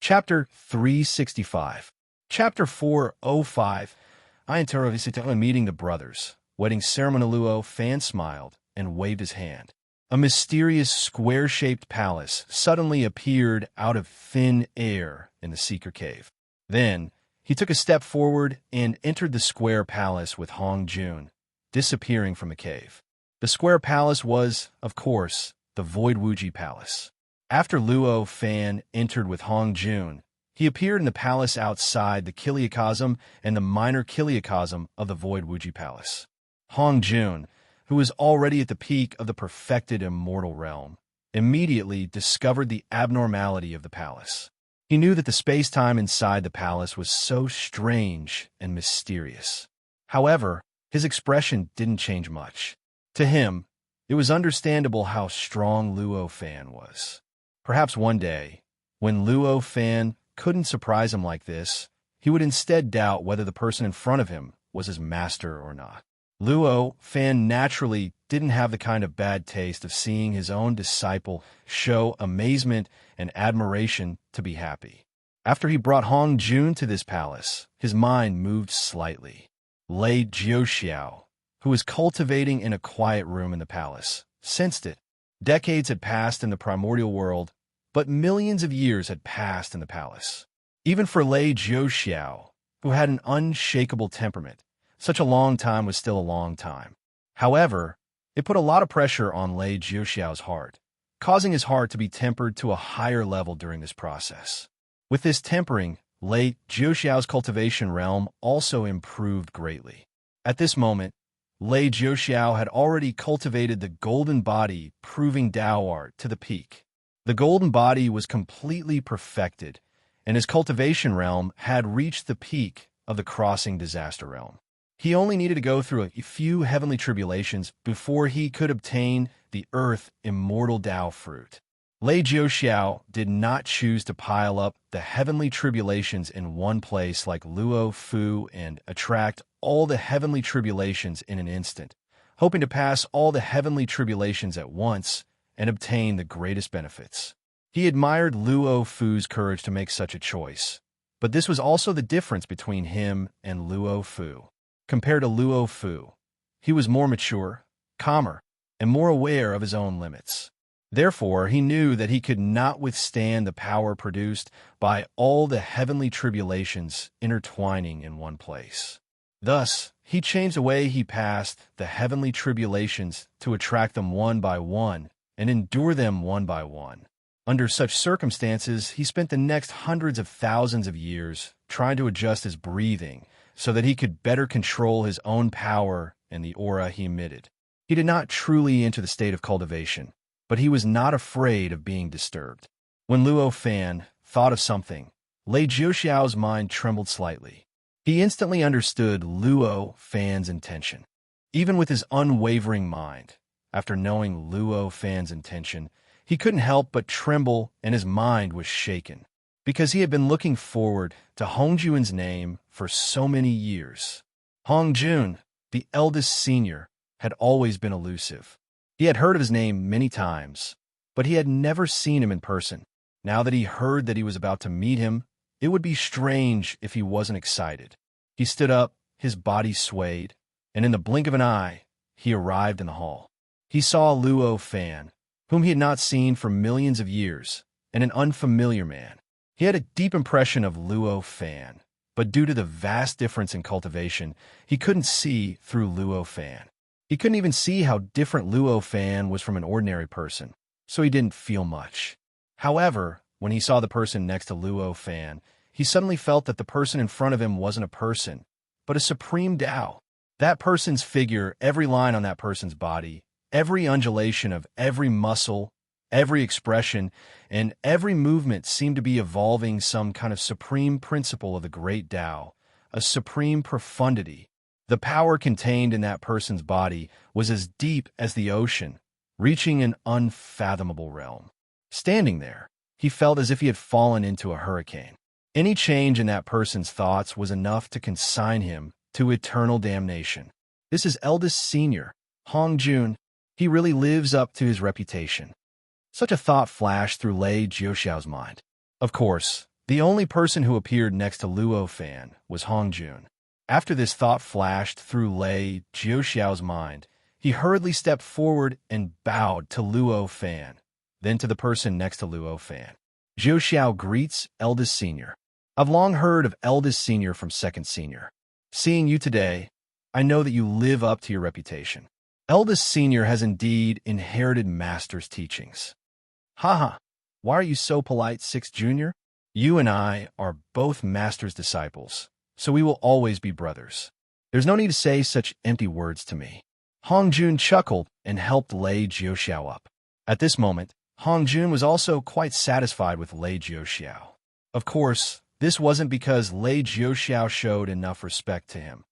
Chapter 365. Chapter 405. I meeting the brothers. Wedding ceremony. Luo Fan smiled and waved his hand. A mysterious square-shaped palace suddenly appeared out of thin air in the seeker cave. Then, he took a step forward and entered the square palace with Hong Jun, disappearing from the cave. The square palace was, of course, the Void Wuji Palace. After Luo Fan entered with Hong Jun, he appeared in the palace outside the Kiliacosm and the minor Kiliacosm of the Void Wuji Palace. Hong Jun, who was already at the peak of the perfected immortal realm, immediately discovered the abnormality of the palace. He knew that the space-time inside the palace was so strange and mysterious. However, his expression didn't change much. To him, it was understandable how strong Luo Fan was. Perhaps one day, when Luo Fan couldn't surprise him like this, he would instead doubt whether the person in front of him was his master or not. Luo Fan naturally didn't have the kind of bad taste of seeing his own disciple show amazement and admiration to be happy. After he brought Hong Jun to this palace, his mind moved slightly. Lei Jiuxiao, who was cultivating in a quiet room in the palace, sensed it. Decades had passed in the primordial world, but millions of years had passed in the palace. Even for Lei Jiuxiao, who had an unshakable temperament, such a long time was still a long time. However, it put a lot of pressure on Lei Jiuxiao's heart, causing his heart to be tempered to a higher level during this process. With this tempering, Lei Jiuxiao's cultivation realm also improved greatly. At this moment, Lei Jiuxiao had already cultivated the golden body, proving Dao art to the peak. The golden body was completely perfected, and his cultivation realm had reached the peak of the crossing disaster realm. He only needed to go through a few heavenly tribulations before he could obtain the earth immortal Dao fruit. Lei Jiuxiao did not choose to pile up the heavenly tribulations in one place like Luo Fu and attract all the heavenly tribulations in an instant, hoping to pass all the heavenly tribulations at once and obtain the greatest benefits. He admired Luo Fu's courage to make such a choice, but this was also the difference between him and Luo Fu. Compared to Luo Fu, he was more mature, calmer, and more aware of his own limits. Therefore, he knew that he could not withstand the power produced by all the heavenly tribulations intertwining in one place. Thus, he changed the way he passed the heavenly tribulations to attract them one by one and endure them one by one. Under such circumstances, he spent the next hundreds of thousands of years trying to adjust his breathing so that he could better control his own power and the aura he emitted. He did not truly enter the state of cultivation, but he was not afraid of being disturbed. When Luo Fan thought of something, Lei Jiuxiao's mind trembled slightly. He instantly understood Luo Fan's intention. Even with his unwavering mind, after knowing Luo Fan's intention, he couldn't help but tremble and his mind was shaken, because he had been looking forward to Hong Jun's name for so many years. Hong Jun, the eldest senior, had always been elusive. He had heard of his name many times, but he had never seen him in person. Now that he heard that he was about to meet him, it would be strange if he wasn't excited. He stood up, his body swayed, and in the blink of an eye, he arrived in the hall. He saw Luo Fan, whom he had not seen for millions of years, and an unfamiliar man. He had a deep impression of Luo Fan, but due to the vast difference in cultivation, he couldn't see through Luo Fan. He couldn't even see how different Luo Fan was from an ordinary person, so he didn't feel much. However, when he saw the person next to Luo Fan, he suddenly felt that the person in front of him wasn't a person, but a supreme Tao. That person's figure, every line on that person's body, every undulation of every muscle, every expression, and every movement seemed to be evolving some kind of supreme principle of the great Tao, a supreme profundity. The power contained in that person's body was as deep as the ocean, reaching an unfathomable realm. Standing there, he felt as if he had fallen into a hurricane. Any change in that person's thoughts was enough to consign him to eternal damnation. This is eldest senior, Hong Jun. He really lives up to his reputation. Such a thought flashed through Lei Jiuxiao's mind. Of course, The only person who appeared next to Luo Fan was Hongjun. After this thought flashed through Lei Jiuxiao's mind, he hurriedly stepped forward and bowed to Luo Fan, then to the person next to Luo Fan. Jiuxiao greets eldest senior. I've long heard of eldest senior from second senior. Seeing you today, I know that you live up to your reputation. Eldest senior has indeed inherited master's teachings. Haha, why are you so polite, sixth junior? You and I are both master's disciples, so we will always be brothers. There's no need to say such empty words to me. Hongjun chuckled and helped Lei Jiuxiao up. At this moment, Hongjun was also quite satisfied with Lei Jiuxiao. Of course, this wasn't because Lei Jiuxiao showed enough respect to him.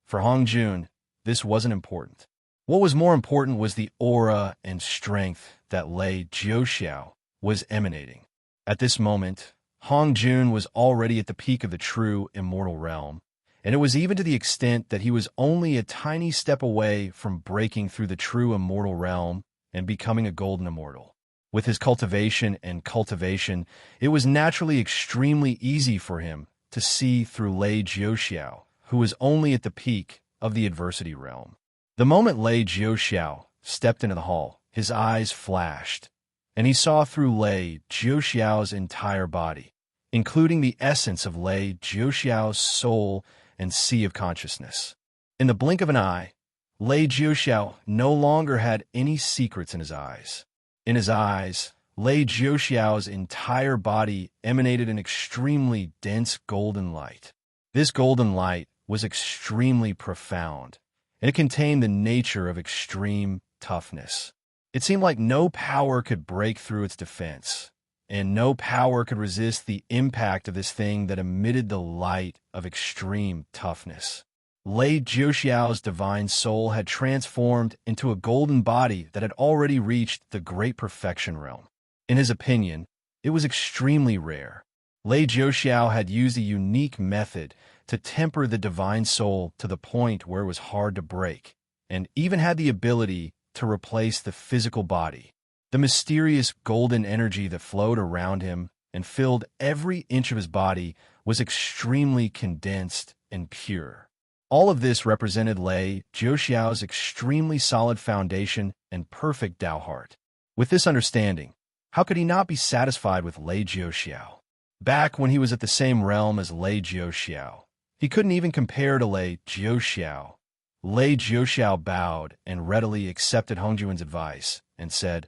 For Hongjun, this wasn't important. What was more important was the aura and strength that Lei Jiuxiao was emanating. At this moment, Hongjun was already at the peak of the true immortal realm, and it was even to the extent that he was only a tiny step away from breaking through the true immortal realm and becoming a golden immortal. With his cultivation, it was naturally extremely easy for him to see through Lei Jiuxiao, who was only at the peak of the adversity realm. The moment Lei Jiuxiao stepped into the hall, his eyes flashed, and he saw through Lei Jiuxiao's entire body, including the essence of Lei Jiuxiao's soul and sea of consciousness. In the blink of an eye, Lei Jiuxiao no longer had any secrets in his eyes. In his eyes, Lei Jiuxiao's entire body emanated an extremely dense golden light. This golden light was extremely profound, and it contained the nature of extreme toughness. It seemed like no power could break through its defense, and no power could resist the impact of this thing that emitted the light of extreme toughness. Lei Jiuxiao's divine soul had transformed into a golden body that had already reached the great perfection realm. In his opinion, it was extremely rare. Lei Jiuxiao had used a unique method to temper the divine soul to the point where it was hard to break, and even had the ability to replace the physical body. The mysterious golden energy that flowed around him and filled every inch of his body was extremely condensed and pure. All of this represented Lei Jiuxiao's extremely solid foundation and perfect Tao heart. With this understanding, how could he not be satisfied with Lei Jiuxiao? Back when he was at the same realm as Lei Jiuxiao, he couldn't even compare to Lei Jiuxiao. Lei Jiuxiao bowed and readily accepted Hongjun's advice and said,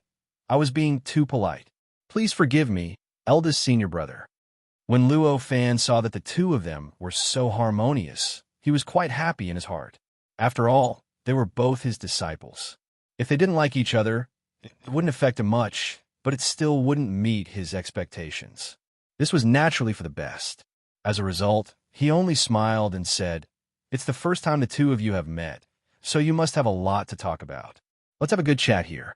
I was being too polite. Please forgive me, eldest senior brother. When Luo Fan saw that the two of them were so harmonious, he was quite happy in his heart. After all, they were both his disciples. If they didn't like each other, it wouldn't affect him much, but it still wouldn't meet his expectations. This was naturally for the best. As a result, he only smiled and said, It's the first time the two of you have met, so you must have a lot to talk about. Let's have a good chat here.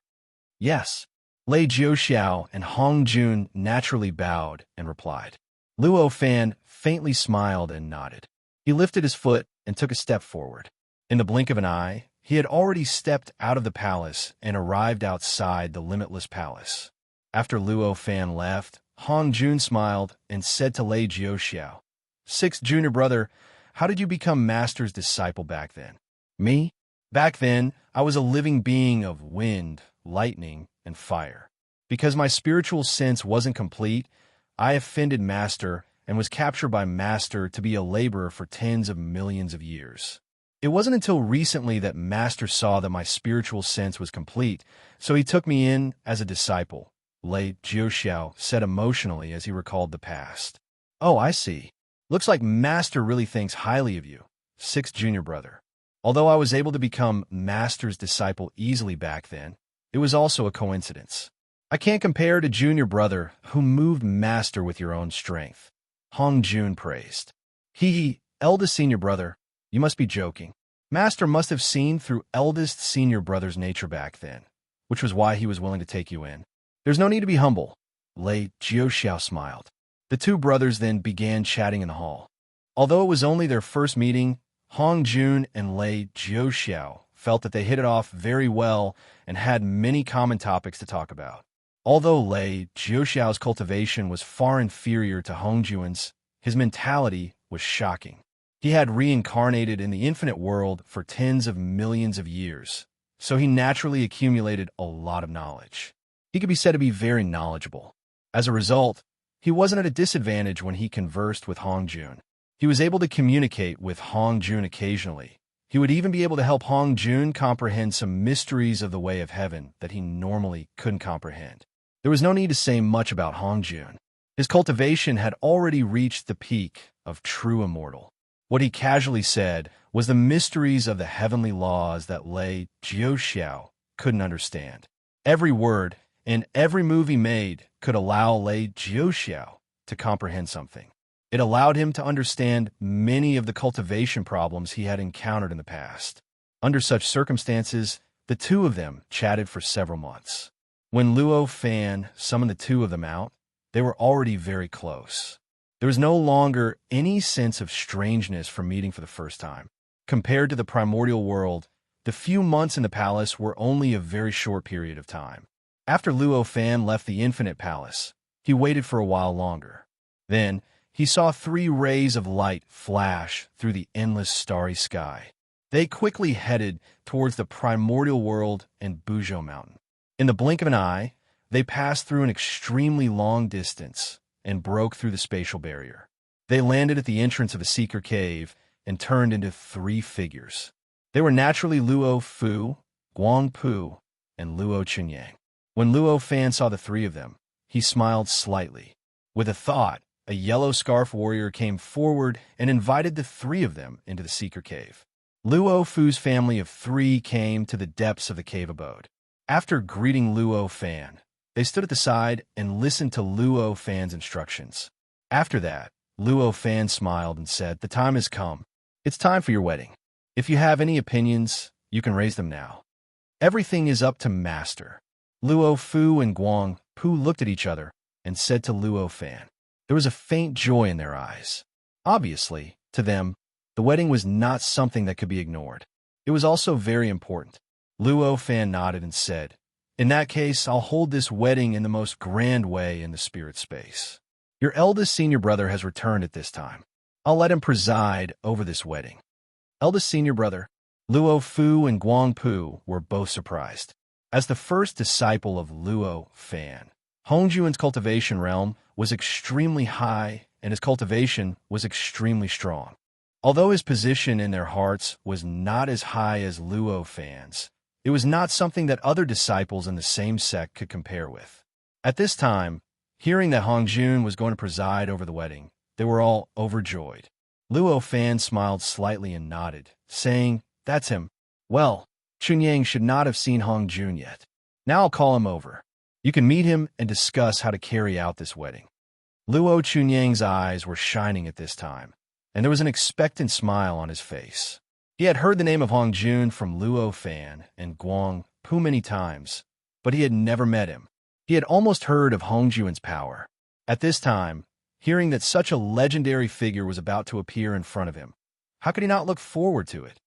Yes. Lei Jiuxiao and Hongjun naturally bowed and replied. Luo Fan faintly smiled and nodded. He lifted his foot and took a step forward. In the blink of an eye, he had already stepped out of the palace and arrived outside the limitless palace. After Luo Fan left, Hongjun smiled and said to Lei Jiuxiao, Sixth junior brother, how did you become master's disciple back then? Me? Back then, I was a living being of wind, lightning, and fire. Because my spiritual sense wasn't complete, I offended Master and was captured by Master to be a laborer for tens of millions of years. It wasn't until recently that Master saw that my spiritual sense was complete, so he took me in as a disciple, Lei Jiuxiao said emotionally as he recalled the past. Oh, I see. Looks like Master really thinks highly of you, sixth junior brother. Although I was able to become Master's disciple easily back then, it was also a coincidence. I can't compare to junior brother who moved Master with your own strength. Hongjun praised. Eldest senior brother, you must be joking. Master must have seen through eldest senior brother's nature back then, which was why he was willing to take you in. There's no need to be humble. Lei Jiuxiao smiled. The two brothers then began chatting in the hall. Although it was only their first meeting, Hongjun and Lei Jiuxiao felt that they hit it off very well and had many common topics to talk about. Although Lei Jiuxiao's cultivation was far inferior to Hongjuan's, his mentality was shocking. He had reincarnated in the infinite world for tens of millions of years, so he naturally accumulated a lot of knowledge. He could be said to be very knowledgeable. As a result, he wasn't at a disadvantage when he conversed with Hongjun. He was able to communicate with Hongjun occasionally. He would even be able to help Hongjun comprehend some mysteries of the way of heaven that he normally couldn't comprehend. There was no need to say much about Hongjun. His cultivation had already reached the peak of true immortal. What he casually said was the mysteries of the heavenly laws that Lei Jiuxiao couldn't understand. Every word and every move he made could allow Lei Jiuxiao to comprehend something. It allowed him to understand many of the cultivation problems he had encountered in the past. Under such circumstances, the two of them chatted for several months. When Luo Fan summoned the two of them out, they were already very close. There was no longer any sense of strangeness from meeting for the first time. Compared to the primordial world, the few months in the palace were only a very short period of time. After Luo Fan left the infinite palace, he waited for a while longer. Then, he saw 3 rays of light flash through the endless starry sky. They quickly headed towards the primordial world and Buzhou Mountain. In the blink of an eye, they passed through an extremely long distance and broke through the spatial barrier. They landed at the entrance of a seeker cave and turned into 3 figures. They were naturally Luo Fu, Guang Pu, and Luo Chunyang. When Luo Fan saw the 3 of them, he smiled slightly. With a thought, a yellow scarf warrior came forward and invited the 3 of them into the seeker cave. Luo Fu's family of 3 came to the depths of the cave abode. After greeting Luo Fan, they stood at the side and listened to Luo Fan's instructions. After that, Luo Fan smiled and said, "The time has come. It's time for your wedding. If you have any opinions, you can raise them now. Everything is up to Master." Luo Fu and Guang Pu looked at each other and said to Luo Fan. There was a faint joy in their eyes. Obviously, to them, the wedding was not something that could be ignored. It was also very important. Luo Fan nodded and said, "In that case, I'll hold this wedding in the most grand way in the spirit space. Your eldest senior brother has returned at this time. I'll let him preside over this wedding." Eldest senior brother, Luo Fu and Guang Pu were both surprised. As the first disciple of Luo Fan, Hongjuan's cultivation realm was extremely high and his cultivation was extremely strong. Although his position in their hearts was not as high as Luo Fan's, it was not something that other disciples in the same sect could compare with. At this time, hearing that Hongjun was going to preside over the wedding, they were all overjoyed. Luo Fan smiled slightly and nodded, saying, "That's him. Well, Chunyang should not have seen Hongjun yet. Now I'll call him over. You can meet him and discuss how to carry out this wedding." Luo Chunyang's eyes were shining at this time, and there was an expectant smile on his face. He had heard the name of Hongjun from Luo Fan and Guang Pu many times, but he had never met him. He had almost heard of Hongjun's power. At this time, hearing that such a legendary figure was about to appear in front of him, how could he not look forward to it?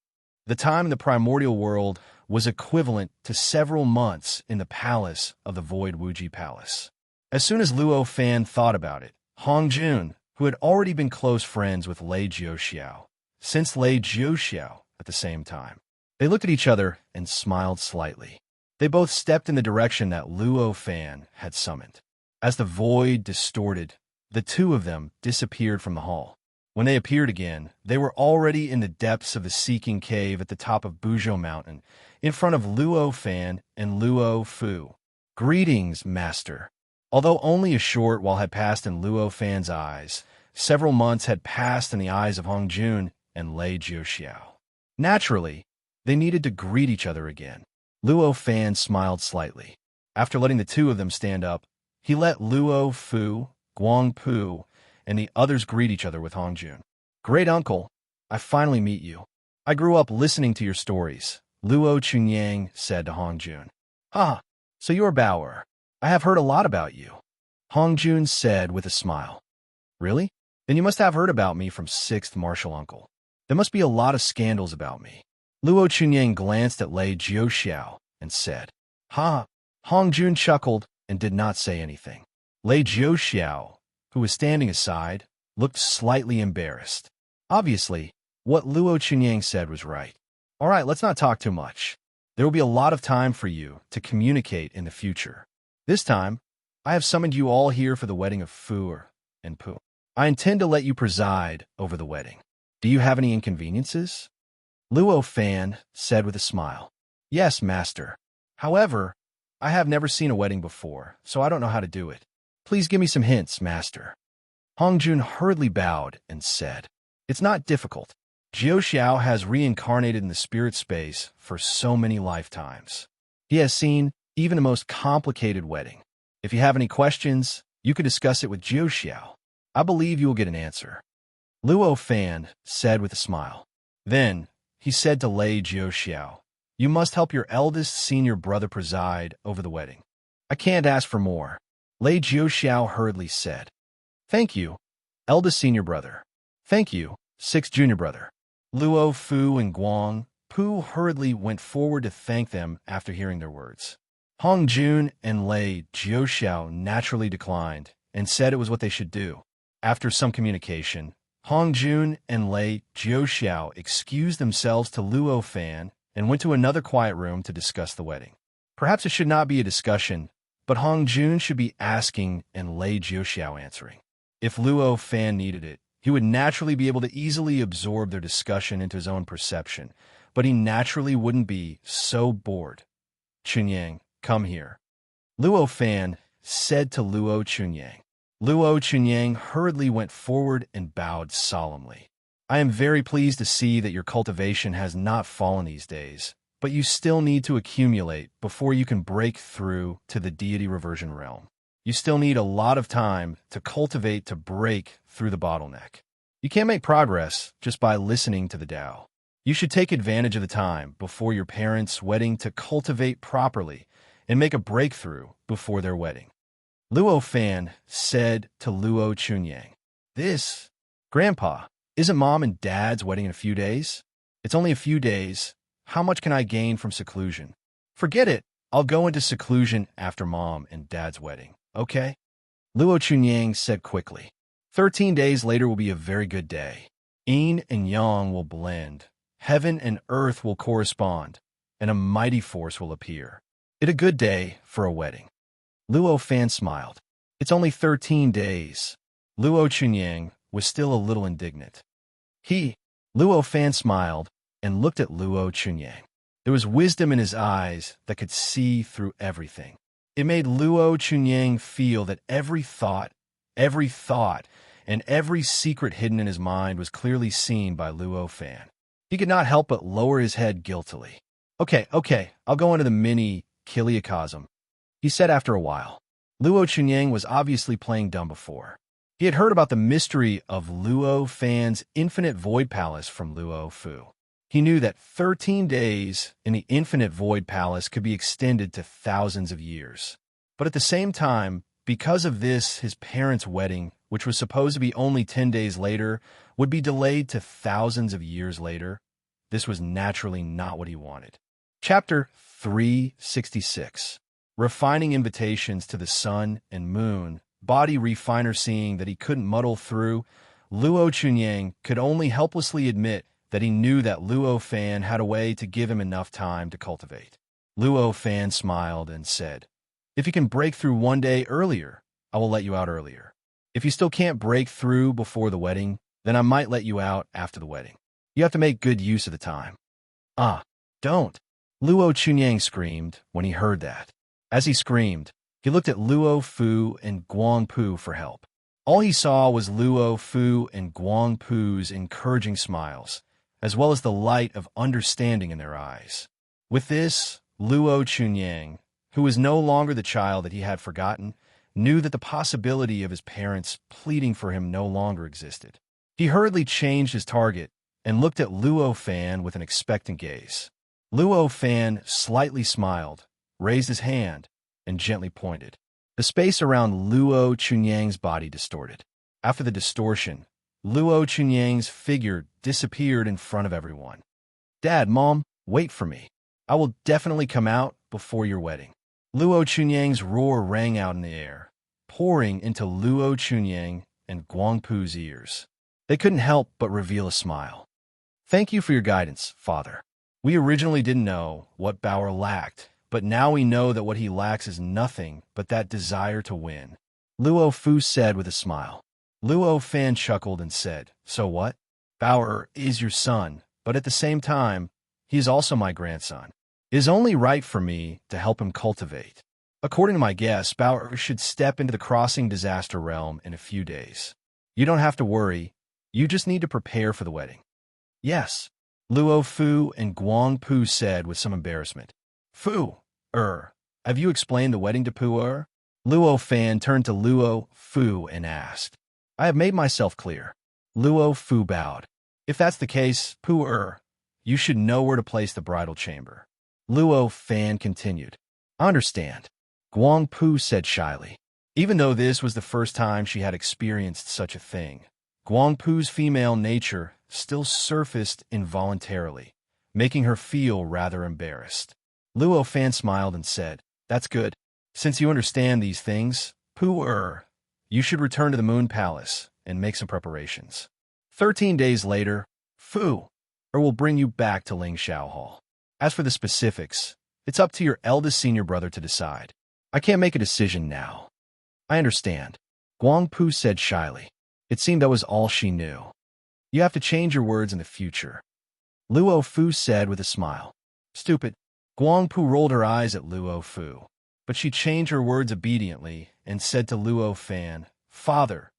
The time in the primordial world was equivalent to several months in the palace of the Void Wuji Palace. As soon as Luo Fan thought about it, Hongjun, who had already been close friends with Lei Jiuxiao, sensed Lei Jiuxiao at the same time. They looked at each other and smiled slightly. They both stepped in the direction that Luo Fan had summoned. As the void distorted, the 2 of them disappeared from the hall. When they appeared again, they were already in the depths of the Seeking Cave at the top of Buzhou Mountain, in front of Luo Fan and Luo Fu. "Greetings, Master." Although only a short while had passed in Luo Fan's eyes, several months had passed in the eyes of Hongjun and Lei Jiuxiao. Naturally, they needed to greet each other again. Luo Fan smiled slightly. After letting the 2 of them stand up, he let Luo Fu, Guang Pu, and the others greet each other with Hongjun. "Great uncle, I finally meet you. I grew up listening to your stories," Luo Chunyang said to Hongjun. "Ah, so you're Bauer. I have heard a lot about you," Hongjun said with a smile. "Really? Then you must have heard about me from 6th Martial Uncle. There must be a lot of scandals about me." Luo Chunyang glanced at Lei Jiuxiao and said, "Ha." Hongjun chuckled and did not say anything. Lei Jiuxiao, who was standing aside, looked slightly embarrassed. Obviously, what Luo Chunyang said was right. All right, let's not talk too much. There will be a lot of time for you to communicate in the future. This time, I have summoned you all here for the wedding of Fu and Pu. I intend to let you preside over the wedding. Do you have any inconveniences? Luo Fan said with a smile. Yes, master. However, I have never seen a wedding before, so I don't know how to do it. Please give me some hints, master. Hongjun hurriedly bowed and said, It's not difficult. Jiu Xiao has reincarnated in the spirit space for so many lifetimes. He has seen even the most complicated wedding. If you have any questions, you can discuss it with Jiu Xiao. I believe you will get an answer. Luo Fan said with a smile. Then, he said to Lei Jiu Xiao, You must help your eldest senior brother preside over the wedding. I can't ask for more. Lei Jiu Xiao hurriedly said. Thank you, eldest senior brother. Thank you, sixth junior brother. Luo, Fu, and Guang Pu hurriedly went forward to thank them after hearing their words. Hong Jun and Lei Jiuxiao naturally declined and said it was what they should do. After some communication, Hong Jun and Lei Jiuxiao excused themselves to Luo Fan and went to another quiet room to discuss the wedding. Perhaps it should not be a discussion, but Hong Jun should be asking and Lei Jiuxiao answering. If Luo Fan needed it, he would naturally be able to easily absorb their discussion into his own perception, but he naturally wouldn't be so bored. Chunyang, come here. Luo Fan said to Luo Chunyang. Luo Chunyang hurriedly went forward and bowed solemnly. I am very pleased to see that your cultivation has not fallen these days, but you still need to accumulate before you can break through to the deity reversion realm. You still need a lot of time to cultivate to break through the bottleneck. You can't make progress just by listening to the Tao. You should take advantage of the time before your parents' wedding to cultivate properly and make a breakthrough before their wedding. Luo Fan said to Luo Chunyang, This, Grandpa, isn't Mom and Dad's wedding in a few days? It's only a few days. How much can I gain from seclusion? Forget it. I'll go into seclusion after Mom and Dad's wedding. Okay? Luo Chunyang said quickly. 13 days later will be a very good day. Yin and Yang will blend. Heaven and earth will correspond, and a mighty force will appear. It's a good day for a wedding. Luo Fan smiled. It's only 13 days. Luo Chunyang was still a little indignant. Luo Fan smiled and looked at Luo Chunyang. There was wisdom in his eyes that could see through everything. It made Luo Chunyang feel that every thought, and every secret hidden in his mind was clearly seen by Luo Fan. He could not help but lower his head guiltily. Okay, I'll go into the mini Kiliacosm, he said after a while. Luo Chunyang was obviously playing dumb before. He had heard about the mystery of Luo Fan's infinite void palace from Luo Fu. He knew that 13 days in the infinite void palace could be extended to thousands of years. But at the same time, because of this, his parents' wedding, which was supposed to be only 10 days later, would be delayed to thousands of years later. This was naturally not what he wanted. Chapter 366. Refining invitations to the sun and moon, body refiner seeing that he couldn't muddle through, Luo Chunyang could only helplessly admit that he knew that Luo Fan had a way to give him enough time to cultivate. Luo Fan smiled and said, If you can break through one day earlier, I will let you out earlier. If you still can't break through before the wedding, then I might let you out after the wedding. You have to make good use of the time. Don't. Luo Chunyang screamed when he heard that. As he screamed, he looked at Luo Fu and Guang Pu for help. All he saw was Luo Fu and Guang Pu's encouraging smiles, as well as the light of understanding in their eyes. With this, Luo Chunyang, who was no longer the child that he had forgotten, knew that the possibility of his parents pleading for him no longer existed. He hurriedly changed his target and looked at Luo Fan with an expectant gaze. Luo Fan slightly smiled, raised his hand, and gently pointed. The space around Luo Chunyang's body distorted. After the distortion, Luo Chunyang's figure disappeared in front of everyone. Dad, Mom, wait for me. I will definitely come out before your wedding. Luo Chunyang's roar rang out in the air, pouring into Luo Chunyang and Guangpu's ears. They couldn't help but reveal a smile. Thank you for your guidance, Father. We originally didn't know what Bauer lacked, but now we know that what he lacks is nothing but that desire to win. Luo Fu said with a smile. Luo Fan chuckled and said, So what? Bauer is your son, but at the same time, he is also my grandson. It is only right for me to help him cultivate. According to my guess, Bauer should step into the crossing disaster realm in a few days. You don't have to worry. You just need to prepare for the wedding. Yes, Luo Fu and Guangpu said with some embarrassment. Fu, have you explained the wedding to Pu? Luo Fan turned to Luo Fu and asked. I have made myself clear. Luo Fu bowed. If that's the case, Pu, you should know where to place the bridal chamber. Luo Fan continued. I understand. Guangpu said shyly. Even though this was the first time she had experienced such a thing, Guangpu's female nature still surfaced involuntarily, making her feel rather embarrassed. Luo Fan smiled and said, That's good. Since you understand these things, Pu, you should return to the Moon Palace and make some preparations. 13 days later, Fu will bring you back to Lingxiao Hall. As for the specifics, it's up to your eldest senior brother to decide. I can't make a decision now. I understand, Guangpu said shyly. It seemed that was all she knew. You have to change your words in the future, Luo Fu said with a smile. Stupid. Guangpu rolled her eyes at Luo Fu, but she changed her words obediently and said to Luo Fan, Father.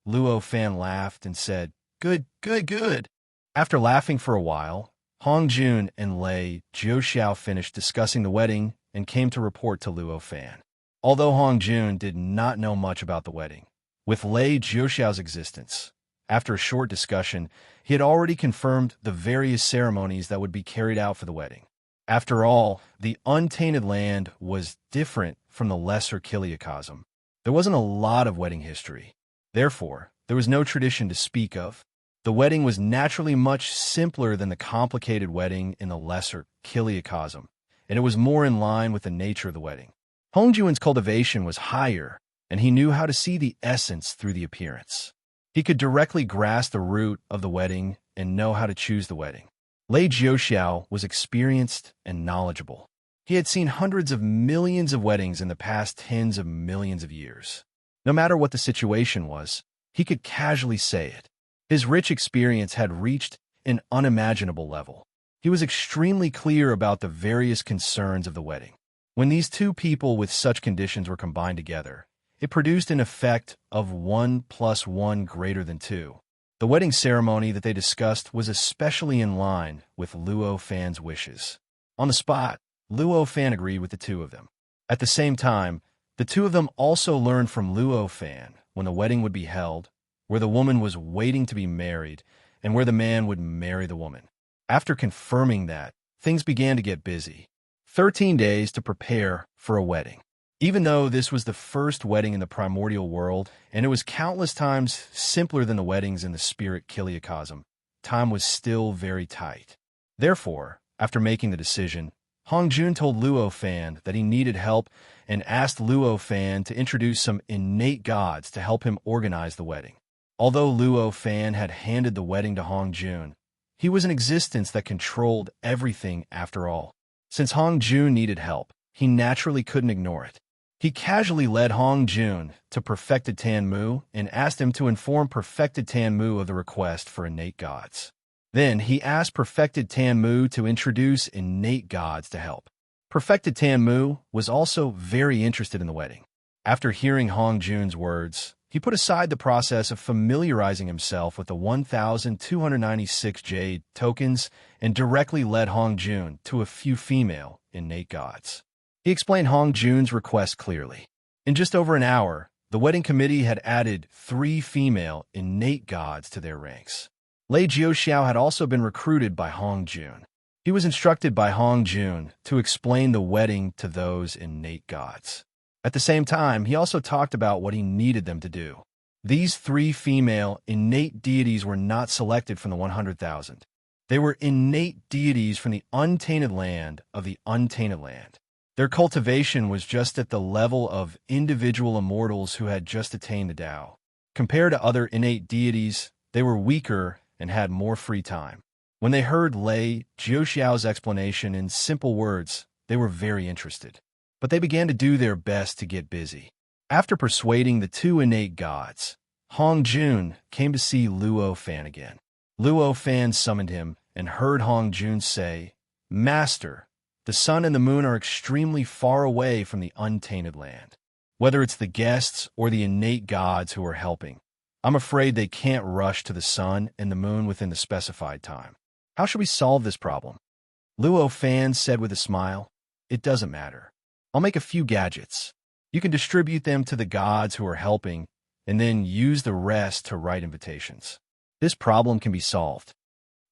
Luo Fan laughed and said, Good, good, good. After laughing for a while, Hong Jun and Lei Jiuxiao finished discussing the wedding and came to report to Luo Fan. Although Hong Jun did not know much about the wedding, with Lei Jiuxiao's existence, after a short discussion, he had already confirmed the various ceremonies that would be carried out for the wedding. After all, the untainted land was different from the lesser Kiliacosm. There wasn't a lot of wedding history. Therefore, there was no tradition to speak of. The wedding was naturally much simpler than the complicated wedding in the lesser Kiliacosm, and it was more in line with the nature of the wedding. Hongjuan's cultivation was higher, and he knew how to see the essence through the appearance. He could directly grasp the root of the wedding and know how to choose the wedding. Lei Jiuxiao was experienced and knowledgeable. He had seen hundreds of millions of weddings in the past tens of millions of years. No matter what the situation was, he could casually say it. His rich experience had reached an unimaginable level. He was extremely clear about the various concerns of the wedding. When these two people with such conditions were combined together, it produced an effect of 1 + 1 greater than 2. The wedding ceremony that they discussed was especially in line with Luo Fan's wishes. On the spot, Luo Fan agreed with the two of them. At the same time, the two of them also learned from Luo Fan when the wedding would be held, where the woman was waiting to be married, and where the man would marry the woman. After confirming that, things began to get busy. 13 days to prepare for a wedding. Even though this was the first wedding in the primordial world, and it was countless times simpler than the weddings in the spirit Kiliacosm, time was still very tight. Therefore, after making the decision, Hong Jun told Luo Fan that he needed help and asked Luo Fan to introduce some innate gods to help him organize the wedding. Although Luo Fan had handed the wedding to Hong Jun, he was an existence that controlled everything after all. Since Hong Jun needed help, he naturally couldn't ignore it. He casually led Hong Jun to Perfected Tanmu and asked him to inform Perfected Tanmu of the request for innate gods. Then he asked Perfected Tanmu to introduce innate gods to help. Perfected Tanmu was also very interested in the wedding. After hearing Hong Jun's words, he put aside the process of familiarizing himself with the 1,296 jade tokens and directly led Hong Jun to a few female innate gods. He explained Hong Jun's request clearly. In just over an hour, the wedding committee had added 3 female innate gods to their ranks. Lei Jiuxiao had also been recruited by Hong Jun. He was instructed by Hong Jun to explain the wedding to those innate gods. At the same time, he also talked about what he needed them to do. These 3 female innate deities were not selected from the 100,000. They were innate deities from the untainted land of the untainted land. Their cultivation was just at the level of individual immortals who had just attained the Tao. Compared to other innate deities, they were weaker and had more free time. When they heard Lei Jiuxiao's explanation in simple words, they were very interested. But they began to do their best to get busy. After persuading the two innate gods, Hong Jun came to see Luo Fan again. Luo Fan summoned him and heard Hong Jun say, "Master, the sun and the moon are extremely far away from the untainted land. Whether it's the guests or the innate gods who are helping, I'm afraid they can't rush to the sun and the moon within the specified time. How should we solve this problem?" Luo Fan said with a smile, "It doesn't matter. I'll make a few gadgets. You can distribute them to the gods who are helping, and then use the rest to write invitations. This problem can be solved."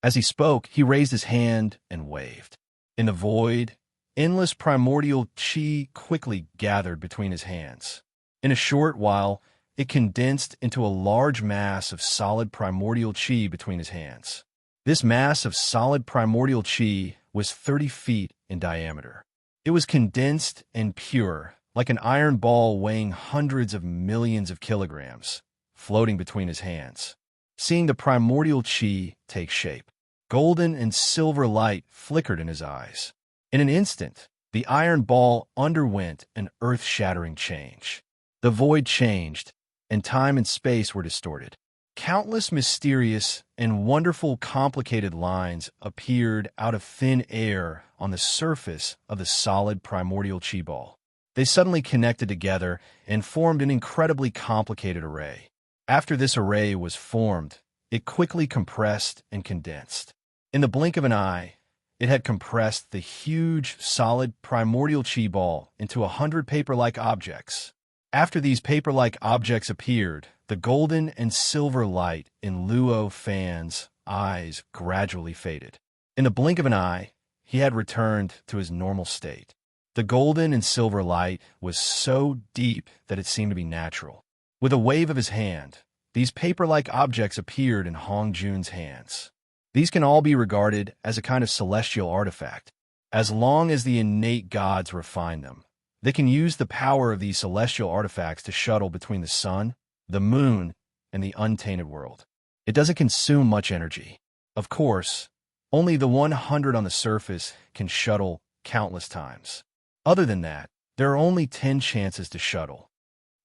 As he spoke, he raised his hand and waved. In the void, endless primordial qi quickly gathered between his hands. In a short while, it condensed into a large mass of solid primordial qi between his hands. This mass of solid primordial qi was 30 feet in diameter. It was condensed and pure, like an iron ball weighing hundreds of millions of kilograms, floating between his hands. Seeing the primordial qi take shape, golden and silver light flickered in his eyes. In an instant, the iron ball underwent an earth-shattering change. The void changed, and time and space were distorted. Countless mysterious and wonderful complicated lines appeared out of thin air on the surface of the solid primordial qi ball. They suddenly connected together and formed an incredibly complicated array. After this array was formed, it quickly compressed and condensed. In the blink of an eye, it had compressed the huge, solid primordial qi ball into 100 paper-like objects. After these paper-like objects appeared, the golden and silver light in Luo Fan's eyes gradually faded. In the blink of an eye, he had returned to his normal state. The golden and silver light was so deep that it seemed to be natural. With a wave of his hand, these paper-like objects appeared in Hong Jun's hands. These can all be regarded as a kind of celestial artifact. As long as the innate gods refine them, they can use the power of these celestial artifacts to shuttle between the sun, the moon, and the untainted world. It doesn't consume much energy. Of course, only the 100 on the surface can shuttle countless times. Other than that, there are only 10 chances to shuttle.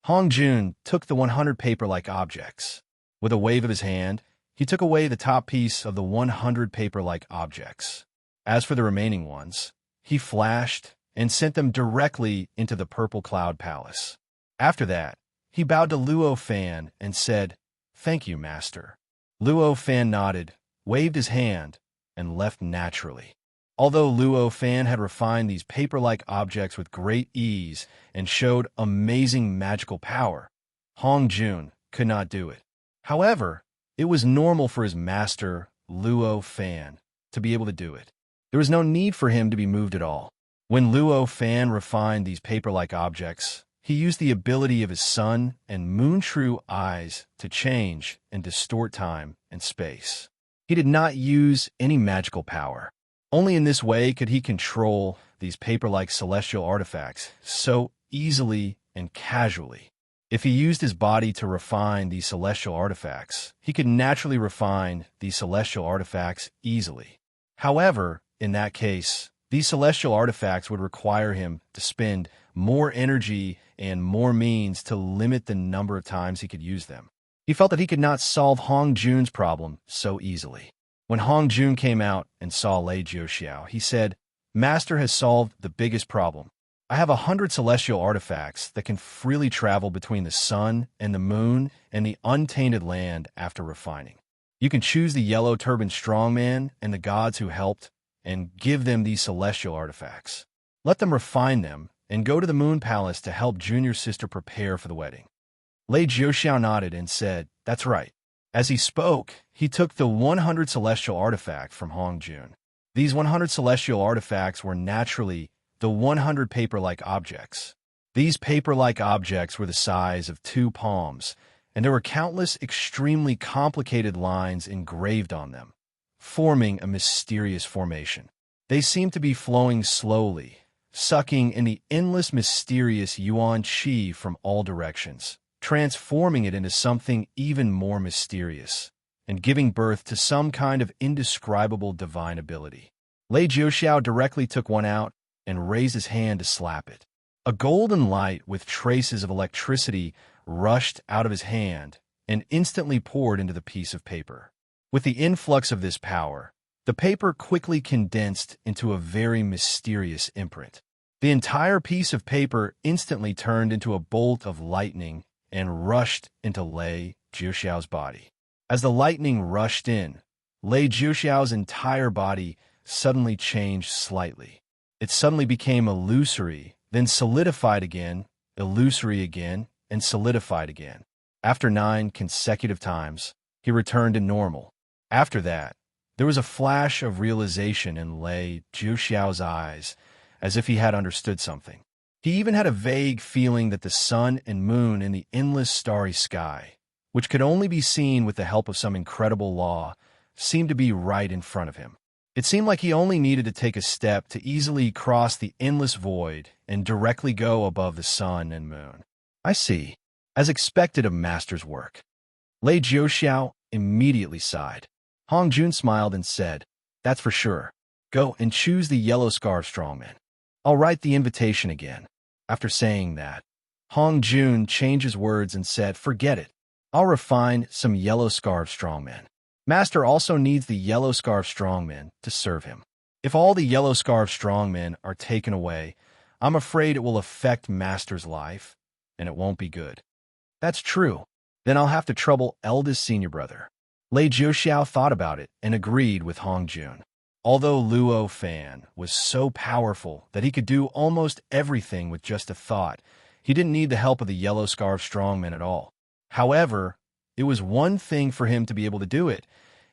Hong Jun took the 100 paper-like objects. With a wave of his hand, he took away the top piece of the 100 paper-like objects. As for the remaining ones, he flashed and sent them directly into the Purple Cloud Palace. After that, he bowed to Luo Fan and said, "Thank you, Master." Luo Fan nodded, waved his hand, and left naturally. Although Luo Fan had refined these paper-like objects with great ease and showed amazing magical power, Hong Jun could not do it. However, it was normal for his master, Luo Fan, to be able to do it. There was no need for him to be moved at all. When Luo Fan refined these paper-like objects, he used the ability of his sun and moon true eyes to change and distort time and space. He did not use any magical power. Only in this way could he control these paper-like celestial artifacts so easily and casually. If he used his body to refine these celestial artifacts, he could naturally refine these celestial artifacts easily. However, in that case, these celestial artifacts would require him to spend more energy and more means to limit the number of times he could use them. He felt that he could not solve Hong Jun's problem so easily. When Hong Jun came out and saw Lei Jiuxiao, he said, "Master has solved the biggest problem. I have 100 celestial artifacts that can freely travel between the sun and the moon and the untainted land after refining. You can choose the yellow turbaned strongman and the gods who helped and give them these celestial artifacts. Let them refine them and go to the Moon Palace to help Junior Sister prepare for the wedding." Lei Jiuxiao nodded and said, "That's right." As he spoke, he took the 100 celestial artifact from Hong Jun. These 100 celestial artifacts were naturally the 100 paper-like objects. These paper-like objects were the size of 2 palms, and there were countless extremely complicated lines engraved on them, forming a mysterious formation. They seemed to be flowing slowly, sucking in the endless mysterious yuan qi from all directions, transforming it into something even more mysterious, and giving birth to some kind of indescribable divine ability. Lei Jiuxiao directly took one out and raised his hand to slap it. A golden light with traces of electricity rushed out of his hand and instantly poured into the piece of paper. With the influx of this power, the paper quickly condensed into a very mysterious imprint. The entire piece of paper instantly turned into a bolt of lightning and rushed into Lei Jiuxiao's body. As the lightning rushed in, Lei Jiuxiao's entire body suddenly changed slightly. It suddenly became illusory, then solidified again, illusory again, and solidified again. After 9 consecutive times, he returned to normal. After that, there was a flash of realization in Lei Jiuxiao's eyes, as if he had understood something. He even had a vague feeling that the sun and moon in the endless starry sky, which could only be seen with the help of some incredible law, seemed to be right in front of him. It seemed like he only needed to take a step to easily cross the endless void and directly go above the sun and moon. I see. As expected of master's work. Lei Jiuxiao immediately sighed. Hong Jun smiled and said, "That's for sure. Go and choose the yellow scarf strongman. I'll write the invitation again." After saying that, Hong Jun changed his words and said, "Forget it. I'll refine some yellow scarf strongmen. Master also needs the yellow scarf strongmen to serve him. If all the yellow scarf strongmen are taken away, I'm afraid it will affect Master's life, and it won't be good." "That's true. Then I'll have to trouble eldest senior brother." Lei Jiuxiao thought about it and agreed with Hong Jun. Although Luo Fan was so powerful that he could do almost everything with just a thought, he didn't need the help of the yellow scarf strongmen at all. However, it was one thing for him to be able to do it,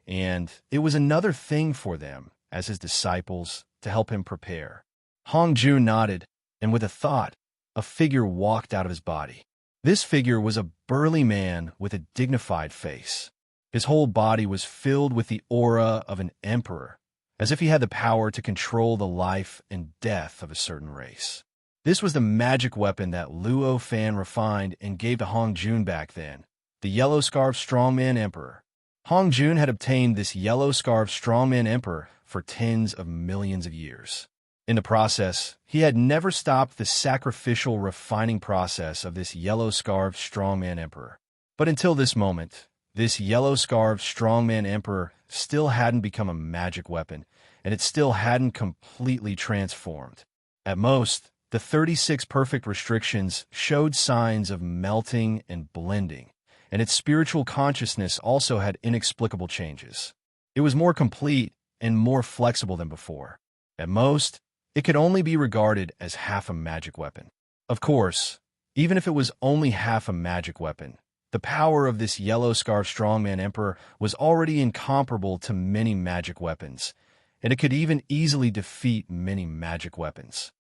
and it was another thing for them, as his disciples, to help him prepare. Hong Jun nodded, and with a thought, a figure walked out of his body. This figure was a burly man with a dignified face. His whole body was filled with the aura of an emperor, as if he had the power to control the life and death of a certain race. This was the magic weapon that Luo Fan refined and gave to Hong Jun back then, the Yellow Scarf Strongman Emperor. Hong Jun had obtained this Yellow Scarf Strongman Emperor for tens of millions of years. In the process, he had never stopped the sacrificial refining process of this Yellow Scarf Strongman Emperor. But until this moment, this Yellow Scarf Strongman Emperor still hadn't become a magic weapon, and it still hadn't completely transformed. At most, the 36 perfect restrictions showed signs of melting and blending, and its spiritual consciousness also had inexplicable changes. It was more complete and more flexible than before. At most, it could only be regarded as half a magic weapon. Of course, even if it was only half a magic weapon, the power of this Yellow Scarf Strongman Emperor was already incomparable to many magic weapons, and it could even easily defeat many magic weapons.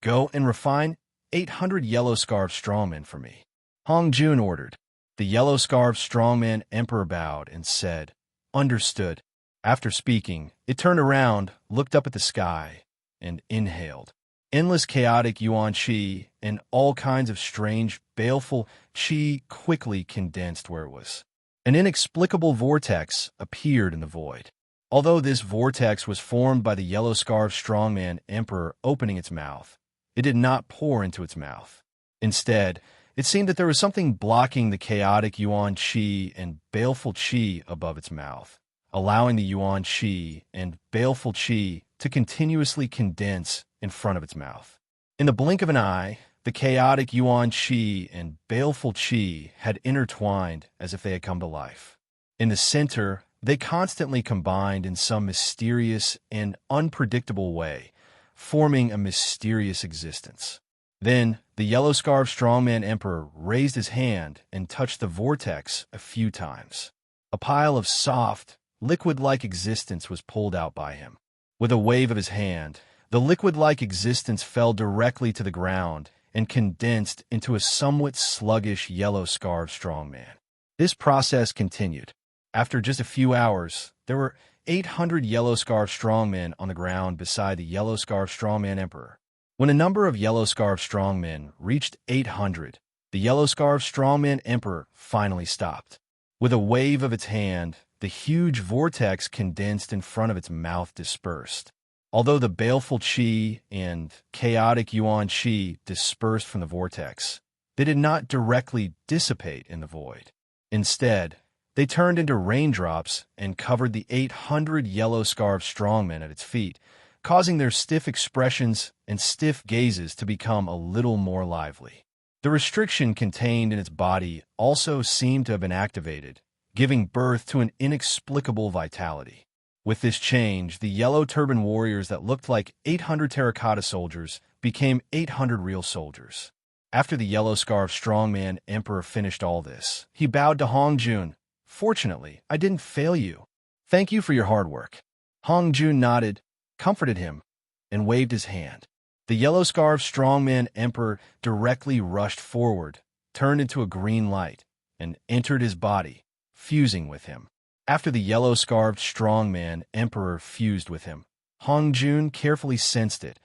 "Go and refine 800 Yellow Scarf Strongmen for me," Hong Jun ordered. The Yellow Scarf Strongman Emperor bowed and said, "Understood." After speaking, it turned around, looked up at the sky, and inhaled. Endless chaotic yuan qi and all kinds of strange, baleful qi quickly condensed where it was. An inexplicable vortex appeared in the void. Although this vortex was formed by the Yellow Scarf Strongman Emperor opening its mouth, it did not pour into its mouth. Instead, it seemed that there was something blocking the chaotic yuan qi and baleful qi above its mouth, allowing the yuan qi and baleful qi to continuously condense in front of its mouth. In the blink of an eye, the chaotic yuan qi and baleful qi had intertwined as if they had come to life. In the center, they constantly combined in some mysterious and unpredictable way, forming a mysterious existence. Then, the Yellow Scarf Strongman Emperor raised his hand and touched the vortex a few times. A pile of soft, liquid-like existence was pulled out by him. With a wave of his hand, the liquid-like existence fell directly to the ground and condensed into a somewhat sluggish Yellow Scarf Strongman. This process continued. After just a few hours, there were 800 Yellow Scarf Strongmen on the ground beside the Yellow Scarf Strongman Emperor. When a number of Yellow Scarf strongmen reached 800, the Yellow Scarf strongman emperor finally stopped. With a wave of its hand, the huge vortex condensed in front of its mouth dispersed. Although the baleful qi and chaotic yuan qi dispersed from the vortex, they did not directly dissipate in the void. Instead, they turned into raindrops and covered the 800 Yellow Scarf strongmen at its feet, causing their stiff expressions and stiff gazes to become a little more lively. The restriction contained in its body also seemed to have been activated, giving birth to an inexplicable vitality. With this change, the yellow turban warriors that looked like 800 terracotta soldiers became 800 real soldiers. After the Yellow Scarf strongman emperor finished all this, he bowed to Hong Jun. "Fortunately, I didn't fail you. Thank you for your hard work." Hong Jun nodded, comforted him, and waved his hand. The Yellow Scarf strongman emperor directly rushed forward, turned into a green light, and entered his body, fusing with him. After the yellow-scarfed strongman emperor fused with him, Hong Jun carefully sensed it,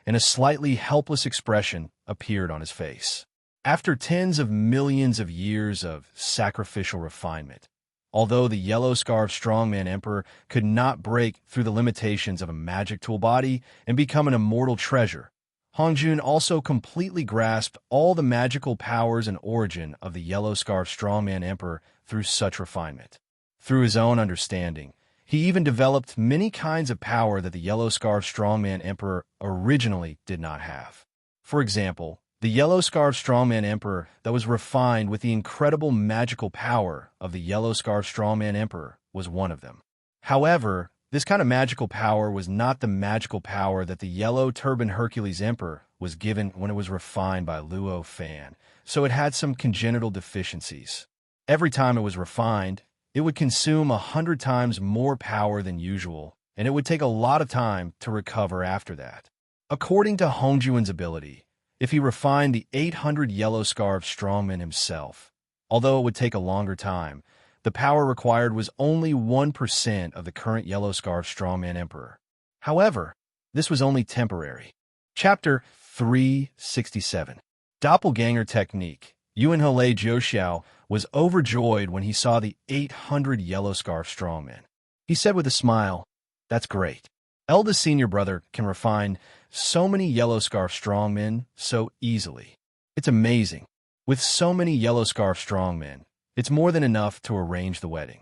and a slightly helpless expression appeared on his face. After tens of millions of years of sacrificial refinement, although the yellow-scarfed strongman emperor could not break through the limitations of a magic tool body and become an immortal treasure, Hong Jun also completely grasped all the magical powers and origin of the yellow-scarfed strongman emperor through such refinement. Through his own understanding, he even developed many kinds of power that the Yellow Scarf strongman emperor originally did not have. For example, the Yellow Scarf strongman emperor that was refined with the incredible magical power of the Yellow Scarf strongman emperor was one of them. However, this kind of magical power was not the magical power that the Yellow Turban Hercules emperor was given when it was refined by Luo Fan, so it had some congenital deficiencies. Every time it was refined, it would consume 100 times more power than usual, and it would take a lot of time to recover after that. According to Hong Jun's ability, if he refined the 800 Yellow Scarf strongman himself, although it would take a longer time, the power required was only 1% of the current Yellow Scarf strongman emperor. However, this was only temporary. Chapter 367. Doppelganger Technique. Yuanhe Jiuxiao was overjoyed when he saw the 800 Yellow Scarf strongmen. He said with a smile, "That's great. Eldest senior brother can refine so many Yellow Scarf strongmen so easily. It's amazing. With so many Yellow Scarf strongmen, it's more than enough to arrange the wedding.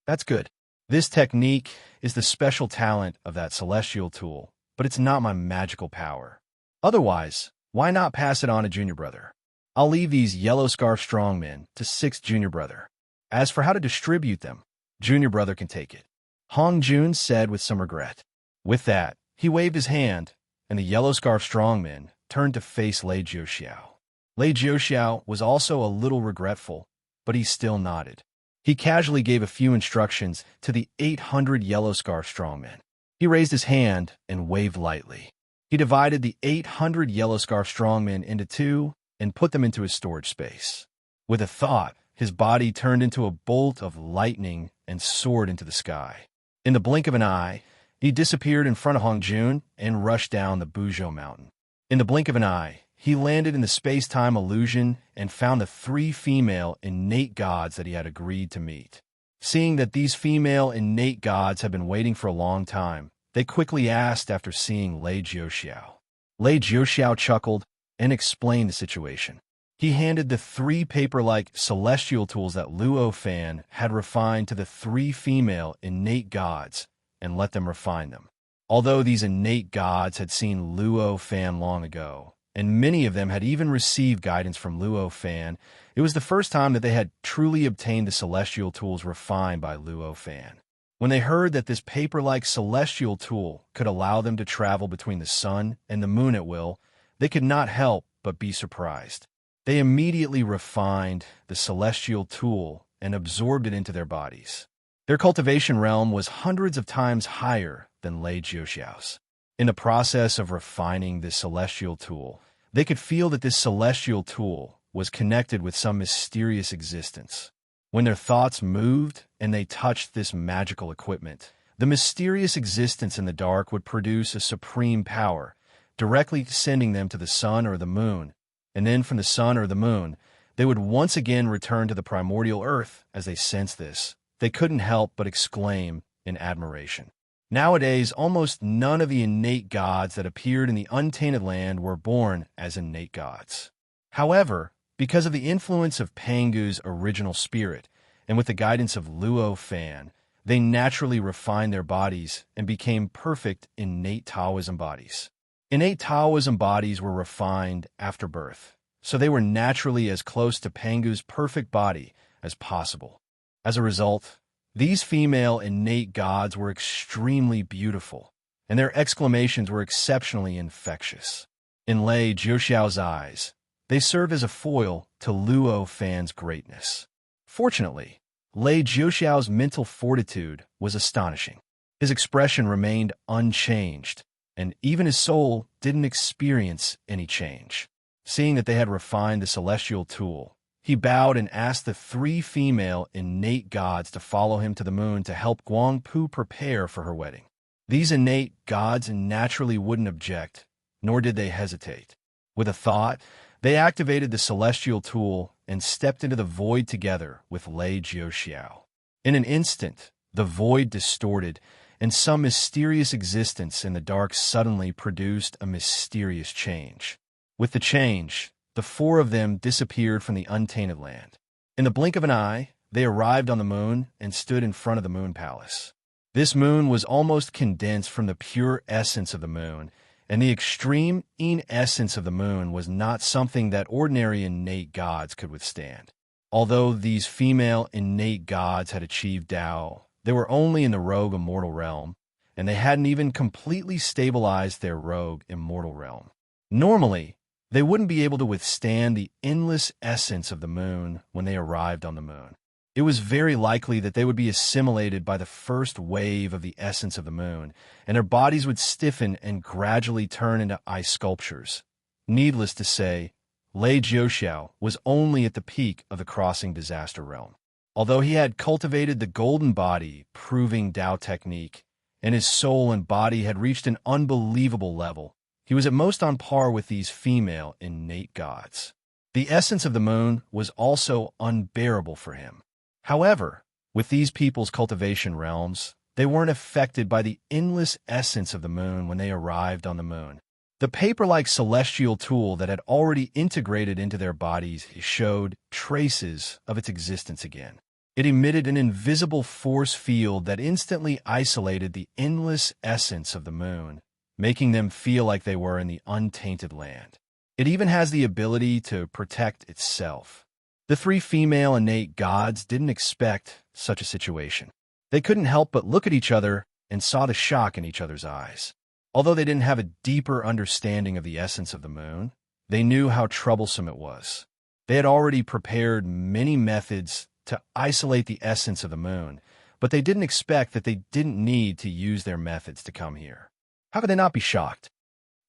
That's good. This technique is the special talent of that celestial tool, but it's not my magical power. Otherwise, why not pass it on to junior brother? I'll leave these Yellow Scarf strongmen to 6th junior brother. As for how to distribute them, junior brother can take it," Hong Jun said with some regret. With that, he waved his hand, and the Yellow Scarf strongmen turned to face Lei Jiuxiao. Lei Jiuxiao was also a little regretful, but he still nodded. He casually gave a few instructions to the 800 Yellow Scarf strongmen. He raised his hand and waved lightly. He divided the 800 Yellow Scarf strongmen into two and put them into his storage space. With a thought, his body turned into a bolt of lightning and soared into the sky. In the blink of an eye, he disappeared in front of Hong Jun and rushed down the Buzhou mountain. In the blink of an eye, he landed in the space-time illusion and found the 3 female innate gods that he had agreed to meet. Seeing that these female innate gods had been waiting for a long time, they quickly asked after seeing Lei Jiuxiao. Lei Jiuxiao chuckled and explained the situation. He handed the 3 paper-like celestial tools that Luo Fan had refined to the 3 female innate gods and let them refine them. Although these innate gods had seen Luo Fan long ago, and many of them had even received guidance from Luo Fan, it was the first time that they had truly obtained the celestial tools refined by Luo Fan. When they heard that this paper-like celestial tool could allow them to travel between the sun and the moon at will, they could not help but be surprised. They immediately refined the celestial tool and absorbed it into their bodies. Their cultivation realm was hundreds of times higher than Lei Jiuxiao's. In the process of refining this celestial tool, they could feel that this celestial tool was connected with some mysterious existence. When their thoughts moved and they touched this magical equipment, the mysterious existence in the dark would produce a supreme power, directly sending them to the sun or the moon, and then from the sun or the moon, they would once again return to the primordial earth. As they sensed this, they couldn't help but exclaim in admiration. Nowadays, almost none of the innate gods that appeared in the untainted land were born as innate gods. However, because of the influence of Pangu's original spirit, and with the guidance of Luo Fan, they naturally refined their bodies and became perfect innate Taoism bodies. Innate Taoism bodies were refined after birth, so they were naturally as close to Pangu's perfect body as possible. As a result, these female innate gods were extremely beautiful, and their exclamations were exceptionally infectious. In Lei Jiuxiao's eyes, they served as a foil to Luo Fan's greatness. Fortunately, Lei Jiuxiao's mental fortitude was astonishing. His expression remained unchanged, and even his soul didn't experience any change. Seeing that they had refined the celestial tool, he bowed and asked the 3 female innate gods to follow him to the moon to help Guangpu prepare for her wedding. These innate gods naturally wouldn't object, nor did they hesitate. With a thought, they activated the celestial tool and stepped into the void together with Lei Jiuxiao. In an instant, the void distorted, and some mysterious existence in the dark suddenly produced a mysterious change. With the change, the 4 of them disappeared from the untainted land. In the blink of an eye, they arrived on the moon and stood in front of the moon palace. This moon was almost condensed from the pure essence of the moon, and the extreme essence of the moon was not something that ordinary innate gods could withstand. Although these female innate gods had achieved Tao, they were only in the rogue immortal realm, and they hadn't even completely stabilized their rogue immortal realm. Normally, they wouldn't be able to withstand the endless essence of the moon when they arrived on the moon. It was very likely that they would be assimilated by the first wave of the essence of the moon, and their bodies would stiffen and gradually turn into ice sculptures. Needless to say, Lei Jiuxiao was only at the peak of the crossing disaster realm. Although he had cultivated the golden body, proving Tao technique, and his soul and body had reached an unbelievable level, he was at most on par with these female innate gods. The essence of the moon was also unbearable for him. However, with these people's cultivation realms, they weren't affected by the endless essence of the moon when they arrived on the moon. The paper-like celestial tool that had already integrated into their bodies showed traces of its existence again. It emitted an invisible force field that instantly isolated the endless essence of the moon, making them feel like they were in the untainted land. It even has the ability to protect itself. The 3 female innate gods didn't expect such a situation. They couldn't help but look at each other and saw the shock in each other's eyes. Although they didn't have a deeper understanding of the essence of the moon, they knew how troublesome it was. They had already prepared many methods to isolate the essence of the moon, but they didn't expect that they didn't need to use their methods to come here. How could they not be shocked?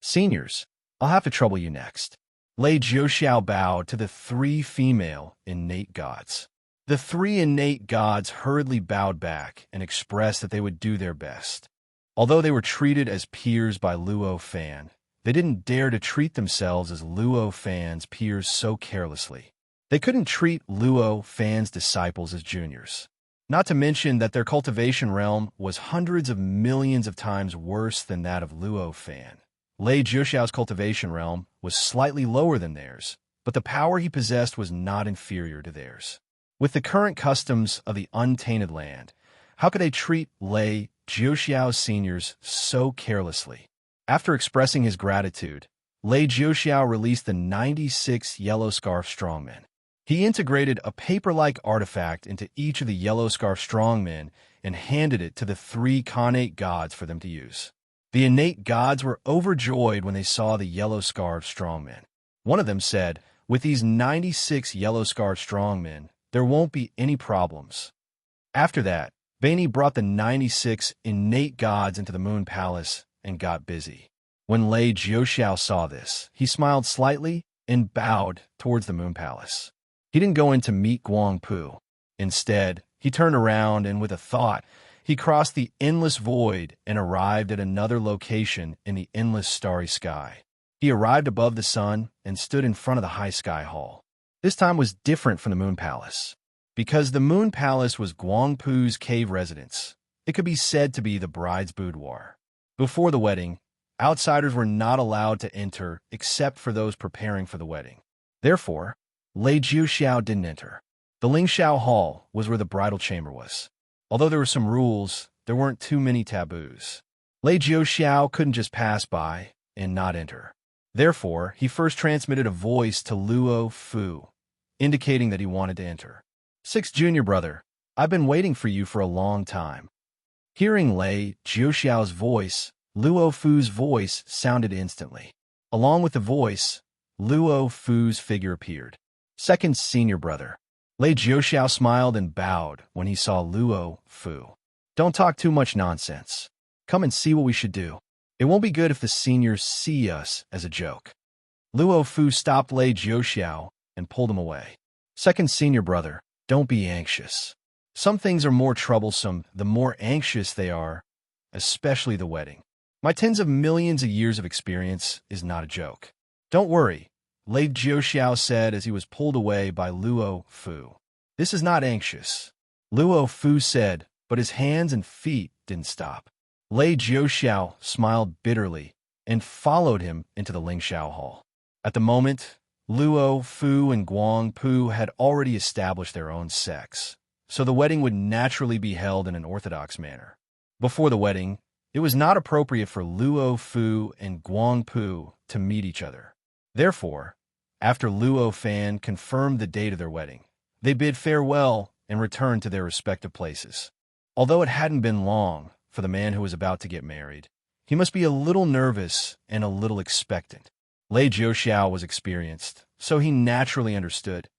Seniors, I'll have to trouble you next. Lei Jiuxiao bowed to the 3 female innate gods. The 3 innate gods hurriedly bowed back and expressed that they would do their best. Although they were treated as peers by Luo Fan, they didn't dare to treat themselves as Luo Fan's peers so carelessly. They couldn't treat Luo Fan's disciples as juniors. Not to mention that their cultivation realm was hundreds of millions of times worse than that of Luo Fan. Lei Jiuxiao's cultivation realm was slightly lower than theirs, but the power he possessed was not inferior to theirs. With the current customs of the untainted land, how could they treat Lei Jiuxiao's seniors so carelessly? After expressing his gratitude, Lei Jiuxiao released the 96 Yellow Scarf Strongmen. He integrated a paper-like artifact into each of the Yellow Scarf Strongmen and handed it to the 3 Khanate gods for them to use. The innate gods were overjoyed when they saw the Yellow Scarf Strongmen. One of them said, "With these 96 Yellow Scarf Strongmen, there won't be any problems." After that, Baini brought the 96 innate gods into the Moon Palace and got busy. When Lei Jiuxiao saw this, he smiled slightly and bowed towards the Moon Palace. He didn't go in to meet Guangpu. Instead, he turned around and with a thought, He crossed the endless void and arrived at another location in the endless starry sky. He arrived above the sun and stood in front of the high sky hall. This time was different from the Moon Palace. Because the Moon Palace was Guangpu's cave residence, it could be said to be the bride's boudoir. Before the wedding, outsiders were not allowed to enter except for those preparing for the wedding. Therefore, Lei Jiuxiao didn't enter. The Lingxiao Hall was where the bridal chamber was. Although there were some rules, there weren't too many taboos. Lei Jiuxiao couldn't just pass by and not enter. Therefore, he first transmitted a voice to Luo Fu, indicating that he wanted to enter. "Sixth junior brother, I've been waiting for you for a long time." Hearing Lei Jiuxiao's voice, Luo Fu's voice sounded instantly. Along with the voice, Luo Fu's figure appeared. "Second senior brother." Lei Jiuxiao smiled and bowed when he saw Luo Fu. "Don't talk too much nonsense. Come and see what we should do. It won't be good if the seniors see us as a joke." Luo Fu stopped Lei Jiuxiao and pulled him away. "Second senior brother, don't be anxious. Some things are more troublesome the more anxious they are, especially the wedding. My tens of millions of years of experience is not a joke. Don't worry," Lei Jiuxiao said as he was pulled away by Luo Fu. "This is not anxious," Luo Fu said, but his hands and feet didn't stop. Lei Jiuxiao smiled bitterly and followed him into the Lingxiao Hall. At the moment, Luo Fu and Guangpu had already established their own sects, so the wedding would naturally be held in an orthodox manner. Before the wedding, it was not appropriate for Luo Fu and Guangpu to meet each other. Therefore, after Luo Fan confirmed the date of their wedding, they bid farewell and returned to their respective places. Although it hadn't been long for the man who was about to get married, he must be a little nervous and a little expectant. Lei Jiuxiao was experienced, so he naturally understood.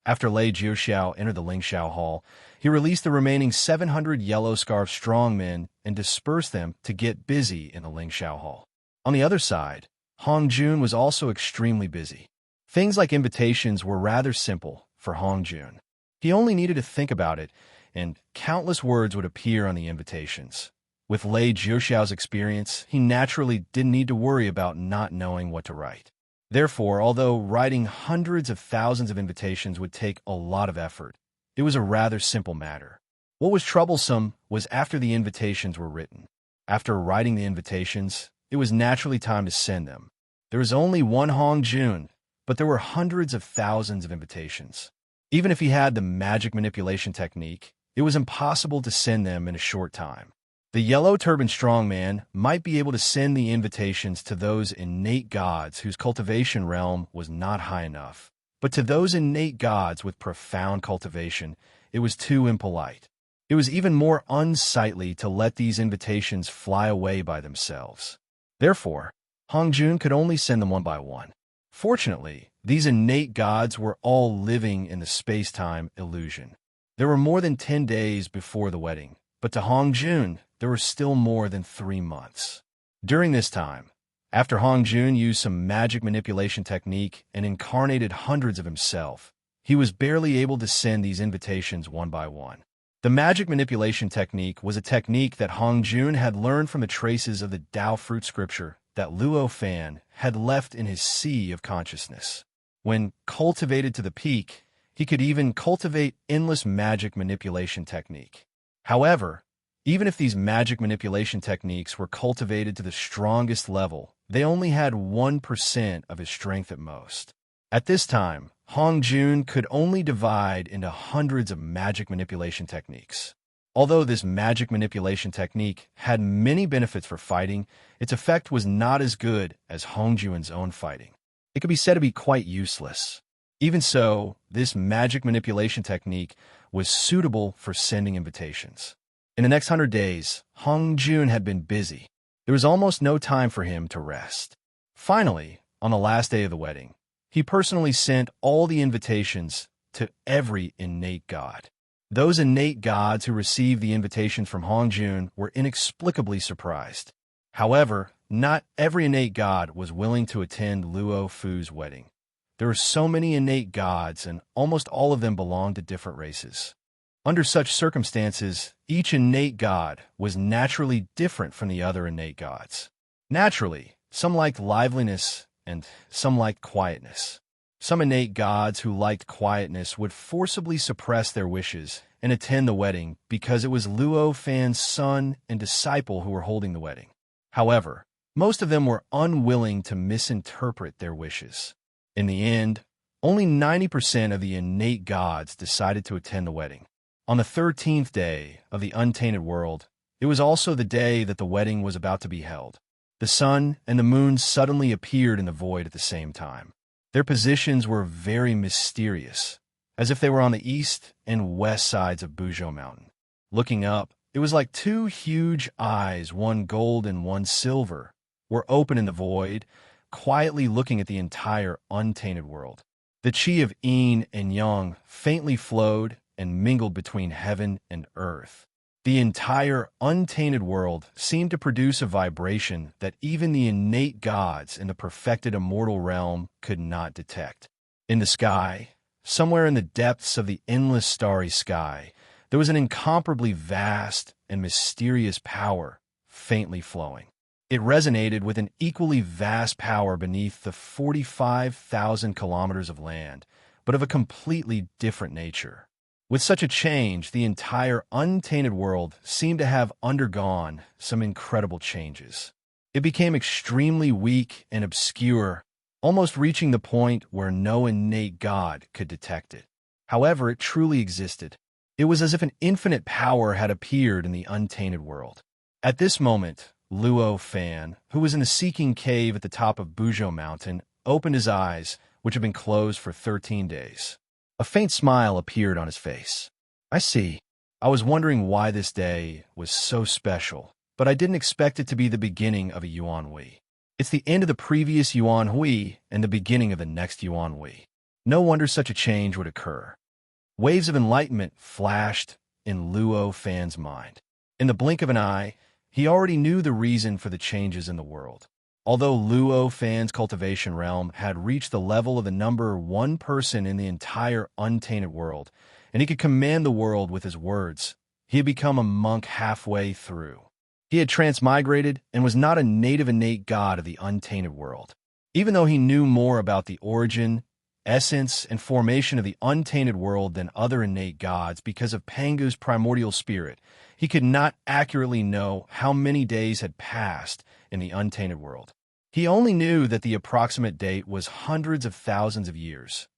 After Lei Jiuxiao entered the Lingxiao Hall, he released the remaining 700 yellow scarf strongmen and dispersed them to get busy in the Lingxiao Hall. On the other side, Hong Jun was also extremely busy. Things like invitations were rather simple for Hong Jun. He only needed to think about it, and countless words would appear on the invitations. With Lei Jiuxiao's experience, he naturally didn't need to worry about not knowing what to write. Therefore, although writing hundreds of thousands of invitations would take a lot of effort, it was a rather simple matter. What was troublesome was after the invitations were written. After writing the invitations, it was naturally time to send them. There was only one Hong Jun, but there were hundreds of thousands of invitations. Even if he had the magic manipulation technique, it was impossible to send them in a short time. The yellow turban strongman might be able to send the invitations to those innate gods whose cultivation realm was not high enough. But to those innate gods with profound cultivation, it was too impolite. It was even more unsightly to let these invitations fly away by themselves. Therefore, Hong Jun could only send them one by one. Fortunately, these innate gods were all living in the space-time illusion. There were more than 10 days before the wedding, but to Hong Jun, there were still more than 3 months. During this time, after Hong Jun used some magic manipulation technique and incarnated hundreds of himself, he was barely able to send these invitations one by one. The magic manipulation technique was a technique that Hong Jun had learned from the traces of the Tao fruit scripture that Luo Fan had left in his sea of consciousness. When cultivated to the peak, he could even cultivate endless magic manipulation technique. However, even if these magic manipulation techniques were cultivated to the strongest level, they only had 1% of his strength at most. At this time, Hong Jun could only divide into hundreds of magic manipulation techniques. Although this magic manipulation technique had many benefits for fighting, its effect was not as good as Hong Jun's own fighting. It could be said to be quite useless. Even so, this magic manipulation technique was suitable for sending invitations. In the next 100 days, Hong Jun had been busy. There was almost no time for him to rest. Finally, on the last day of the wedding, he personally sent all the invitations to every innate god. Those innate gods who received the invitations from Hong Jun were inexplicably surprised. However, not every innate god was willing to attend Luo Fu's wedding. There were so many innate gods, and almost all of them belonged to different races. Under such circumstances, each innate god was naturally different from the other innate gods. Naturally, some liked liveliness and some liked quietness. Some innate gods who liked quietness would forcibly suppress their wishes and attend the wedding because it was Luo Fan's son and disciple who were holding the wedding. However, most of them were unwilling to misinterpret their wishes. In the end, only 90% of the innate gods decided to attend the wedding. On the 13th day of the untainted world, it was also the day that the wedding was about to be held. The sun and the moon suddenly appeared in the void at the same time. Their positions were very mysterious, as if they were on the east and west sides of Buzhou Mountain. Looking up, it was like two huge eyes, one gold and one silver, were open in the void, quietly looking at the entire untainted world. The qi of yin and yang faintly flowed and mingled between heaven and earth. The entire untainted world seemed to produce a vibration that even the innate gods in the perfected immortal realm could not detect. In the sky, somewhere in the depths of the endless starry sky, there was an incomparably vast and mysterious power faintly flowing. It resonated with an equally vast power beneath the 45,000 kilometers of land, but of a completely different nature. With such a change, the entire untainted world seemed to have undergone some incredible changes. It became extremely weak and obscure, almost reaching the point where no innate god could detect it. However, it truly existed. It was as if an infinite power had appeared in the untainted world. At this moment, Luo Fan, who was in the seeking cave at the top of Buzhou Mountain, opened his eyes, which had been closed for 13 days. A faint smile appeared on his face. I see. I was wondering why this day was so special, but I didn't expect it to be the beginning of a Yuan Hui. It's the end of the previous Yuan Hui and the beginning of the next Yuan Hui. No wonder such a change would occur. Waves of enlightenment flashed in Luo Fan's mind. In the blink of an eye, he already knew the reason for the changes in the world. Although Luo Fan's cultivation realm had reached the level of the number one person in the entire untainted world, and he could command the world with his words, he had become a monk halfway through. He had transmigrated and was not a native innate god of the untainted world. Even though he knew more about the origin, essence, and formation of the untainted world than other innate gods because of Pangu's primordial spirit, he could not accurately know how many days had passed in the untainted world. He only knew that the approximate date was hundreds of thousands of years.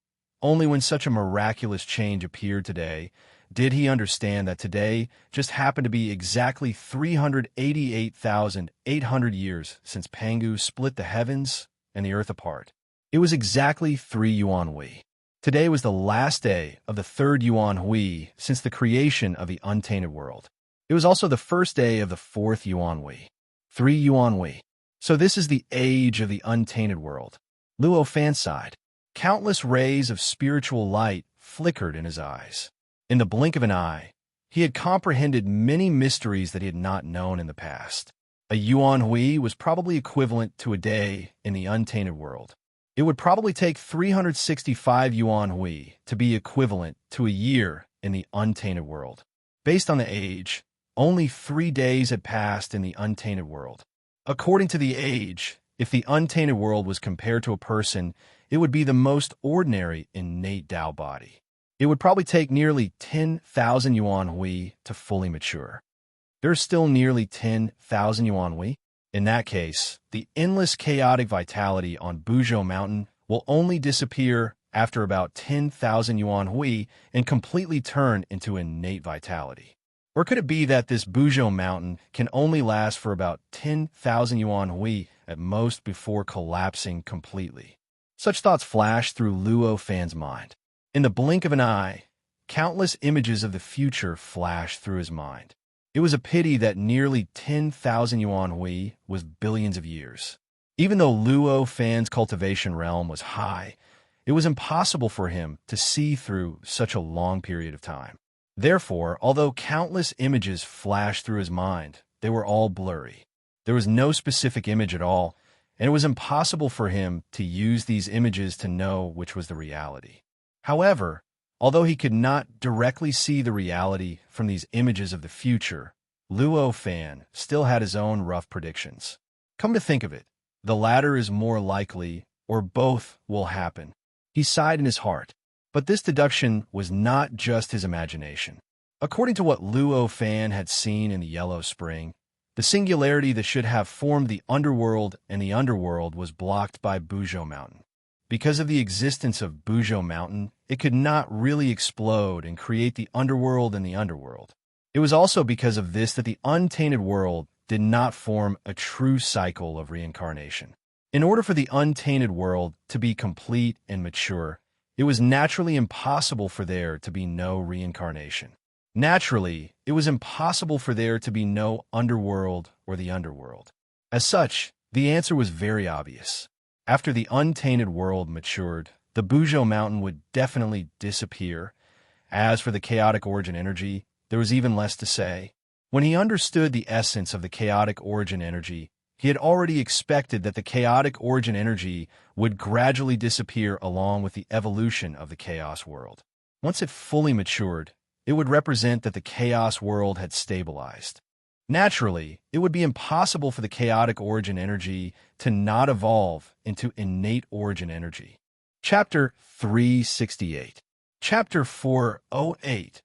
Only when such a miraculous change appeared today did he understand that today just happened to be exactly 388,800 years since Pangu split the heavens and the earth apart. It was exactly 3 Yuan Hui. Today was the last day of the 3rd Yuan Hui since the creation of the untainted world. It was also the first day of the 4th Yuan Hui. 3 Yuan Hui. So this is the age of the untainted world. Luo Fan sighed. Countless rays of spiritual light flickered in his eyes. In the blink of an eye, he had comprehended many mysteries that he had not known in the past. A Yuan Hui was probably equivalent to a day in the untainted world. It would probably take 365 Yuan Hui to be equivalent to a year in the untainted world. Based on the age, only 3 days had passed in the untainted world. According to the age, if the untainted world was compared to a person, it would be the most ordinary innate Tao body. It would probably take nearly 10,000 Yuan Hui to fully mature. There's still nearly 10,000 Yuan Hui. In that case, the endless chaotic vitality on Buzhou Mountain will only disappear after about 10,000 Yuan Hui and completely turn into innate vitality. Or could it be that this Buzhou Mountain can only last for about 10,000 Yuan Hui at most before collapsing completely? Such thoughts flashed through Luo Fan's mind. In the blink of an eye, countless images of the future flashed through his mind. It was a pity that nearly 10,000 Yuan Hui was billions of years. Even though Luo Fan's cultivation realm was high, it was impossible for him to see through such a long period of time. Therefore, although countless images flashed through his mind, they were all blurry. There was no specific image at all, and it was impossible for him to use these images to know which was the reality. However, Although he could not directly see the reality from these images of the future, Luo Fan still had his own rough predictions. Come to think of it, the latter is more likely, or both will happen. He sighed in his heart. But this deduction was not just his imagination. According to what Luo Fan had seen in the Yellow Spring, the singularity that should have formed the underworld and the underworld was blocked by Buzhou Mountain. Because of the existence of Buzhou Mountain, it could not really explode and create the underworld and the underworld. It was also because of this that the untainted world did not form a true cycle of reincarnation. In order for the untainted world to be complete and mature, it was naturally impossible for there to be no reincarnation. Naturally, it was impossible for there to be no underworld or the underworld. As such, the answer was very obvious. After the untainted world matured, the Buzhou Mountain would definitely disappear. As for the chaotic origin energy, there was even less to say. When he understood the essence of the chaotic origin energy, he had already expected that the chaotic origin energy would gradually disappear along with the evolution of the chaos world. Once it fully matured, it would represent that the chaos world had stabilized. Naturally, it would be impossible for the chaotic origin energy to not evolve into innate origin energy. Chapter 368. Chapter 408.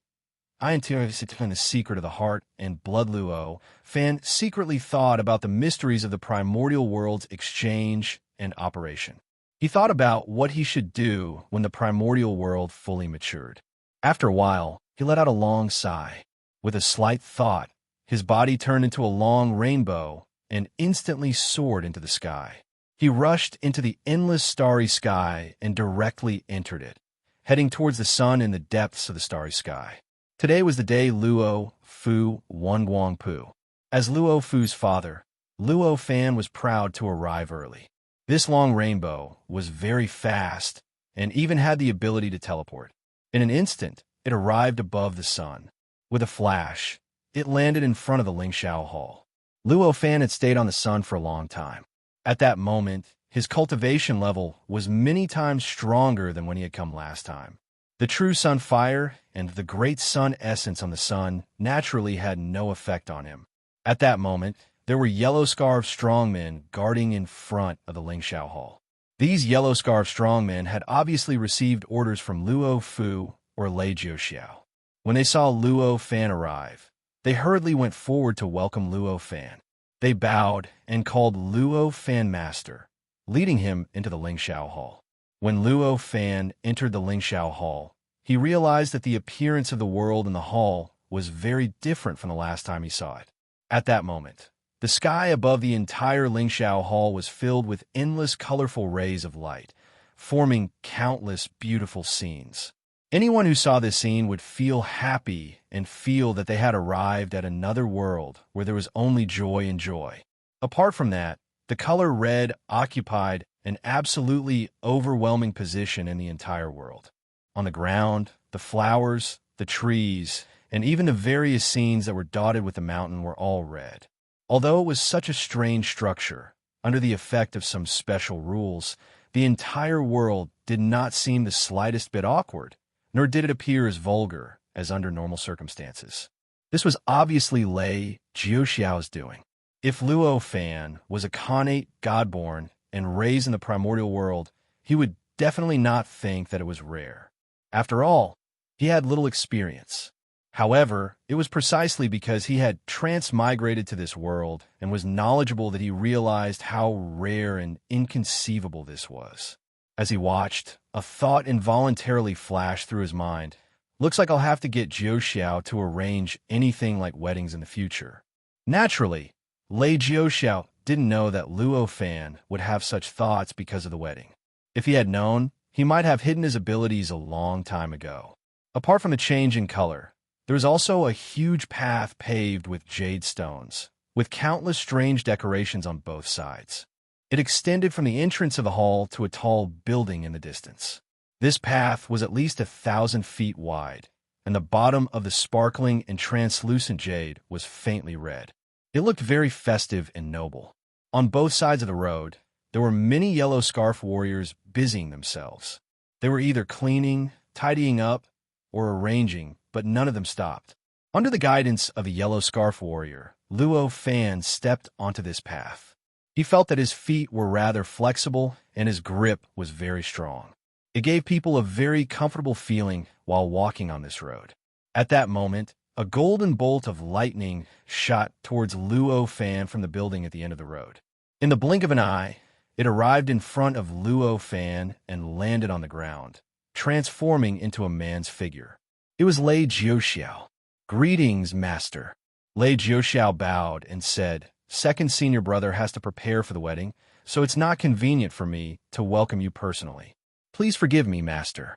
I interrogated the secret of the heart, and Blood Luo Fan secretly thought about the mysteries of the primordial world's exchange and operation. He thought about what he should do when the primordial world fully matured. After a while, he let out a long sigh. With a slight thought, his body turned into a long rainbow and instantly soared into the sky. He rushed into the endless starry sky and directly entered it, heading towards the sun in the depths of the starry sky. Today was the day Luo Fu Wanguang Pu. As Luo Fu's father, Luo Fan was proud to arrive early. This long rainbow was very fast and even had the ability to teleport. In an instant, it arrived above the sun. With a flash, it landed in front of the Lingxiao Hall. Luo Fan had stayed on the sun for a long time. At that moment, his cultivation level was many times stronger than when he had come last time. The true sun fire and the great sun essence on the sun naturally had no effect on him. At that moment, there were yellow-scarfed strongmen guarding in front of the Lingxiao Hall. These yellow-scarfed strongmen had obviously received orders from Luo Fu or Lei Jiuxiao. When they saw Luo Fan arrive, they hurriedly went forward to welcome Luo Fan. They bowed and called Luo Fan Master, leading him into the Lingxiao Hall. When Luo Fan entered the Lingxiao Hall, he realized that the appearance of the world in the hall was very different from the last time he saw it. At that moment, the sky above the entire Lingxiao Hall was filled with endless colorful rays of light, forming countless beautiful scenes. Anyone who saw this scene would feel happy and feel that they had arrived at another world where there was only joy and joy. Apart from that, the color red occupied an absolutely overwhelming position in the entire world. On the ground, the flowers, the trees, and even the various scenes that were dotted with the mountain were all red. Although it was such a strange structure, under the effect of some special rules, the entire world did not seem the slightest bit awkward, nor did it appear as vulgar as under normal circumstances. This was obviously Lei Jiuxiao's doing. If Luo Fan was a Khanate godborn and raised in the primordial world, he would definitely not think that it was rare. After all, he had little experience. However, it was precisely because he had transmigrated to this world and was knowledgeable that he realized how rare and inconceivable this was. As he watched, a thought involuntarily flashed through his mind. Looks like I'll have to get Jiuxiao to arrange anything like weddings in the future. Naturally, Lei Jiuxiao didn't know that Luo Fan would have such thoughts because of the wedding. If he had known, he might have hidden his abilities a long time ago. Apart from the change in color, there was also a huge path paved with jade stones, with countless strange decorations on both sides. It extended from the entrance of the hall to a tall building in the distance. This path was at least 1,000 feet wide, and the bottom of the sparkling and translucent jade was faintly red. It looked very festive and noble. On both sides of the road, there were many yellow scarf warriors busying themselves. They were either cleaning, tidying up, or arranging, but none of them stopped. Under the guidance of a yellow scarf warrior, Luo Fan stepped onto this path. He felt that his feet were rather flexible and his grip was very strong. It gave people a very comfortable feeling while walking on this road. At that moment, a golden bolt of lightning shot towards Luo Fan from the building at the end of the road. In the blink of an eye, it arrived in front of Luo Fan and landed on the ground, transforming into a man's figure. It was Lei Jiuxiao. "Greetings, master." Lei Jiuxiao bowed and said, "Second senior brother has to prepare for the wedding, so it's not convenient for me to welcome you personally. Please forgive me, master."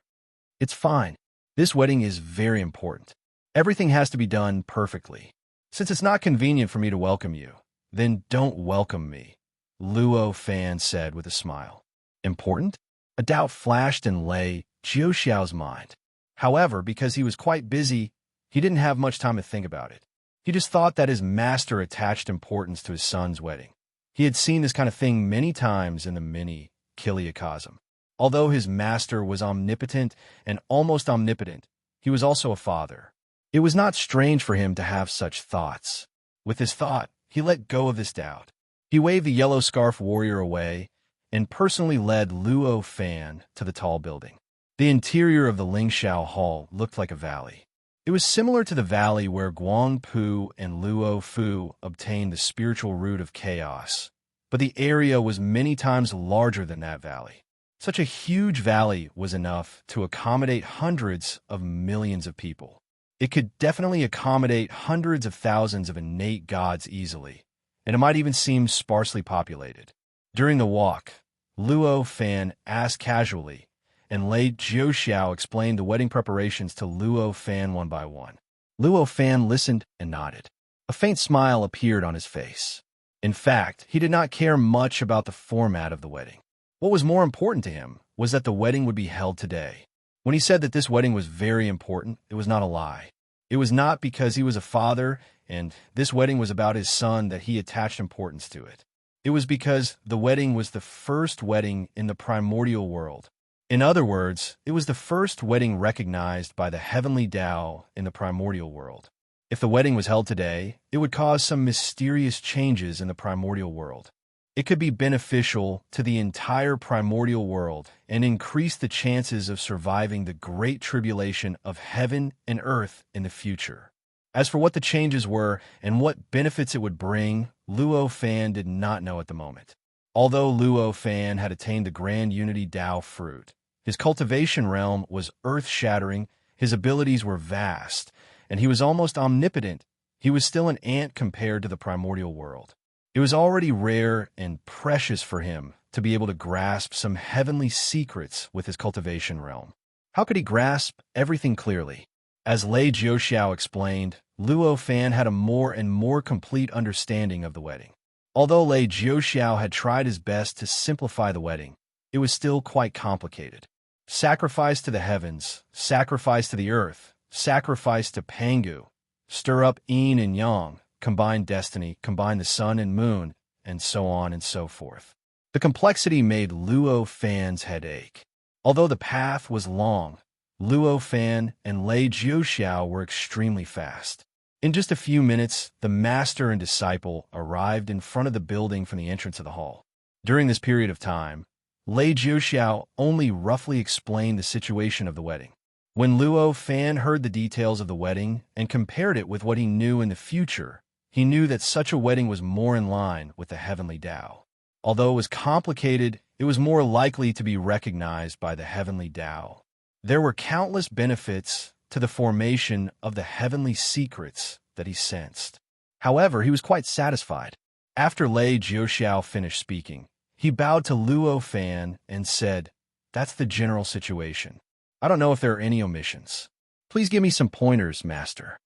"It's fine. This wedding is very important. Everything has to be done perfectly. Since it's not convenient for me to welcome you, then don't welcome me," Luo Fan said with a smile. Important? A doubt flashed in Lei Jiuxiao's mind. However, because he was quite busy, he didn't have much time to think about it. He just thought that his master attached importance to his son's wedding. He had seen this kind of thing many times in the mini Kiliacosm. Although his master was omnipotent and almost omnipotent, he was also a father. It was not strange for him to have such thoughts. With this thought, he let go of this doubt. He waved the yellow scarf warrior away and personally led Luo Fan to the tall building. The interior of the Lingxiao Hall looked like a valley. It was similar to the valley where Guang Pu and Luo Fu obtained the spiritual root of chaos, but the area was many times larger than that valley. Such a huge valley was enough to accommodate hundreds of millions of people. It could definitely accommodate hundreds of thousands of innate gods easily, and it might even seem sparsely populated. During the walk, Luo Fan asked casually, and Lei Jiuxiao explained the wedding preparations to Luo Fan one by one. Luo Fan listened and nodded. A faint smile appeared on his face. In fact, he did not care much about the format of the wedding. What was more important to him was that the wedding would be held today. When he said that this wedding was very important, it was not a lie. It was not because he was a father and this wedding was about his son that he attached importance to it. It was because the wedding was the first wedding in the primordial world. In other words, it was the first wedding recognized by the heavenly Tao in the primordial world. If the wedding was held today, it would cause some mysterious changes in the primordial world. It could be beneficial to the entire primordial world and increase the chances of surviving the great tribulation of heaven and earth in the future. As for what the changes were and what benefits it would bring, Luo Fan did not know at the moment. Although Luo Fan had attained the grand unity Tao fruit, his cultivation realm was earth-shattering, his abilities were vast, and he was almost omnipotent. He was still an ant compared to the primordial world. It was already rare and precious for him to be able to grasp some heavenly secrets with his cultivation realm. How could he grasp everything clearly? As Lei Jiuxiao explained, Luo Fan had a more and more complete understanding of the wedding. Although Lei Jiuxiao had tried his best to simplify the wedding, it was still quite complicated. Sacrifice to the heavens, sacrifice to the earth, sacrifice to Pangu, stir up yin and yang, combine destiny, combine the sun and moon, and so on and so forth. The complexity made Luo Fan's head ache. Although the path was long, Luo Fan and Lei Jiuxiao were extremely fast. In just a few minutes, the master and disciple arrived in front of the building from the entrance of the hall. During this period of time, Lei Jiuxiao only roughly explained the situation of the wedding. When Luo Fan heard the details of the wedding and compared it with what he knew in the future, he knew that such a wedding was more in line with the heavenly Tao. Although it was complicated, it was more likely to be recognized by the heavenly Tao. There were countless benefits to the formation of the heavenly secrets that he sensed. However, he was quite satisfied. After Lei Jiuxiao finished speaking, he bowed to Luo Fan and said, "That's the general situation. I don't know if there are any omissions. Please give me some pointers, master."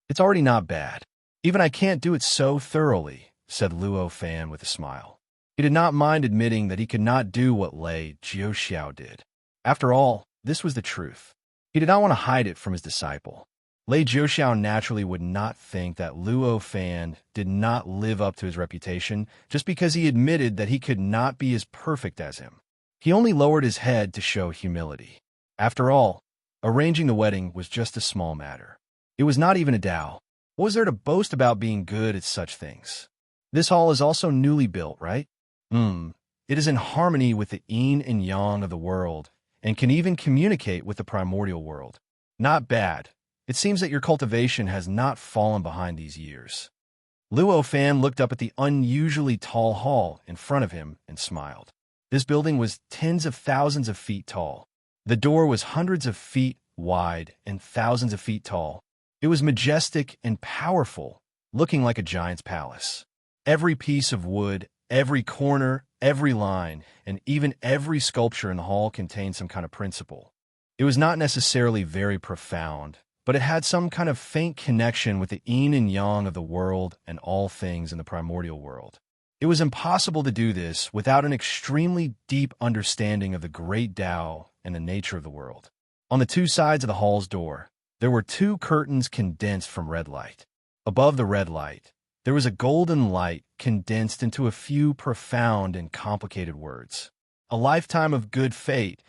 "It's already not bad. Even I can't do it so thoroughly," said Luo Fan with a smile. He did not mind admitting that he could not do what Lei Jiuxiao did. After all, this was the truth. He did not want to hide it from his disciple. Lei Jiuxiao naturally would not think that Luo Fan did not live up to his reputation just because he admitted that he could not be as perfect as him. He only lowered his head to show humility. After all, Arranging the wedding was just a small matter. It was not even a dowry. What was there to boast about being good at such things? This hall is also newly built, right? It is in harmony with the yin and yang of the world, and can even communicate with the primordial world. Not bad. It seems that your cultivation has not fallen behind these years. Luo Fan looked up at the unusually tall hall in front of him and smiled. This building was tens of thousands of feet tall. The door was hundreds of feet wide and thousands of feet tall. It was majestic and powerful, looking like a giant's palace. Every piece of wood, every corner, every line, and even every sculpture in the hall contained some kind of principle. It was not necessarily very profound, but it had some kind of faint connection with the yin and yang of the world and all things in the primordial world. It was impossible to do this without an extremely deep understanding of the great Tao and the nature of the world. On the two sides of the hall's door, there were two curtains condensed from red light. Above the red light, there was a golden light condensed into a few profound and complicated words. A lifetime of good fate,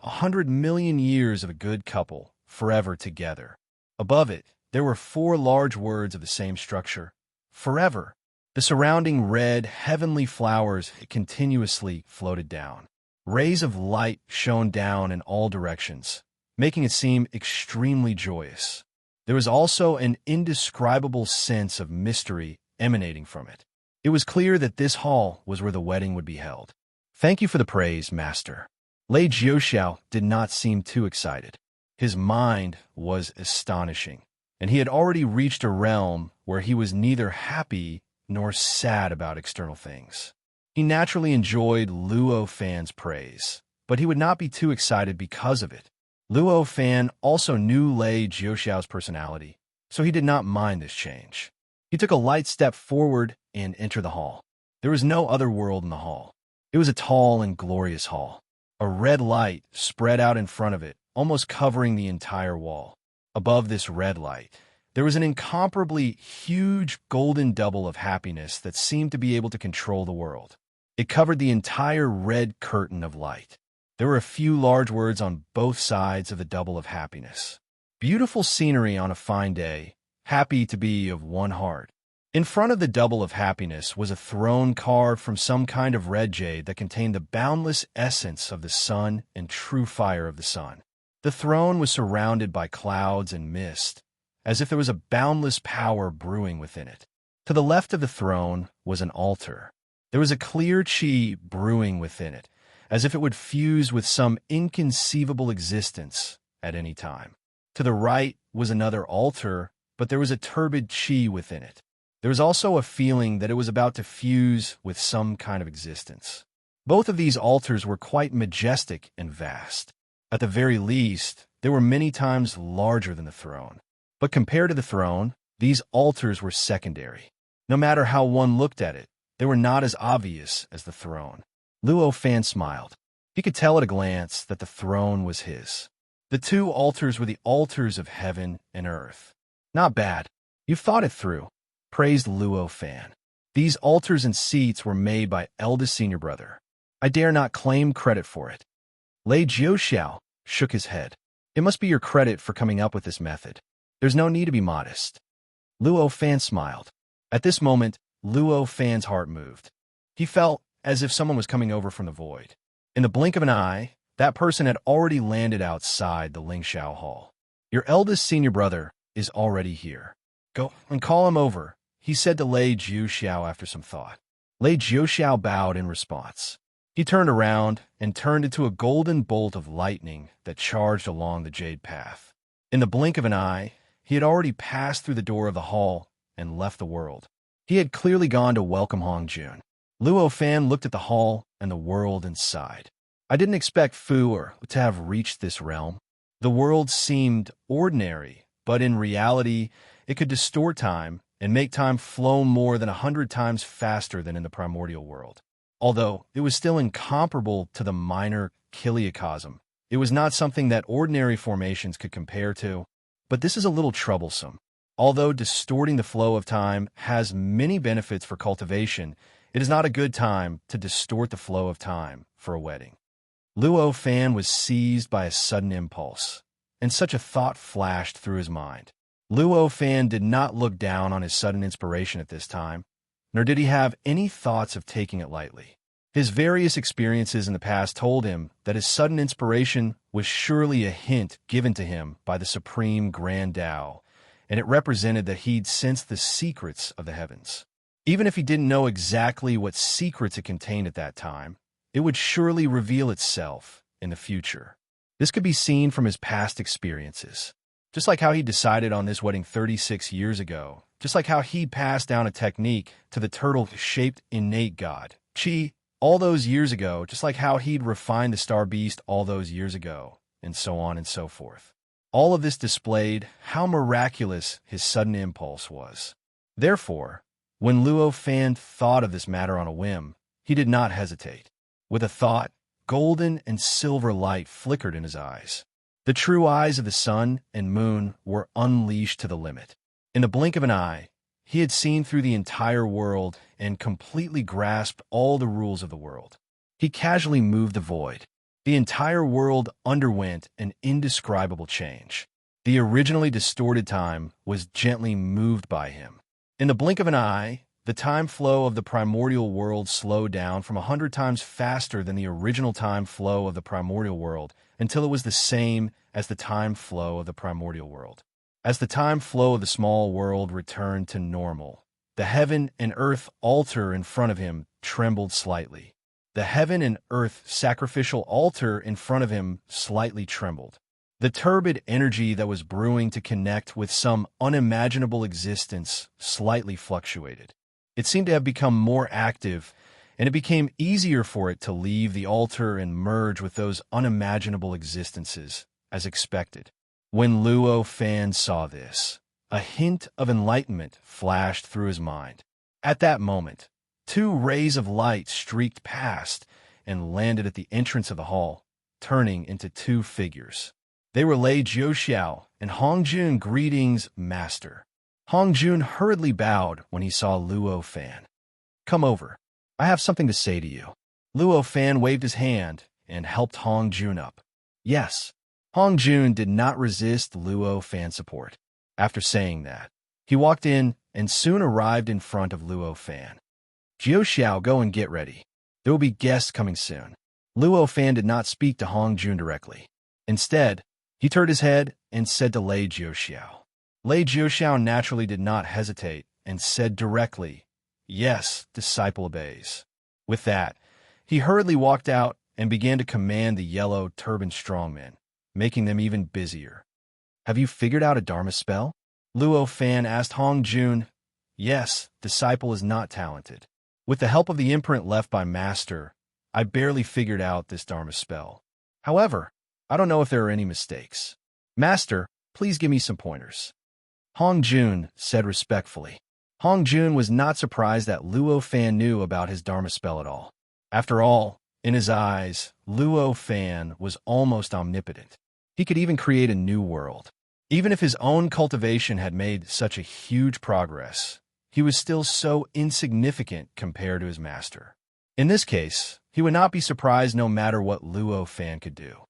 100 million years of a good couple, forever together. Above it, there were four large words of the same structure. Forever. The surrounding red, heavenly flowers continuously floated down. Rays of light shone down in all directions, making it seem extremely joyous. There was also an indescribable sense of mystery emanating from it. It was clear that this hall was where the wedding would be held. Thank you for the praise, Master. Lei Jiuxiao did not seem too excited. His mind was astonishing, and he had already reached a realm where he was neither happy nor sad about external things. He naturally enjoyed Luo Fan's praise, but he would not be too excited because of it. Luo Fan also knew Lei Jiuxiao's personality, so he did not mind this change. He took a light step forward and entered the hall. There was no other world in the hall. It was a tall and glorious hall. A red light spread out in front of it, almost covering the entire wall. Above this red light, there was an incomparably huge golden double of happiness that seemed to be able to control the world. It covered the entire red curtain of light. There were a few large words on both sides of the double of happiness. Beautiful scenery on a fine day, happy to be of one heart. In front of the double of happiness was a throne carved from some kind of red jade that contained the boundless essence of the sun and true fire of the sun. The throne was surrounded by clouds and mist, as if there was a boundless power brewing within it. To the left of the throne was an altar. There was a clear qi brewing within it, as if it would fuse with some inconceivable existence at any time. To the right was another altar, but there was a turbid qi within it. There was also a feeling that it was about to fuse with some kind of existence. Both of these altars were quite majestic and vast. At the very least, they were many times larger than the throne. But compared to the throne, these altars were secondary. No matter how one looked at it, they were not as obvious as the throne. Luo Fan smiled. He could tell at a glance that the throne was his. The two altars were the altars of heaven and earth. Not bad. You've thought it through, praised Luo Fan. These altars and seats were made by eldest senior brother. I dare not claim credit for it. Lei Jiuxiao shook his head. It must be your credit for coming up with this method. There's no need to be modest. Luo Fan smiled. At this moment, Luo Fan's heart moved. He felt as if someone was coming over from the void. In the blink of an eye, that person had already landed outside the Lingxiao Hall. Your eldest senior brother is already here. Go and call him over, he said to Lei Jiuxiao after some thought. Lei Jiuxiao bowed in response. He turned around and turned into a golden bolt of lightning that charged along the jade path. In the blink of an eye, he had already passed through the door of the hall and left the world. He had clearly gone to welcome Hongjun. Luo Fan looked at the hall and the world and sighed. I didn't expect Fu to have reached this realm. The world seemed ordinary, but in reality, it could distort time and make time flow more than 100 times faster than in the primordial world. Although it was still incomparable to the minor kiliocosm, it was not something that ordinary formations could compare to. But this is a little troublesome. Although distorting the flow of time has many benefits for cultivation, it is not a good time to distort the flow of time for a wedding. Luo Fan was seized by a sudden impulse. and such a thought flashed through his mind. Luo Fan did not look down on his sudden inspiration at this time, nor did he have any thoughts of taking it lightly. His various experiences in the past told him that his sudden inspiration was surely a hint given to him by the Supreme Grand Tao, and it represented that he'd sensed the secrets of the heavens. Even if he didn't know exactly what secrets it contained at that time, it would surely reveal itself in the future. This could be seen from his past experiences. Just like how he decided on this wedding 36 years ago, just like how he passed down a technique to the turtle-shaped innate god, Chi, all those years ago, just like how he'd refined the star beast all those years ago, and so on and so forth. All of this displayed how miraculous his sudden impulse was. Therefore, when Luo Fan thought of this matter on a whim, he did not hesitate. With a thought, golden and silver light flickered in his eyes. The true eyes of the sun and moon were unleashed to the limit. In the blink of an eye, he had seen through the entire world and completely grasped all the rules of the world. He casually moved the void. The entire world underwent an indescribable change. The originally distorted time was gently moved by him. In the blink of an eye, the time flow of the primordial world slowed down from 100 times faster than the original time flow of the primordial world until it was the same as the time flow of the primordial world. As the time flow of the small world returned to normal, the heaven and earth altar in front of him trembled slightly. The heaven and earth sacrificial altar in front of him slightly trembled. The turbid energy that was brewing to connect with some unimaginable existence slightly fluctuated. It seemed to have become more active, and it became easier for it to leave the altar and merge with those unimaginable existences, as expected. When Luo Fan saw this, a hint of enlightenment flashed through his mind. At that moment, 2 rays of light streaked past and landed at the entrance of the hall, turning into 2 figures. They were Lei Jiuxiao and Hongjun. Greetings, Master. Hongjun hurriedly bowed when he saw Luo Fan. Come over. I have something to say to you. Luo Fan waved his hand and helped Hongjun up. Yes. Hongjun did not resist Luo Fan's support. After saying that, he walked in and soon arrived in front of Luo Fan. Jiuxiao, go and get ready. There will be guests coming soon. Luo Fan did not speak to Hongjun directly. Instead, he turned his head and said to Lei Jiuxiao. Lei Jiuxiao naturally did not hesitate and said directly, Yes, disciple obeys. With that, he hurriedly walked out and began to command the yellow turbaned strongmen, making them even busier. Have you figured out a Dharma spell? Luo Fan asked Hongjun. Yes, disciple is not talented. With the help of the imprint left by Master, I barely figured out this Dharma spell. However, I don't know if there are any mistakes. Master, please give me some pointers. Hongjun said respectfully. Hongjun was not surprised that Luo Fan knew about his Dharma spell at all. After all, in his eyes, Luo Fan was almost omnipotent. He could even create a new world. Even if his own cultivation had made such a huge progress, he was still so insignificant compared to his master. In this case, he would not be surprised no matter what Luo Fan could do.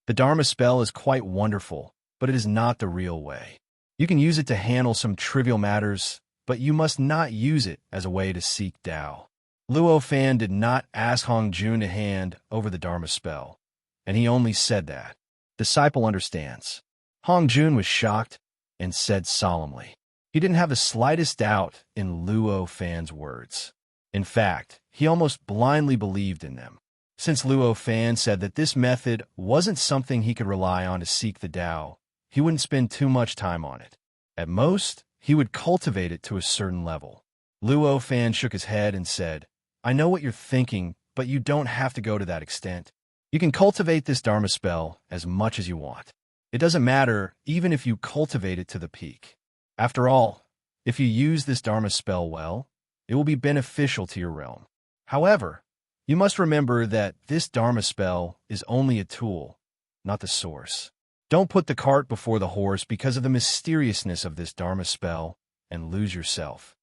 The Dharma spell is quite wonderful, but it is not the real way. You can use it to handle some trivial matters, but you must not use it as a way to seek Tao. Luo Fan did not ask Hongjun to hand over the Dharma spell, and he only said that. Disciple understands. Hongjun was shocked and said solemnly. He didn't have the slightest doubt in Luo Fan's words. In fact, he almost blindly believed in them. Since Luo Fan said that this method wasn't something he could rely on to seek the Tao, he wouldn't spend too much time on it. At most, he would cultivate it to a certain level. Luo Fan shook his head and said, I know what you're thinking, but you don't have to go to that extent. You can cultivate this Dharma spell as much as you want. It doesn't matter even if you cultivate it to the peak. After all, if you use this Dharma spell well, it will be beneficial to your realm. However, you must remember that this Dharma spell is only a tool, not the source. Don't put the cart before the horse because of the mysteriousness of this Dharma spell and lose yourself.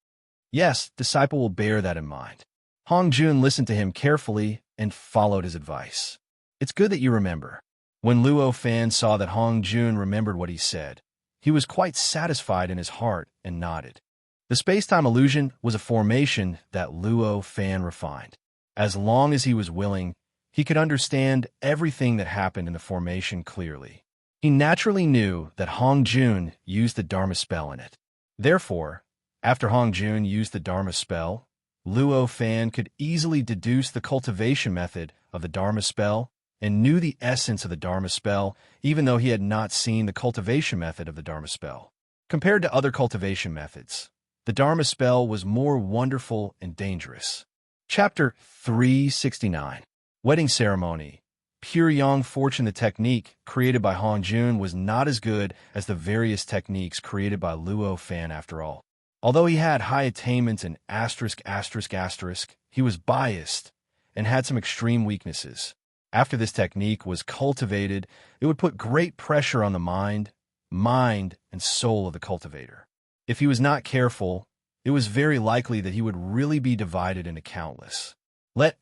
Yes, disciple will bear that in mind. Hongjun listened to him carefully and followed his advice. It's good that you remember. When Luo Fan saw that Hong Jun remembered what he said, he was quite satisfied in his heart and nodded. The space-time illusion was a formation that Luo Fan refined. As long as he was willing, he could understand everything that happened in the formation clearly. He naturally knew that Hong Jun used the Dharma spell in it. Therefore, after Hong Jun used the Dharma spell, Luo Fan could easily deduce the cultivation method of the Dharma spell and knew the essence of the Dharma spell, even though he had not seen the cultivation method of the Dharma spell. Compared to other cultivation methods, the Dharma spell was more wonderful and dangerous. Chapter 369. Wedding Ceremony. Pure Yang Fortune. The technique created by Hong Jun was not as good as the various techniques created by Luo Fan after all. Although he had high attainments in ****, he was biased and had some extreme weaknesses. After this technique was cultivated, it would put great pressure on the mind, and soul of the cultivator. If he was not careful, it was very likely that he would really be divided into countless. Let ****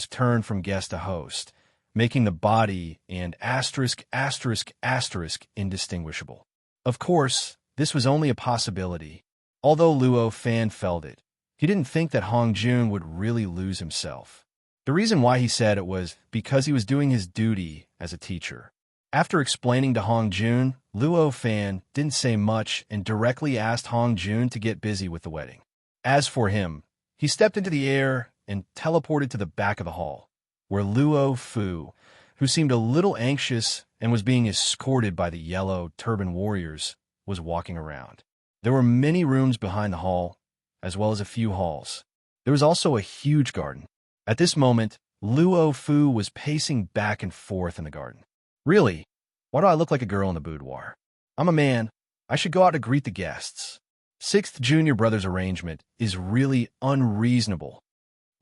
turn from guest to host, making the body and **** indistinguishable. Of course, this was only a possibility. Although Luo Fan felt it, he didn't think that Hong Jun would really lose himself. The reason why he said it was because he was doing his duty as a teacher. After explaining to Hong Jun, Luo Fan didn't say much and directly asked Hong Jun to get busy with the wedding. As for him, he stepped into the air and teleported to the back of the hall, where Luo Fu, who seemed a little anxious and was being escorted by the yellow turban warriors, was walking around. There were many rooms behind the hall, as well as a few halls. There was also a huge garden. At this moment, Luo Fu was pacing back and forth in the garden. Really? Why do I look like a girl in the boudoir? I'm a man. I should go out to greet the guests. Sixth junior brother's arrangement is really unreasonable.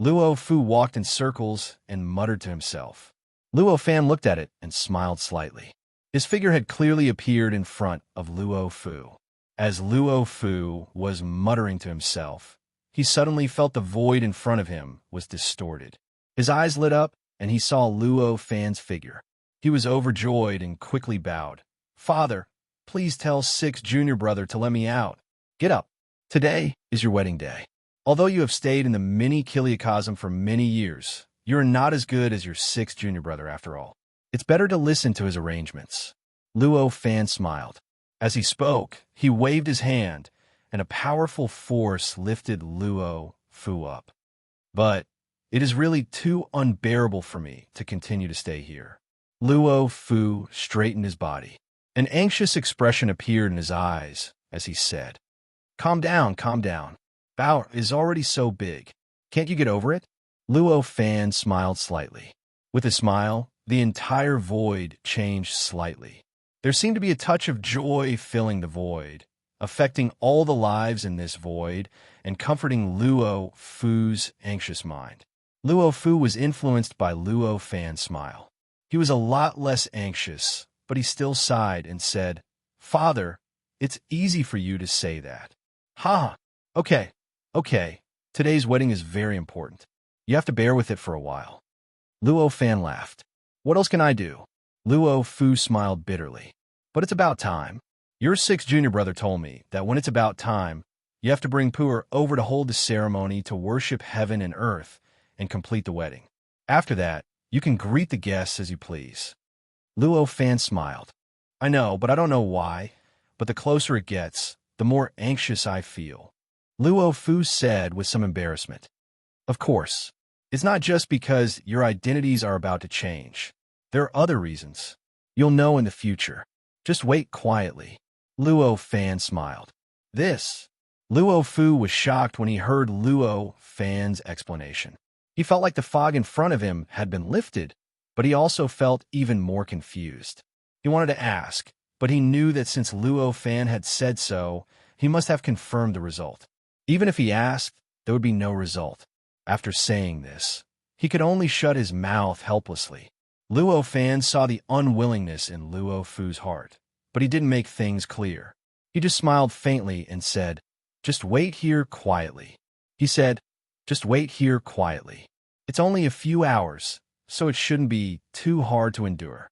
Luo Fu walked in circles and muttered to himself. Luo Fan looked at it and smiled slightly. His figure had clearly appeared in front of Luo Fu. As Luo Fu was muttering to himself, he suddenly felt the void in front of him was distorted. His eyes lit up, and he saw Luo Fan's figure. He was overjoyed and quickly bowed. "Father, please tell sixth junior brother to let me out. Get up. Today is your wedding day. Although you have stayed in the mini Kiliacosm for many years, you are not as good as your sixth junior brother after all. It's better to listen to his arrangements." Luo Fan smiled. As he spoke, he waved his hand, and a powerful force lifted Luo Fu up. "But it is really too unbearable for me to continue to stay here." Luo Fu straightened his body. An anxious expression appeared in his eyes as he said, Calm down. Bao is already so big. Can't you get over it?" Luo Fan smiled slightly. With a smile, the entire void changed slightly. There seemed to be a touch of joy filling the void, affecting all the lives in this void and comforting Luo Fu's anxious mind. Luo Fu was influenced by Luo Fan's smile. He was a lot less anxious, but he still sighed and said, "Father, it's easy for you to say that." "Ha! Okay. Today's wedding is very important. You have to bear with it for a while." Luo Fan laughed. "What else can I do?" Luo Fu smiled bitterly. "But it's about time. Your sixth junior brother told me that when it's about time, you have to bring Pu'er over to hold the ceremony to worship heaven and earth and complete the wedding. After that, you can greet the guests as you please." Luo Fan smiled. "I know, but I don't know why. But the closer it gets, the more anxious I feel." Luo Fu said with some embarrassment. "Of course, it's not just because your identities are about to change. There are other reasons. You'll know in the future. Just wait quietly." Luo Fan smiled. Luo Fu was shocked when he heard Luo Fan's explanation. He felt like the fog in front of him had been lifted, but he also felt even more confused. He wanted to ask, but he knew that since Luo Fan had said so, he must have confirmed the result. Even if he asked, there would be no result. After saying this, he could only shut his mouth helplessly. Luo Fan saw the unwillingness in Luo Fu's heart, but he didn't make things clear. He just smiled faintly and said, "Just wait here quietly." He said, "Just wait here quietly. It's only a few hours, so it shouldn't be too hard to endure.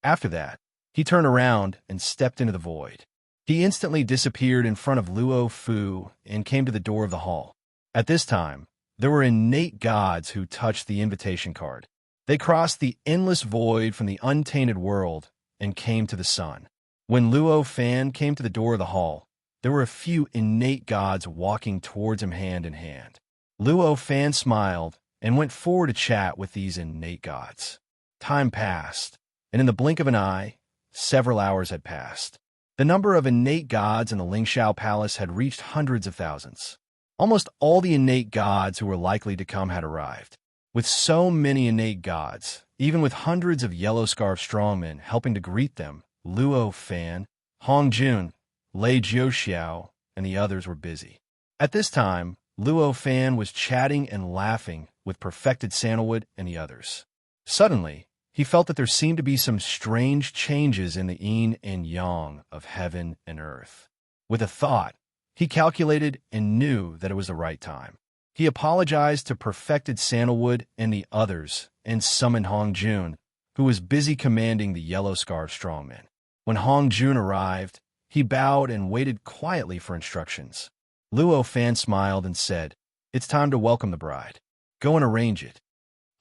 After that, he turned around and stepped into the void. He instantly disappeared in front of Luo Fu and came to the door of the hall. At this time, there were innate gods who touched the invitation card. They crossed the endless void from the untainted world and came to the sun. When Luo Fan came to the door of the hall, there were a few innate gods walking towards him hand in hand. Luo Fan smiled and went forward to chat with these innate gods. Time passed, and in the blink of an eye, several hours had passed. The number of innate gods in the Lingxiao Palace had reached hundreds of thousands. Almost all the innate gods who were likely to come had arrived. With so many innate gods, even with hundreds of yellow scarf strongmen helping to greet them, Luo Fan, Hong Jun, Lei Jiuxiao, and the others were busy. At this time, Luo Fan was chatting and laughing with perfected sandalwood and the others. Suddenly, he felt that there seemed to be some strange changes in the yin and yang of heaven and earth. With a thought, he calculated and knew that it was the right time. He apologized to perfected sandalwood and the others and summoned Hong Jun, who was busy commanding the yellow scarf strongmen. When Hong Jun arrived, he bowed and waited quietly for instructions. Luo Fan smiled and said, "It's time to welcome the bride. Go and arrange it."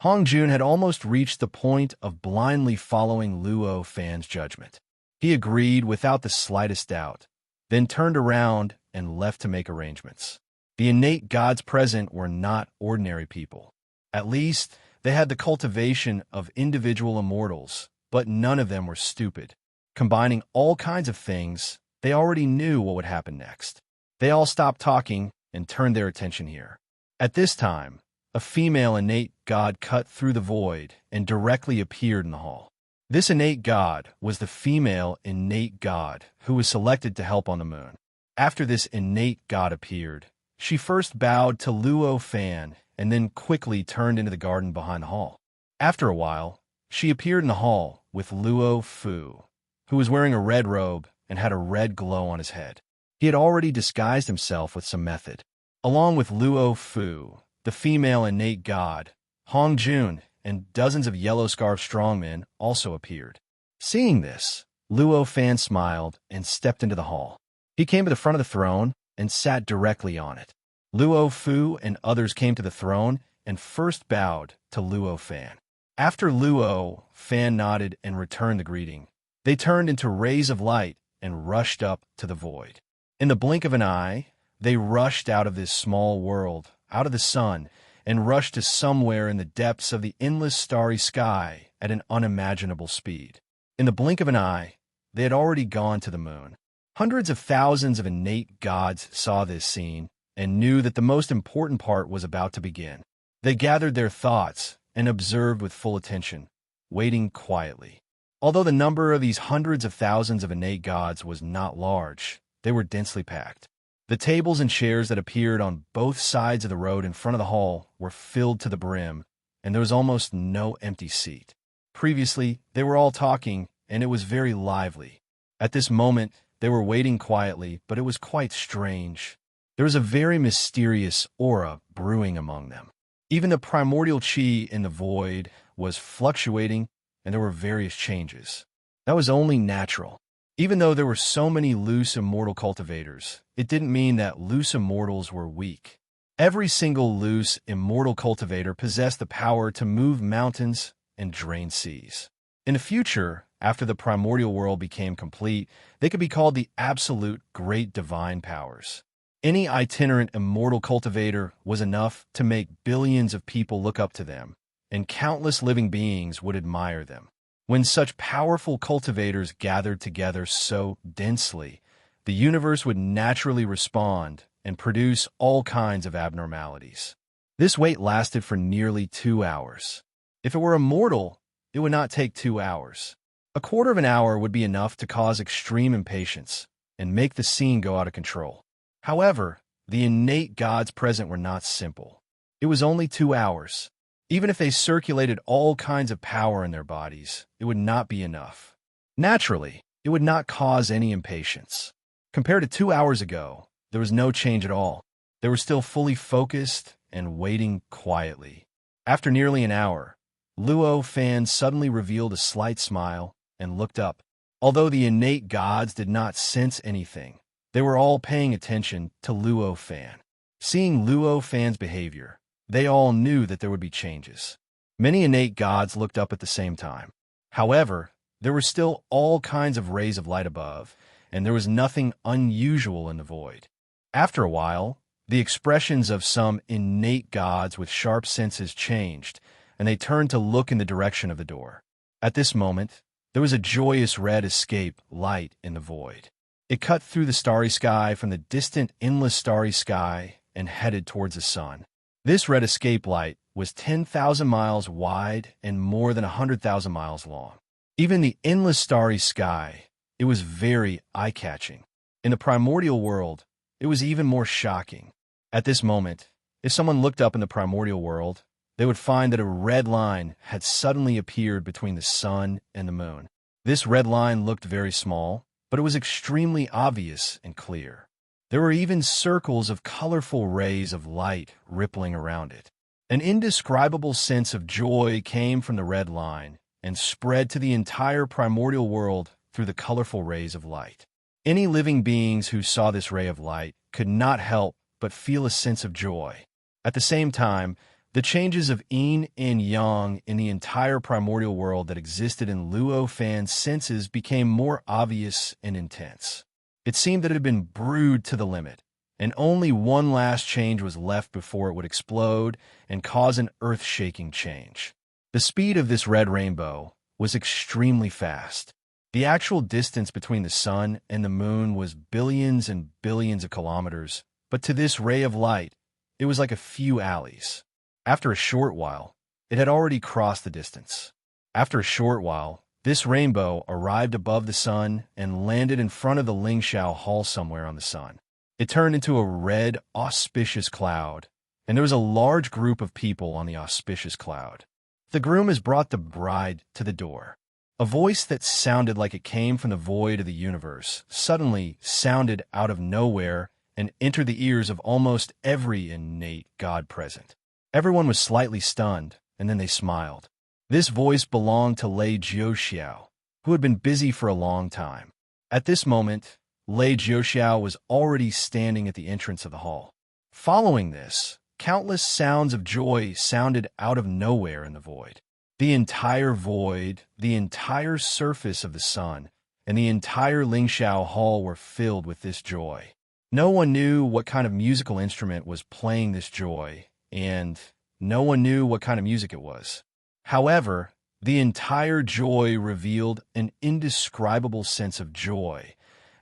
Hong Jun had almost reached the point of blindly following Luo Fan's judgment. He agreed without the slightest doubt, then turned around and left to make arrangements. The innate gods present were not ordinary people. At least, they had the cultivation of individual immortals, but none of them were stupid. Combining all kinds of things, they already knew what would happen next. They all stopped talking and turned their attention here. At this time, a female innate god cut through the void and directly appeared in the hall. This innate god was the female innate god who was selected to help on the moon. After this innate god appeared, she first bowed to Luo Fan and then quickly turned into the garden behind the hall. After a while, she appeared in the hall with Luo Fu, who was wearing a red robe and had a red glow on his head. He had already disguised himself with some method. Along with Luo Fu, the female innate god, Hong Jun, and dozens of yellow scarf strongmen also appeared. Seeing this, Luo Fan smiled and stepped into the hall. He came to the front of the throne and sat directly on it. Luo Fu and others came to the throne and first bowed to Luo Fan. After Luo Fan nodded and returned the greeting, they turned into rays of light and rushed up to the void. In the blink of an eye, they rushed out of this small world, out of the sun, and rushed to somewhere in the depths of the endless starry sky at an unimaginable speed. In the blink of an eye, they had already gone to the moon. Hundreds of thousands of innate gods saw this scene and knew that the most important part was about to begin. They gathered their thoughts and observed with full attention, waiting quietly. Although the number of these hundreds of thousands of innate gods was not large, they were densely packed. The tables and chairs that appeared on both sides of the road in front of the hall were filled to the brim, and there was almost no empty seat. Previously, they were all talking, and it was very lively. At this moment, they were waiting quietly, but it was quite strange. There was a very mysterious aura brewing among them. Even the primordial chi in the void was fluctuating, and there were various changes. That was only natural. Even though there were so many loose immortal cultivators, it didn't mean that loose immortals were weak. Every single loose immortal cultivator possessed the power to move mountains and drain seas. In the future, after the primordial world became complete, they could be called the absolute great divine powers. Any itinerant immortal cultivator was enough to make billions of people look up to them, and countless living beings would admire them. When such powerful cultivators gathered together so densely, the universe would naturally respond and produce all kinds of abnormalities. This wait lasted for nearly 2 hours. If it were immortal, it would not take 2 hours. A quarter of an hour would be enough to cause extreme impatience and make the scene go out of control. However, the innate gods present were not simple. It was only 2 hours. Even if they circulated all kinds of power in their bodies, it would not be enough. Naturally, it would not cause any impatience. Compared to 2 hours ago, there was no change at all. They were still fully focused and waiting quietly. After nearly an hour, Luo Fan suddenly revealed a slight smile and looked up. Although the innate gods did not sense anything, they were all paying attention to Luo Fan. Seeing Luo Fan's behavior, they all knew that there would be changes. Many innate gods looked up at the same time. However, there were still all kinds of rays of light above, and there was nothing unusual in the void. After a while, the expressions of some innate gods with sharp senses changed, and they turned to look in the direction of the door. At this moment, there was a joyous red escape light in the void. It cut through the starry sky from the distant endless starry sky and headed towards the sun. This red escape light was 10,000 miles wide and more than 100,000 miles long. Even the endless starry sky, it was very eye-catching. In the primordial world, it was even more shocking. At this moment, if someone looked up in the primordial world, they would find that a red line had suddenly appeared between the sun and the moon. This red line looked very small, but it was extremely obvious and clear. There were even circles of colorful rays of light rippling around it. An indescribable sense of joy came from the red line and spread to the entire primordial world through the colorful rays of light. Any living beings who saw this ray of light could not help but feel a sense of joy. At the same time, the changes of yin and yang in the entire primordial world that existed in Luo Fan's senses became more obvious and intense. It seemed that it had been brewed to the limit, and only one last change was left before it would explode and cause an earth-shaking change. The speed of this red rainbow was extremely fast. The actual distance between the sun and the moon was billions and billions of kilometers, but to this ray of light, it was like a few alleys. After a short while, it had already crossed the distance. After a short while, this rainbow arrived above the sun and landed in front of the Lingxiao Hall somewhere on the sun. It turned into a red, auspicious cloud, and there was a large group of people on the auspicious cloud. The groom has brought the bride to the door. A voice that sounded like it came from the void of the universe suddenly sounded out of nowhere and entered the ears of almost every innate god present. Everyone was slightly stunned, and then they smiled. This voice belonged to Lei Jiuxiao, who had been busy for a long time. At this moment, Lei Jiuxiao was already standing at the entrance of the hall. Following this, countless sounds of joy sounded out of nowhere in the void. The entire void, the entire surface of the sun, and the entire Lingxiao Hall were filled with this joy. No one knew what kind of musical instrument was playing this joy, and no one knew what kind of music it was. However, the entire joy revealed an indescribable sense of joy,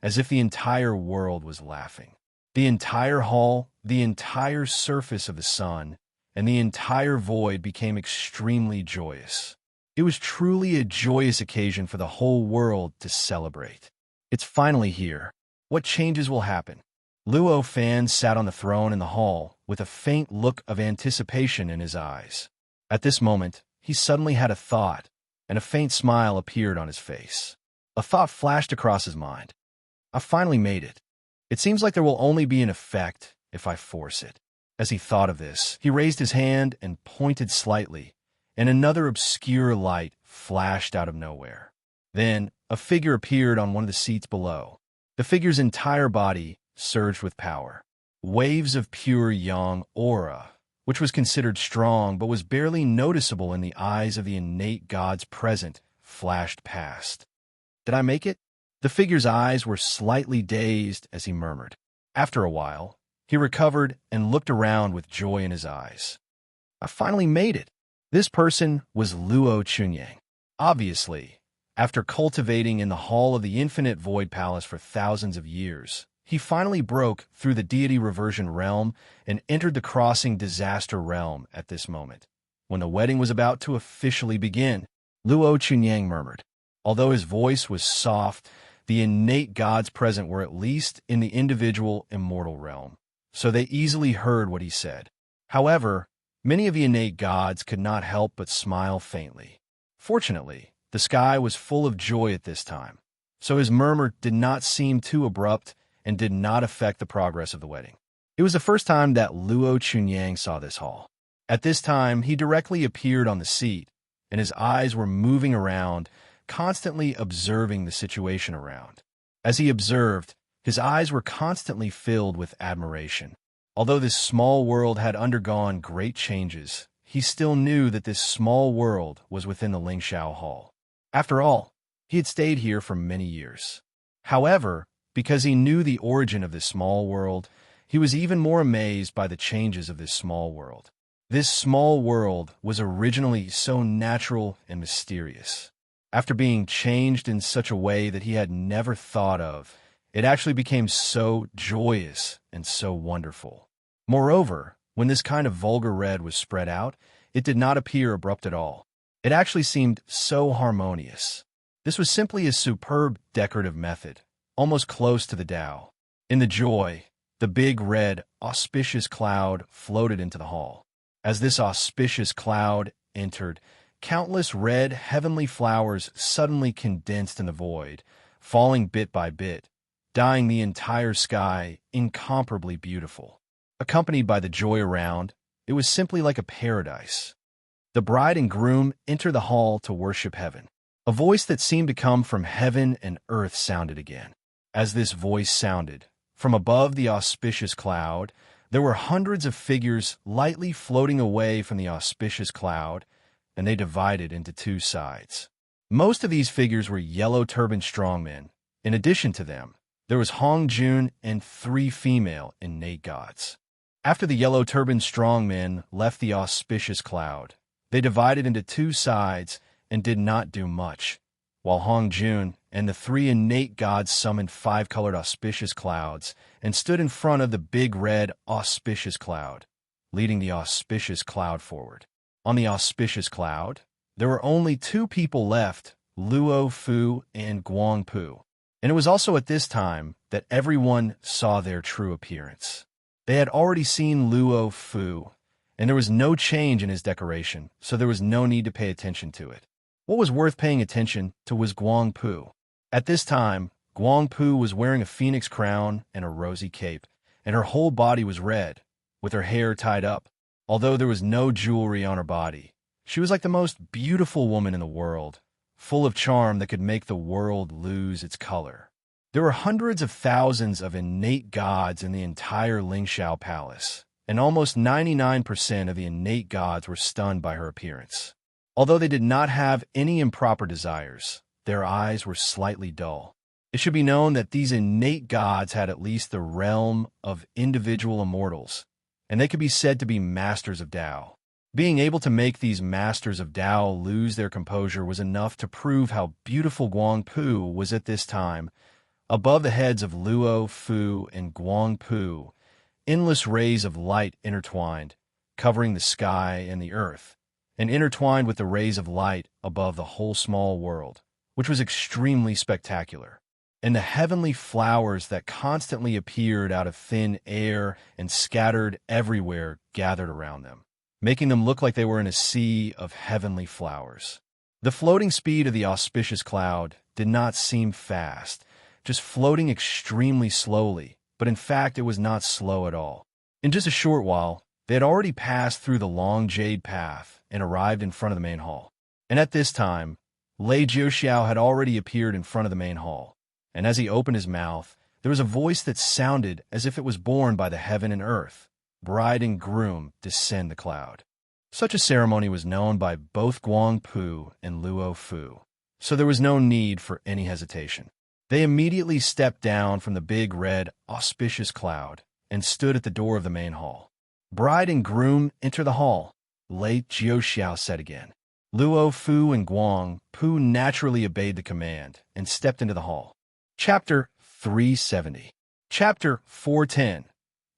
as if the entire world was laughing. The entire hall, the entire surface of the sun, and the entire void became extremely joyous. It was truly a joyous occasion for the whole world to celebrate. It's finally here. What changes will happen? Luo Fan sat on the throne in the hall with a faint look of anticipation in his eyes. At this moment, he suddenly had a thought, and a faint smile appeared on his face. A thought flashed across his mind. I finally made it. It seems like there will only be an effect if I force it. As he thought of this, he raised his hand and pointed slightly, and another obscure light flashed out of nowhere. Then, a figure appeared on one of the seats below. The figure's entire body surged with power. Waves of pure yang aura, which was considered strong but was barely noticeable in the eyes of the innate gods present, flashed past. Did I make it? The figure's eyes were slightly dazed as he murmured. After a while, he recovered and looked around with joy in his eyes. I finally made it. This person was Luo Chunyang. Obviously, after cultivating in the hall of the infinite void palace for thousands of years, he finally broke through the deity reversion realm and entered the crossing disaster realm at this moment. When the wedding was about to officially begin, Luo Chunyang murmured. Although his voice was soft, the innate gods present were at least in the individual immortal realm, so they easily heard what he said. However, many of the innate gods could not help but smile faintly. Fortunately, the sky was full of joy at this time, so his murmur did not seem too abrupt and did not affect the progress of the wedding. It was the first time that Luo Chunyang saw this hall. At this time, he directly appeared on the seat, and his eyes were moving around, constantly observing the situation around. As he observed, his eyes were constantly filled with admiration. Although this small world had undergone great changes, he still knew that this small world was within the Lingxiao Hall. After all, he had stayed here for many years. However, because he knew the origin of this small world, he was even more amazed by the changes of this small world. This small world was originally so natural and mysterious. After being changed in such a way that he had never thought of, it actually became so joyous and so wonderful. Moreover, when this kind of vulgar red was spread out, it did not appear abrupt at all. It actually seemed so harmonious. This was simply a superb decorative method, almost close to the Tao. In the joy, the big red, auspicious cloud floated into the hall. As this auspicious cloud entered, countless red heavenly flowers suddenly condensed in the void, falling bit by bit, dyeing the entire sky incomparably beautiful. Accompanied by the joy around, it was simply like a paradise. The bride and groom entered the hall to worship heaven. A voice that seemed to come from heaven and earth sounded again. As this voice sounded, from above the auspicious cloud, there were hundreds of figures lightly floating away from the auspicious cloud, and they divided into two sides. Most of these figures were yellow-turbaned strongmen. In addition to them, there was Hong Jun and 3 female innate gods. After the yellow-turbaned strongmen left the auspicious cloud, they divided into two sides and did not do much, while Hong Jun and the 3 innate gods summoned 5-colored auspicious clouds and stood in front of the big red auspicious cloud, leading the auspicious cloud forward. On the auspicious cloud, there were only 2 people left, Luo Fu and Guang Pu, and it was also at this time that everyone saw their true appearance. They had already seen Luo Fu, and there was no change in his decoration, so there was no need to pay attention to it. What was worth paying attention to was Guang Pu. At this time, Guang Pu was wearing a phoenix crown and a rosy cape, and her whole body was red, with her hair tied up. Although there was no jewelry on her body, she was like the most beautiful woman in the world, full of charm that could make the world lose its color. There were hundreds of thousands of innate gods in the entire Lingxiao Palace, and almost 99% of the innate gods were stunned by her appearance. Although they did not have any improper desires, their eyes were slightly dull. It should be known that these innate gods had at least the realm of individual immortals, and they could be said to be masters of Tao. Being able to make these masters of Tao lose their composure was enough to prove how beautiful Guang Pu was at this time. Above the heads of Luo Fu and Guang Pu, endless rays of light intertwined, covering the sky and the earth, and intertwined with the rays of light above the whole small world, which was extremely spectacular. And the heavenly flowers that constantly appeared out of thin air and scattered everywhere gathered around them, making them look like they were in a sea of heavenly flowers. The floating speed of the auspicious cloud did not seem fast, just floating extremely slowly, but in fact it was not slow at all. In just a short while, they had already passed through the long jade path and arrived in front of the main hall. And at this time, Lei Jiuxiao had already appeared in front of the main hall, and as he opened his mouth, there was a voice that sounded as if it was born by the heaven and earth. Bride and groom descend the cloud. Such a ceremony was known by both Guang Pu and Luo Fu, so there was no need for any hesitation. They immediately stepped down from the big red, auspicious cloud and stood at the door of the main hall. Bride and groom enter the hall, Lei Jiuxiao said again. Luo Fu and Guang Pu naturally obeyed the command and stepped into the hall. Chapter 370. Chapter 410.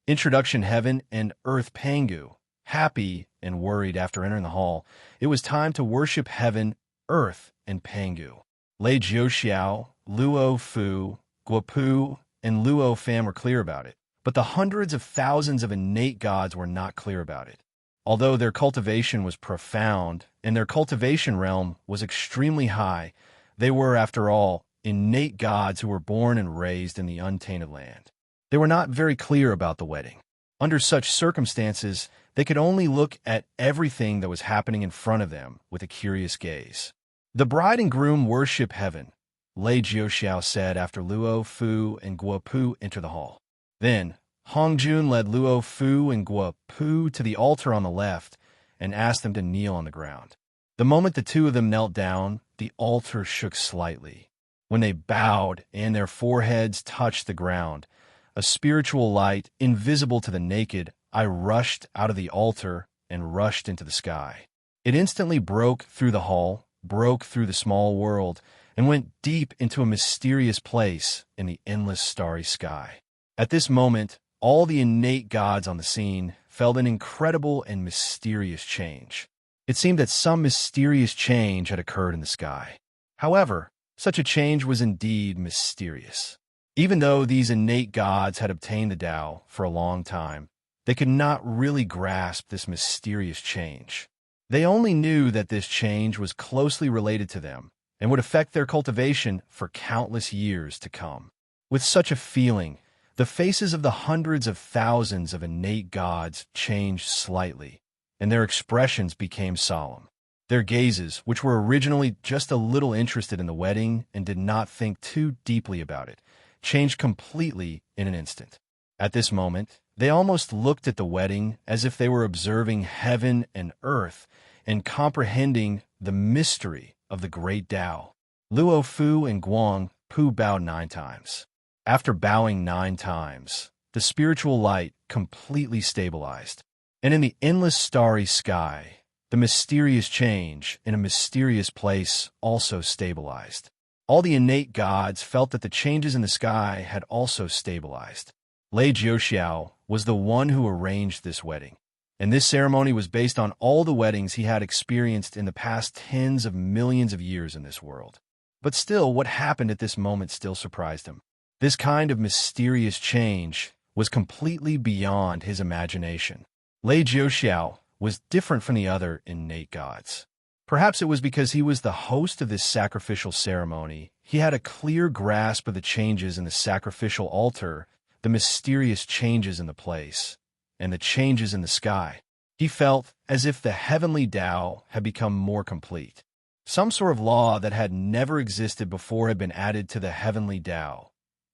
Introduction. Heaven and Earth. Pangu, happy and worried after entering the hall, it was time to worship heaven, earth, and Pangu. Lei Jiuxiao, Luo Fu, Guopu, and Luo Fan were clear about it, but the hundreds of thousands of innate gods were not clear about it. Although their cultivation was profound and their cultivation realm was extremely high, they were, after all, innate gods who were born and raised in the untainted land. They were not very clear about the wedding. Under such circumstances, they could only look at everything that was happening in front of them with a curious gaze. The bride and groom worship heaven, Lei Jiuxiao said after Luo Fu and Guo Pu entered the hall. Then, Hongjun led Luo Fu and Guo Pu to the altar on the left and asked them to kneel on the ground. The moment the two of them knelt down, the altar shook slightly. When they bowed and their foreheads touched the ground, a spiritual light, invisible to the naked eye, rushed out of the altar and rushed into the sky. It instantly broke through the hall, broke through the small world, and went deep into a mysterious place in the endless starry sky. At this moment, all the innate gods on the scene felt an incredible and mysterious change. It seemed that some mysterious change had occurred in the sky. However, such a change was indeed mysterious. Even though these innate gods had obtained the Tao for a long time, they could not really grasp this mysterious change. They only knew that this change was closely related to them and would affect their cultivation for countless years to come. With such a feeling, the faces of the hundreds of thousands of innate gods changed slightly, and their expressions became solemn. Their gazes, which were originally just a little interested in the wedding and did not think too deeply about it, changed completely in an instant. At this moment, they almost looked at the wedding as if they were observing heaven and earth and comprehending the mystery of the great Tao. Luo Fu and Guang Pu bowed 9 times. After bowing 9 times, the spiritual light completely stabilized, and in the endless starry sky, the mysterious change in a mysterious place also stabilized. All the innate gods felt that the changes in the sky had also stabilized. Lei Jiuxiao was the one who arranged this wedding, and this ceremony was based on all the weddings he had experienced in the past tens of millions of years in this world. But still, what happened at this moment still surprised him. This kind of mysterious change was completely beyond his imagination. Lei Jiuxiao was different from the other innate gods. Perhaps it was because he was the host of this sacrificial ceremony. He had a clear grasp of the changes in the sacrificial altar, the mysterious changes in the place, and the changes in the sky. He felt as if the heavenly Tao had become more complete. Some sort of law that had never existed before had been added to the heavenly Tao.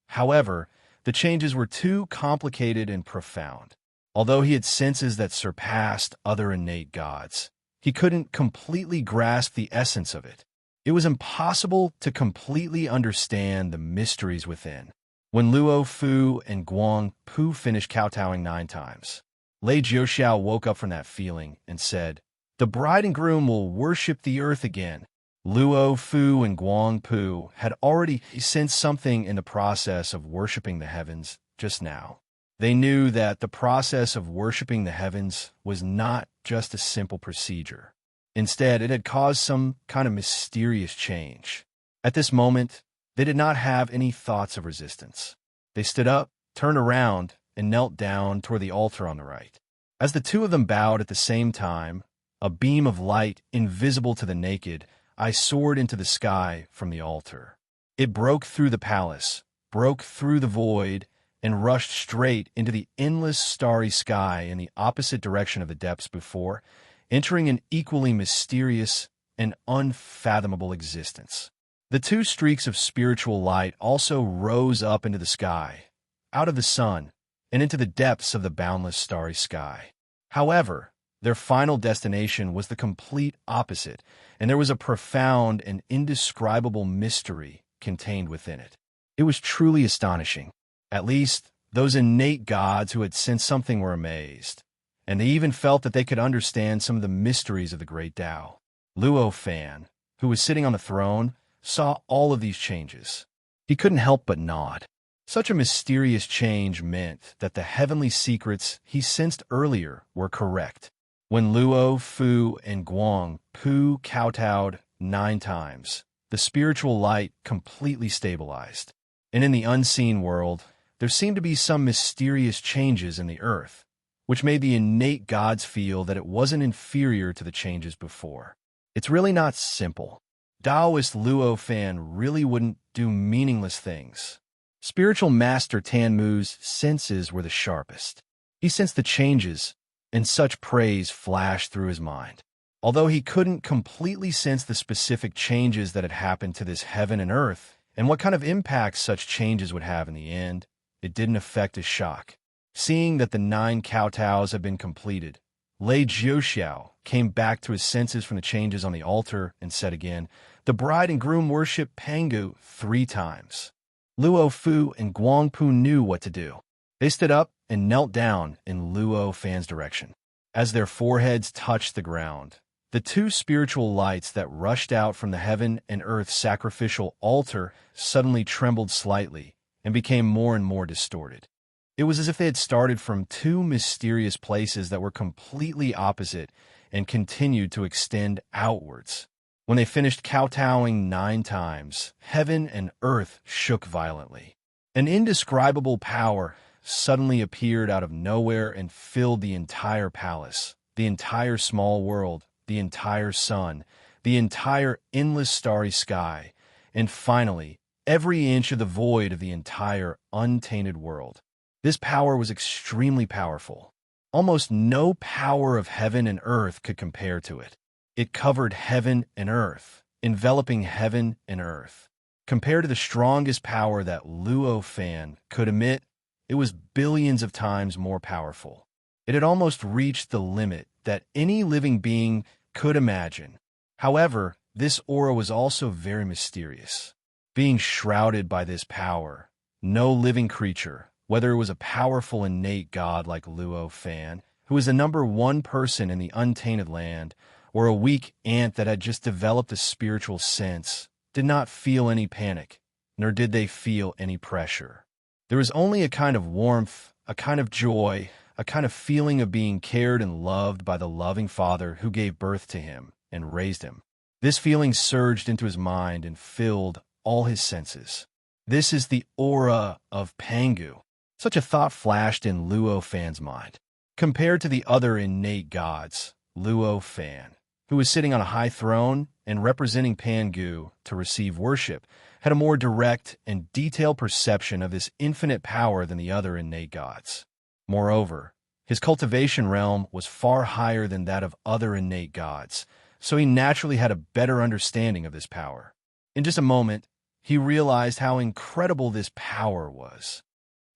However, the changes were too complicated and profound. Although he had senses that surpassed other innate gods, he couldn't completely grasp the essence of it. It was impossible to completely understand the mysteries within. When Luo Fu and Guang Pu finished kowtowing 9 times, Lei Jiuxiao woke up from that feeling and said, "The bride and groom will worship the earth again." Luo Fu and Guang Pu had already sensed something in the process of worshiping the heavens just now. They knew that the process of worshiping the heavens was not just a simple procedure. Instead, it had caused some kind of mysterious change. At this moment, they did not have any thoughts of resistance. They stood up, turned around, and knelt down toward the altar on the right. As the two of them bowed at the same time, a beam of light, invisible to the naked eye, soared into the sky from the altar. It broke through the palace, broke through the void, and rushed straight into the endless starry sky in the opposite direction of the depths before, entering an equally mysterious and unfathomable existence. The 2 streaks of spiritual light also rose up into the sky, out of the sun, and into the depths of the boundless starry sky. However, their final destination was the complete opposite, and there was a profound and indescribable mystery contained within it. It was truly astonishing. At least, those innate gods who had sensed something were amazed, and they even felt that they could understand some of the mysteries of the great Tao. Luo Fan, who was sitting on the throne, saw all of these changes. He couldn't help but nod. Such a mysterious change meant that the heavenly secrets he sensed earlier were correct. When Luo Fu and Guang Pu kowtowed 9 times, the spiritual light completely stabilized. And in the unseen world, there seemed to be some mysterious changes in the earth, which made the innate gods feel that it wasn't inferior to the changes before. It's really not simple. Taoist Luo Fan really wouldn't do meaningless things. Spiritual Master Tanmu's senses were the sharpest. He sensed the changes, and such praise flashed through his mind. Although he couldn't completely sense the specific changes that had happened to this heaven and earth, and what kind of impact such changes would have in the end, it didn't affect his shock. Seeing that the 9 kowtows had been completed, Lei Jiuxiao came back to his senses from the changes on the altar and said again, "The bride and groom worship Pangu 3 times." Luo Fu and Guangpu knew what to do. They stood up and knelt down in Luo Fan's direction. As their foreheads touched the ground, the 2 spiritual lights that rushed out from the heaven and earth sacrificial altar suddenly trembled slightly and became more and more distorted. It was as if they had started from 2 mysterious places that were completely opposite and continued to extend outwards. When they finished kowtowing 9 times, heaven and earth shook violently. An indescribable power suddenly appeared out of nowhere and filled the entire palace, the entire small world, the entire sun, the entire endless starry sky, and finally, every inch of the void of the entire untainted world. This power was extremely powerful. Almost no power of heaven and earth could compare to it. It covered heaven and earth, enveloping heaven and earth. Compared to the strongest power that Luo Fan could emit, it was billions of times more powerful. It had almost reached the limit that any living being could imagine. However, this aura was also very mysterious. Being shrouded by this power, no living creature, whether it was a powerful innate god like Luo Fan, who was the #1 person in the untainted land, or a weak ant that had just developed a spiritual sense, did not feel any panic, nor did they feel any pressure. There was only a kind of warmth, a kind of joy, a kind of feeling of being cared and loved by the loving Father who gave birth to him and raised him. This feeling surged into his mind and filled all his senses. This is the aura of Pangu. Such a thought flashed in Luo Fan's mind. Compared to the other innate gods, Luo Fan, who was sitting on a high throne and representing Pangu to receive worship, had a more direct and detailed perception of this infinite power than the other innate gods. Moreover, his cultivation realm was far higher than that of other innate gods, so he naturally had a better understanding of this power. In just a moment, he realized how incredible this power was.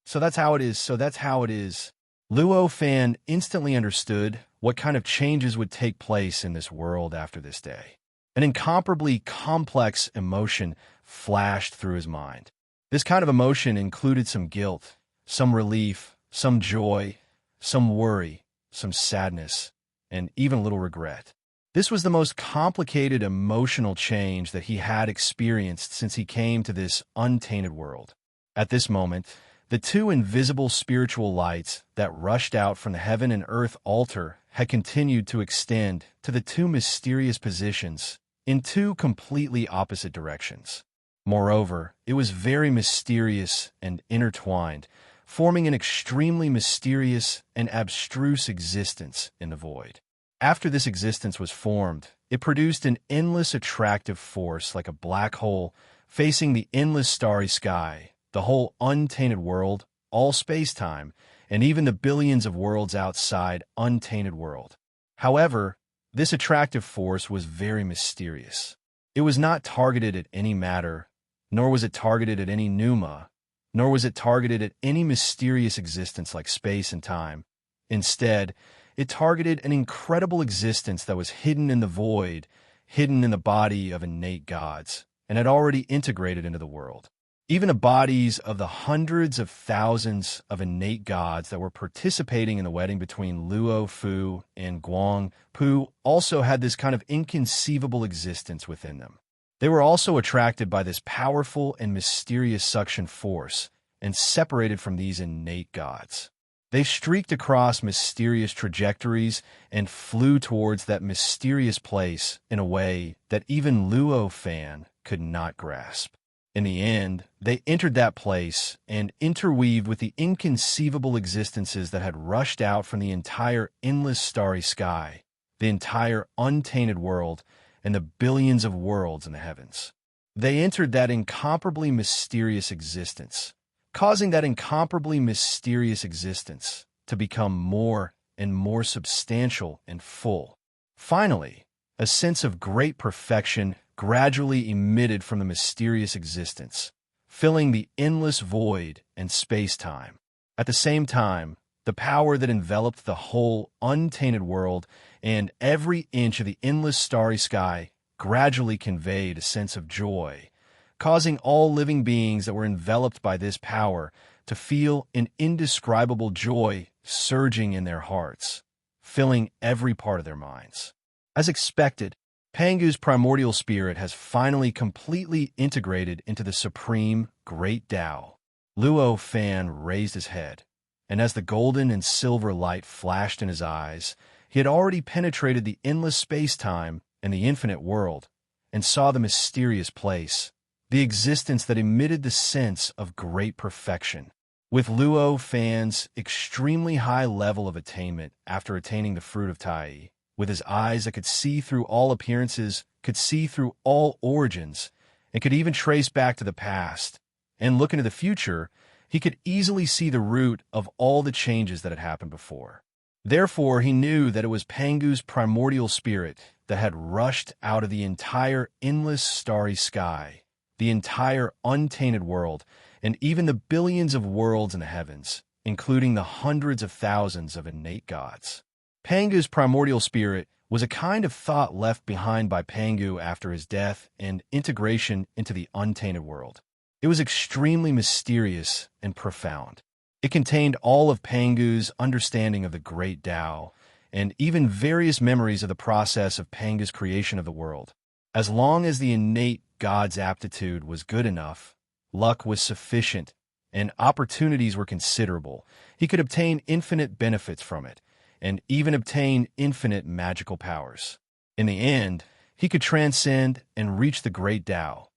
So that's how it is. Luo Fan instantly understood what kind of changes would take place in this world after this day. An incomparably complex emotion flashed through his mind. This kind of emotion included some guilt, some relief, some joy, some worry, some sadness, and even a little regret. This was the most complicated emotional change that he had experienced since he came to this untainted world. At this moment, the 2 invisible spiritual lights that rushed out from the heaven and earth altar had continued to extend to the 2 mysterious positions in 2 completely opposite directions. Moreover, it was very mysterious and intertwined, forming an extremely mysterious and abstruse existence in the void. After this existence was formed, it produced an endless attractive force like a black hole facing the endless starry sky, the whole untainted world, all space-time, and even the billions of worlds outside untainted world. However, this attractive force was very mysterious. It was not targeted at any matter, nor was it targeted at any pneuma, nor was it targeted at any mysterious existence like space and time. Instead, it targeted an incredible existence that was hidden in the void, hidden in the body of innate gods, and had already integrated into the world. Even the bodies of the hundreds of thousands of innate gods that were participating in the wedding between Luo Fu and Guang Pu also had this kind of inconceivable existence within them. They were also attracted by this powerful and mysterious suction force and separated from these innate gods. They streaked across mysterious trajectories and flew towards that mysterious place in a way that even Luo Fan could not grasp. In the end, they entered that place and interweaved with the inconceivable existences that had rushed out from the entire endless starry sky, the entire untainted world, and the billions of worlds in the heavens. They entered that incomparably mysterious existence, causing that incomparably mysterious existence to become more and more substantial and full. Finally, a sense of great perfection gradually emitted from the mysterious existence, filling the endless void and space-time. At the same time, the power that enveloped the whole untainted world and every inch of the endless starry sky gradually conveyed a sense of joy, causing all living beings that were enveloped by this power to feel an indescribable joy surging in their hearts, filling every part of their minds. As expected, Pangu's primordial spirit has finally completely integrated into the supreme Great Tao. Luo Fan raised his head, and as the golden and silver light flashed in his eyes, he had already penetrated the endless space-time and the infinite world, and saw the mysterious place, the existence that emitted the sense of great perfection. With Luo Fan's extremely high level of attainment after attaining the fruit of Tai, with his eyes that could see through all appearances, could see through all origins, and could even trace back to the past, and look into the future, he could easily see the root of all the changes that had happened before. Therefore, he knew that it was Pangu's primordial spirit that had rushed out of the entire endless starry sky, the entire untainted world, and even the billions of worlds in the heavens, including the hundreds of thousands of innate gods. Pangu's primordial spirit was a kind of thought left behind by Pangu after his death and integration into the untainted world. It was extremely mysterious and profound. It contained all of Pangu's understanding of the Great Tao, and even various memories of the process of Pangu's creation of the world. As long as the innate god's aptitude was good enough, luck was sufficient, and opportunities were considerable, he could obtain infinite benefits from it, and even obtain infinite magical powers. In the end, he could transcend and reach the Great Tao,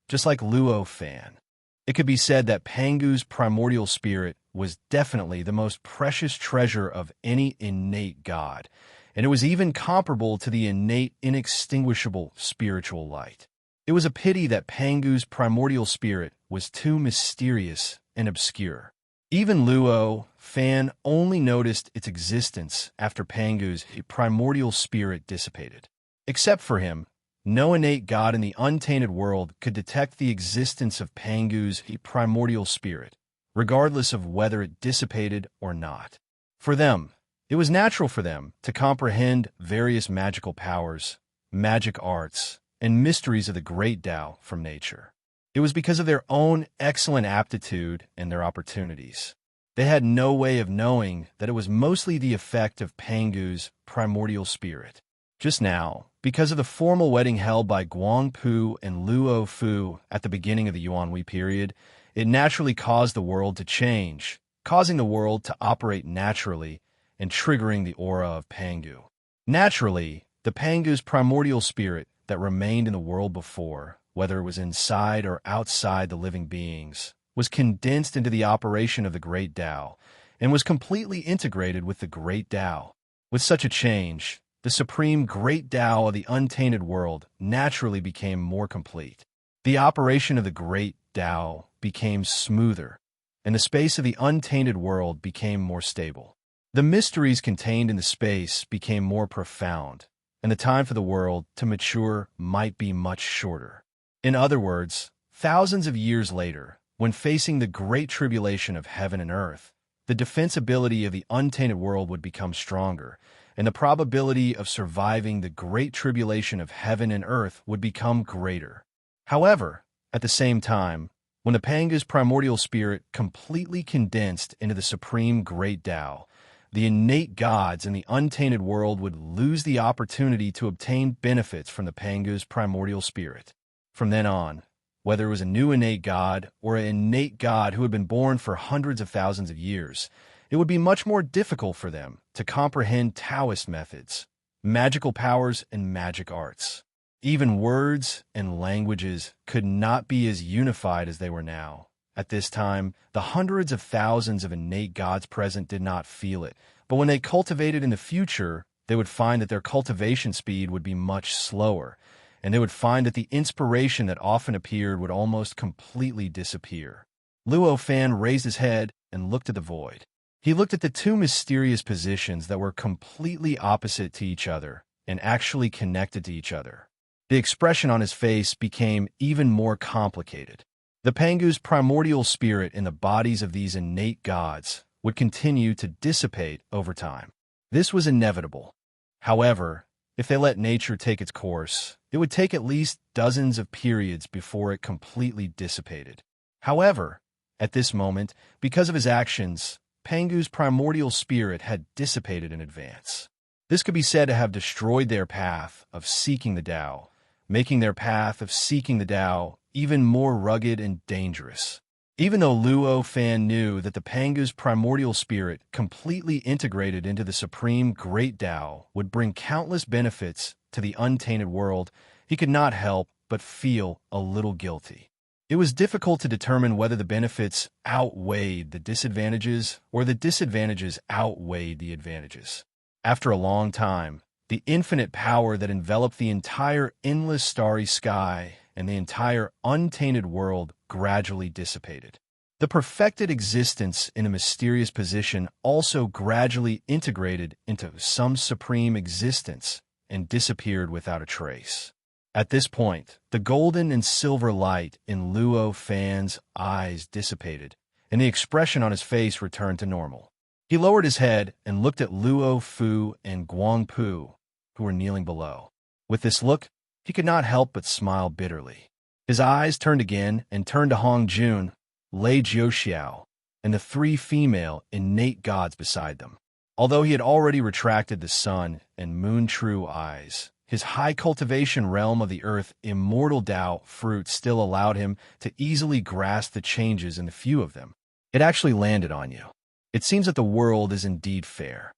just like Luo Fan. It could be said that Pangu's primordial spirit was definitely the most precious treasure of any innate god, and it was even comparable to the innate, inextinguishable spiritual light. It was a pity that Pangu's primordial spirit was too mysterious and obscure. Even Luo Fan only noticed its existence after Pangu's primordial spirit dissipated. Except for him, no innate god in the untainted world could detect the existence of Pangu's primordial spirit, regardless of whether it dissipated or not. For them, it was natural for them to comprehend various magical powers, magic arts, and mysteries of the Great Tao from nature. It was because of their own excellent aptitude and their opportunities. They had no way of knowing that it was mostly the effect of Pangu's primordial spirit. Just now, because of the formal wedding held by Guangpu and Luo Fu at the beginning of the Yuanhui period, it naturally caused the world to change, causing the world to operate naturally and triggering the aura of Pangu. Naturally, the Pangu's primordial spirit that remained in the world before, whether it was inside or outside the living beings, was condensed into the operation of the Great Tao and was completely integrated with the Great Tao. With such a change, the supreme Great Tao of the untainted world naturally became more complete. The operation of the Great Tao became smoother, and the space of the untainted world became more stable. The mysteries contained in the space became more profound, and the time for the world to mature might be much shorter. In other words, thousands of years later, when facing the great tribulation of heaven and earth, the defensibility of the untainted world would become stronger, and the probability of surviving the great tribulation of heaven and earth would become greater. However, at the same time, when the Pangu's primordial spirit completely condensed into the supreme Great Tao, the innate gods in the untainted world would lose the opportunity to obtain benefits from the Pangu's primordial spirit. From then on, whether it was a new innate god or an innate god who had been born for hundreds of thousands of years, it would be much more difficult for them to comprehend Taoist methods, magical powers, and magic arts. Even words and languages could not be as unified as they were now. At this time, the hundreds of thousands of innate gods present did not feel it, but when they cultivated in the future, they would find that their cultivation speed would be much slower, and they would find that the inspiration that often appeared would almost completely disappear. Luo Fan raised his head and looked at the void. He looked at the two mysterious positions that were completely opposite to each other and actually connected to each other. The expression on his face became even more complicated. The Pangu's primordial spirit in the bodies of these innate gods would continue to dissipate over time. This was inevitable. However, if they let nature take its course, it would take at least dozens of periods before it completely dissipated. However, at this moment, because of his actions, Pangu's primordial spirit had dissipated in advance. This could be said to have destroyed their path of seeking the Tao, making their path of seeking the Tao even more rugged and dangerous. Even though Luo Fan knew that the Pangu's primordial spirit completely integrated into the supreme great Tao would bring countless benefits to the untainted world, he could not help but feel a little guilty. It was difficult to determine whether the benefits outweighed the disadvantages or the disadvantages outweighed the advantages. After a long time, the infinite power that enveloped the entire endless starry sky and the entire untainted world gradually dissipated. The perfected existence in a mysterious position also gradually integrated into some supreme existence and disappeared without a trace. At this point, the golden and silver light in Luo Fan's eyes dissipated, and the expression on his face returned to normal. He lowered his head and looked at Luo Fu and Guang Pu, who were kneeling below. With this look, he could not help but smile bitterly. His eyes turned again and turned to Hong Jun, Lei Jiuxiao, and the three female innate gods beside them. Although he had already retracted the sun and moon true eyes, his high cultivation realm of the earth immortal Tao fruit still allowed him to easily grasp the changes in the few of them. It actually landed on you. It seems that the world is indeed fair.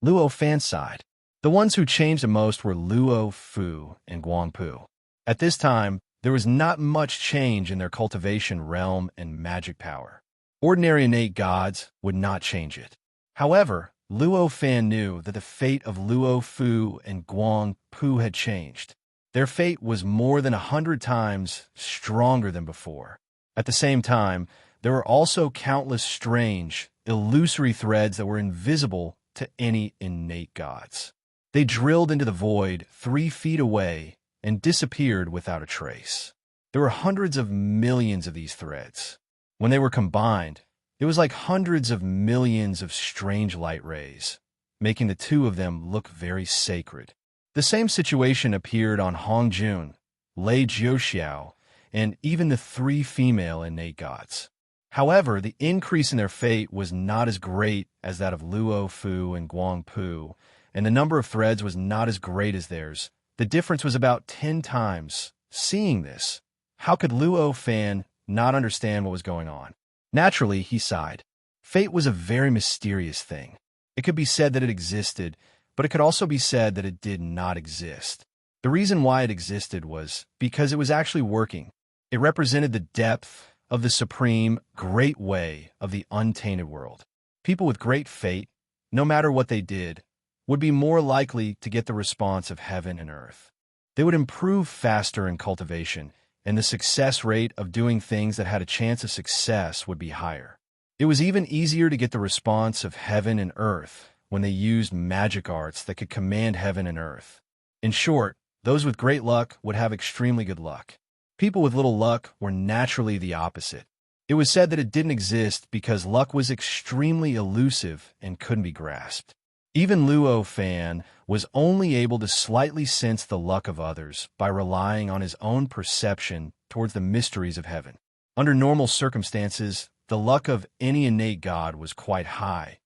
Luo Fan sighed. The ones who changed the most were Luo Fu and Guang Pu. At this time, there was not much change in their cultivation realm and magic power. Ordinary innate gods would not change it. However, Luo Fan knew that the fate of Luo Fu and Guang Pu had changed. Their fate was more than 100 times stronger than before. At the same time, there were also countless strange, illusory threads that were invisible to any innate gods. They drilled into the void 3 feet away and disappeared without a trace. There were hundreds of millions of these threads. When they were combined, it was like hundreds of millions of strange light rays, making the two of them look very sacred. The same situation appeared on Hong Jun, Lei Jiuxiao, and even the 3 female innate gods. However, the increase in their fate was not as great as that of Luo Fu and Guang Pu, and the number of threads was not as great as theirs. The difference was about 10 times. Seeing this, how could Luo Fan not understand what was going on? Naturally, he sighed. Fate was a very mysterious thing. It could be said that it existed, but it could also be said that it did not exist. The reason why it existed was because it was actually working. It represented the depth of the supreme, great way of the untainted world. People with great fate, no matter what they did, would be more likely to get the response of heaven and earth. They would improve faster in cultivation, and the success rate of doing things that had a chance of success would be higher. It was even easier to get the response of heaven and earth when they used magic arts that could command heaven and earth. In short, those with great luck would have extremely good luck. People with little luck were naturally the opposite. It was said that it didn't exist because luck was extremely elusive and couldn't be grasped. Even Luo Fan was only able to slightly sense the luck of others by relying on his own perception towards the mysteries of heaven. Under normal circumstances, the luck of any innate god was quite high,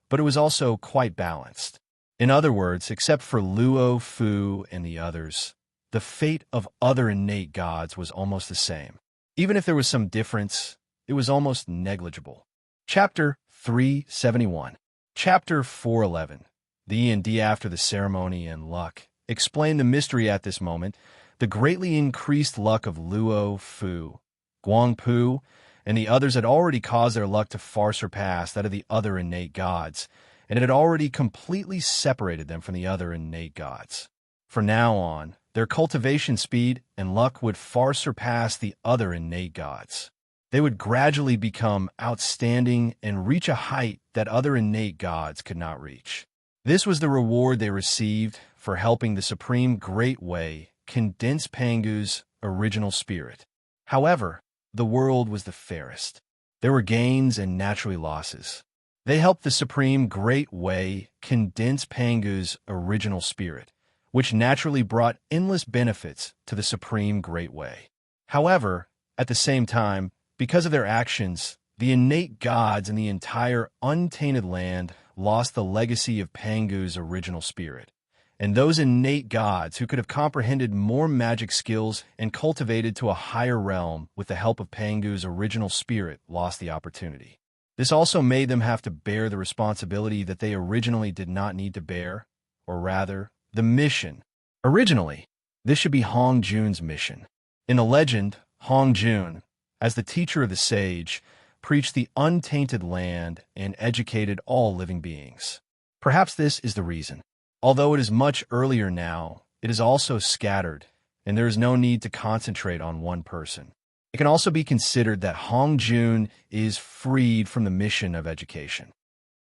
but it was also quite balanced. In other words, except for Luo Fu and the others, the fate of other innate gods was almost the same. Even if there was some difference, it was almost negligible. Chapter 371. Chapter 411. The E&D after the ceremony and luck explained the mystery at this moment, the greatly increased luck of Luo Fu, Guang Pu, and the others had already caused their luck to far surpass that of the other innate gods, and it had already completely separated them from the other innate gods. From now on, their cultivation speed and luck would far surpass the other innate gods. They would gradually become outstanding and reach a height that other innate gods could not reach. This was the reward they received for helping the Supreme Great Way condense Pangu's original spirit. However, the world was the fairest. There were gains and naturally losses. They helped the Supreme Great Way condense Pangu's original spirit, which naturally brought endless benefits to the Supreme Great Way. However, at the same time, because of their actions, the innate gods in the entire untainted land lost the legacy of Pangu's original spirit, and those innate gods who could have comprehended more magic skills and cultivated to a higher realm with the help of Pangu's original spirit lost the opportunity. This also made them have to bear the responsibility that they originally did not need to bear, or rather, the mission. Originally, this should be Hong Jun's mission. In the legend, Hong Jun, as the teacher of the sage, preached the untainted land and educated all living beings. Perhaps this is the reason. Although it is much earlier now, it is also scattered, and there is no need to concentrate on one person. It can also be considered that Hong Jun is freed from the mission of education.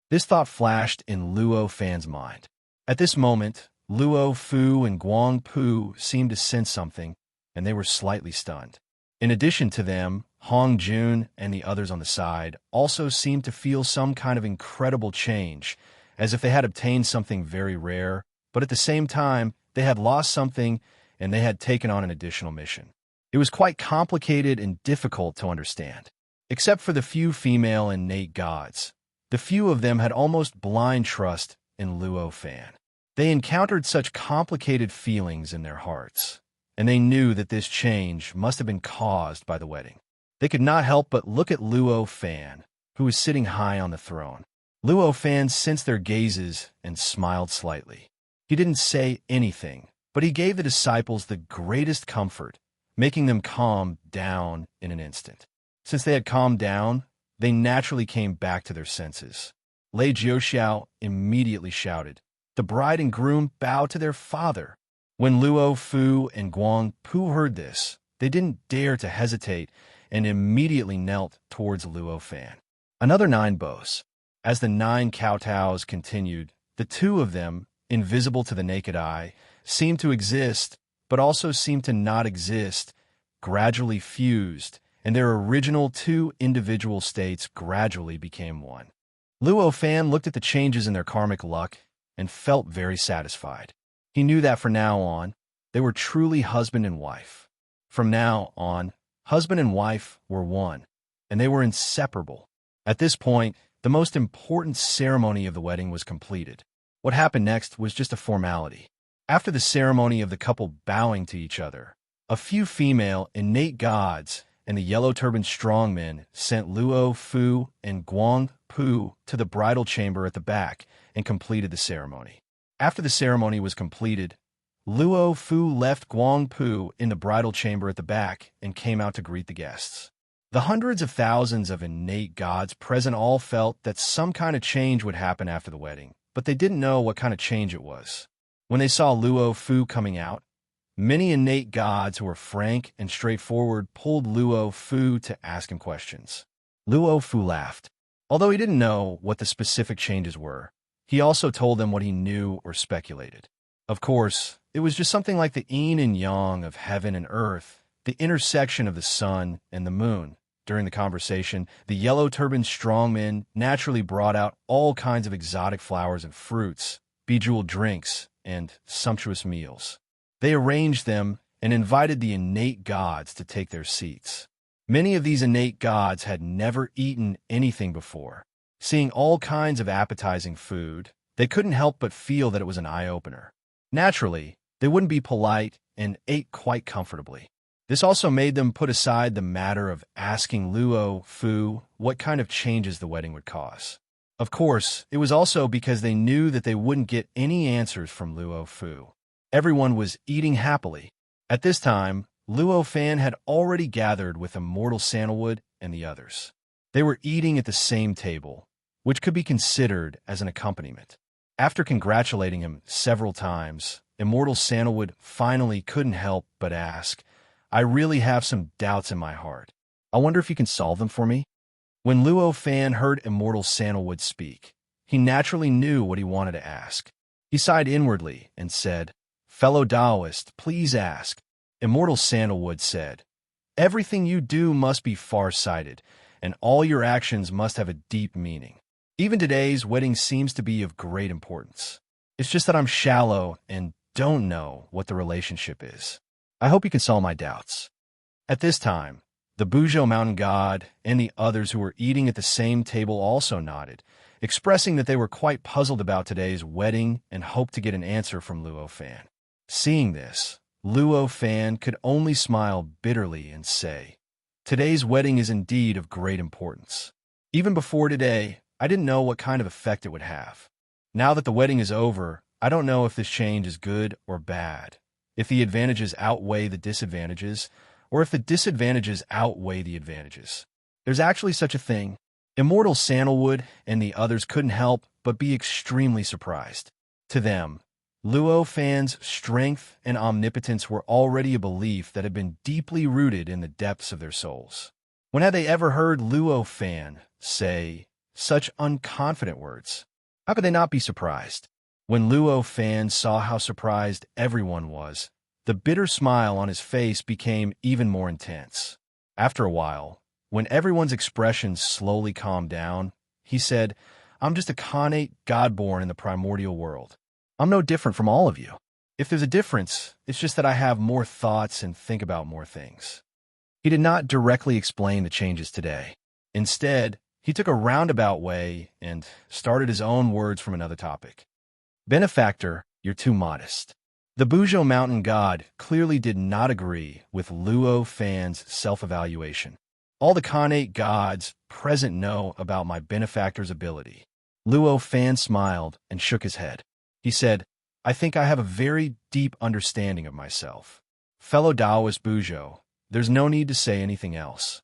This thought flashed in Luo Fan's mind. At this moment, Luo Fu and Guang Pu seemed to sense something, and they were slightly stunned. In addition to them, Hong Jun and the others on the side also seemed to feel some kind of incredible change, as if they had obtained something very rare, but at the same time, they had lost something and they had taken on an additional mission. It was quite complicated and difficult to understand. Except for the few female innate gods, the few of them had almost blind trust in Luo Fan. They encountered such complicated feelings in their hearts, and they knew that this change must have been caused by the wedding. They could not help but look at Luo Fan, who was sitting high on the throne. Luo Fan sensed their gazes and smiled slightly. He didn't say anything, but he gave the disciples the greatest comfort, making them calm down in an instant. Since they had calmed down, they naturally came back to their senses. Lei Jiuxiao immediately shouted, "The bride and groom bow to their father." When Luo Fu and Guang Pu heard this, they didn't dare to hesitate and immediately knelt towards Luo Fan. Another 9 bows. As the 9 kowtows continued, the 2 of them, invisible to the naked eye, seemed to exist, but also seemed to not exist, gradually fused, and their original 2 individual states gradually became one. Luo Fan looked at the changes in their karmic luck and felt very satisfied. He knew that from now on, they were truly husband and wife. From now on, husband and wife were one, and they were inseparable. At this point, the most important ceremony of the wedding was completed. What happened next was just a formality. After the ceremony of the couple bowing to each other, a few female innate gods and the yellow-turbaned strongmen sent Luo Fu and Guang Pu to the bridal chamber at the back and completed the ceremony. After the ceremony was completed, Luo Fu left Guang Pu in the bridal chamber at the back and came out to greet the guests. The hundreds of thousands of innate gods present all felt that some kind of change would happen after the wedding, but they didn't know what kind of change it was. When they saw Luo Fu coming out, many innate gods who were frank and straightforward pulled Luo Fu to ask him questions. Luo Fu laughed. Although he didn't know what the specific changes were, he also told them what he knew or speculated. Of course, it was just something like the yin and yang of heaven and earth, the intersection of the sun and the moon. During the conversation, the yellow-turbaned strongmen naturally brought out all kinds of exotic flowers and fruits, bejeweled drinks, and sumptuous meals. They arranged them and invited the innate gods to take their seats. Many of these innate gods had never eaten anything before. Seeing all kinds of appetizing food, they couldn't help but feel that it was an eye-opener. Naturally, they wouldn't be polite and ate quite comfortably. This also made them put aside the matter of asking Luo Fu what kind of changes the wedding would cause. Of course, it was also because they knew that they wouldn't get any answers from Luo Fu. Everyone was eating happily. At this time, Luo Fan had already gathered with Immortal Sandalwood and the others. They were eating at the same table, which could be considered as an accompaniment. After congratulating him several times, Immortal Sandalwood finally couldn't help but ask, "I really have some doubts in my heart. I wonder if you can solve them for me? When Luo Fan heard immortal Sandalwood speak, he naturally knew what he wanted to ask. He sighed inwardly and said, "Fellow Taoist, please ask." Immortal Sandalwood said, "Everything you do must be far-sighted, and all your actions must have a deep meaning. Even today's wedding seems to be of great importance. It's just that I'm shallow and don't know what the relationship is. I hope you can solve my doubts." At this time, the Buzhou mountain god and the others who were eating at the same table also nodded, expressing that they were quite puzzled about today's wedding and hoped to get an answer from Luo Fan. Seeing this, Luo Fan could only smile bitterly and say, "Today's wedding is indeed of great importance. Even before today, I didn't know what kind of effect it would have. Now that the wedding is over, I don't know if this change is good or bad, if the advantages outweigh the disadvantages, or if the disadvantages outweigh the advantages. There's actually such a thing." Immortal Sandalwood and the others couldn't help but be extremely surprised. To them, Luo Fan's strength and omnipotence were already a belief that had been deeply rooted in the depths of their souls. When had they ever heard Luo Fan say such unconfident words? How could they not be surprised? When Luo Fan saw how surprised everyone was, the bitter smile on his face became even more intense. After a while, when everyone's expressions slowly calmed down, he said, "I'm just a Khanate god born in the primordial world. I'm no different from all of you. If there's a difference, it's just that I have more thoughts and think about more things." He did not directly explain the changes today. Instead, he took a roundabout way and started his own words from another topic. "Benefactor, you're too modest." The Buzhou mountain god clearly did not agree with Luo Fan's self-evaluation. "All the Khanate gods present know about my benefactor's ability." Luo Fan smiled and shook his head. He said, "I think I have a very deep understanding of myself. Fellow Taoist Buzhou, there's no need to say anything else."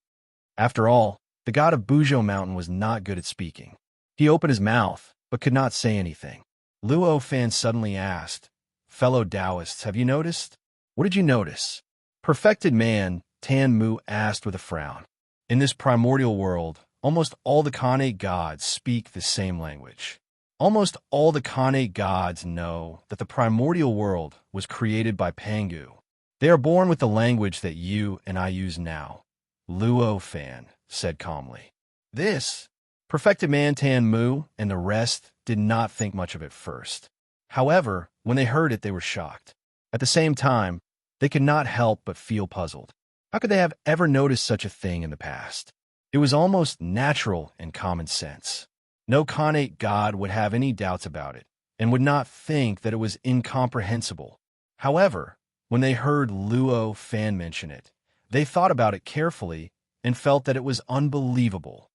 After all, the god of Buzhou mountain was not good at speaking. He opened his mouth, but could not say anything. Luo Fan suddenly asked, "Fellow Taoists, have you noticed?" "What did you notice?" Perfected man Tan Mu asked with a frown. "In this primordial world, almost all the Khanate gods speak the same language. Almost all the Khanate gods know that the primordial world was created by Pangu. They are born with the language that you and I use now," Luo Fan said calmly. This, Perfected man Tan Mu and the rest did not think much of it first. However, when they heard it, they were shocked. At the same time, they could not help but feel puzzled. How could they have ever noticed such a thing in the past? It was almost natural and common sense. No Khanate god would have any doubts about it, and would not think that it was incomprehensible. However, when they heard Luo Fan mention it, they thought about it carefully and felt that it was unbelievable.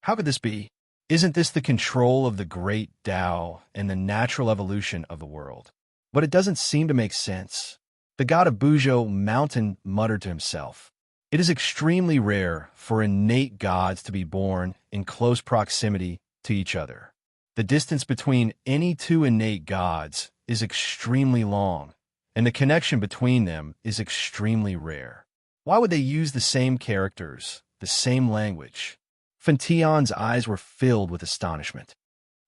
How could this be? Isn't this the control of the great Tao and the natural evolution of the world? But it doesn't seem to make sense. The god of Buzhou mountain muttered to himself, "It is extremely rare for innate gods to be born in close proximity to each other. The distance between any two innate gods is extremely long, and the connection between them is extremely rare. Why would they use the same characters, the same language?" Fantion's eyes were filled with astonishment.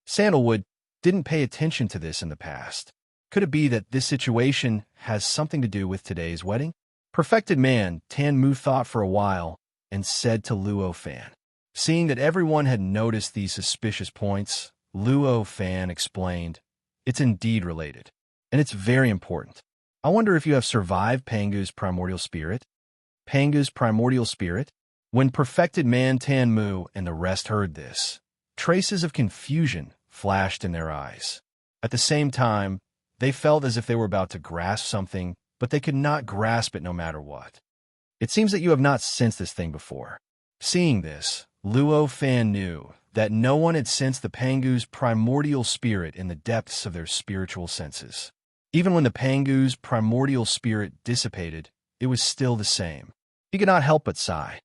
Sandalwood didn't pay attention to this in the past. Could it be that this situation has something to do with today's wedding? Perfected man Tan Mu thought for a while and said to Luo Fan. Seeing that everyone had noticed these suspicious points, Luo Fan explained, "It's indeed related, and it's very important. I wonder if you have survived Pangu's primordial spirit?" Pangu's primordial spirit? When Perfected man Tan Mu and the rest heard this, traces of confusion flashed in their eyes. At the same time, they felt as if they were about to grasp something, but they could not grasp it no matter what. "It seems that you have not sensed this thing before." Seeing this, Luo Fan knew that no one had sensed the Pangu's primordial spirit in the depths of their spiritual senses. Even when the Pangu's primordial spirit dissipated, it was still the same. He could not help but sigh.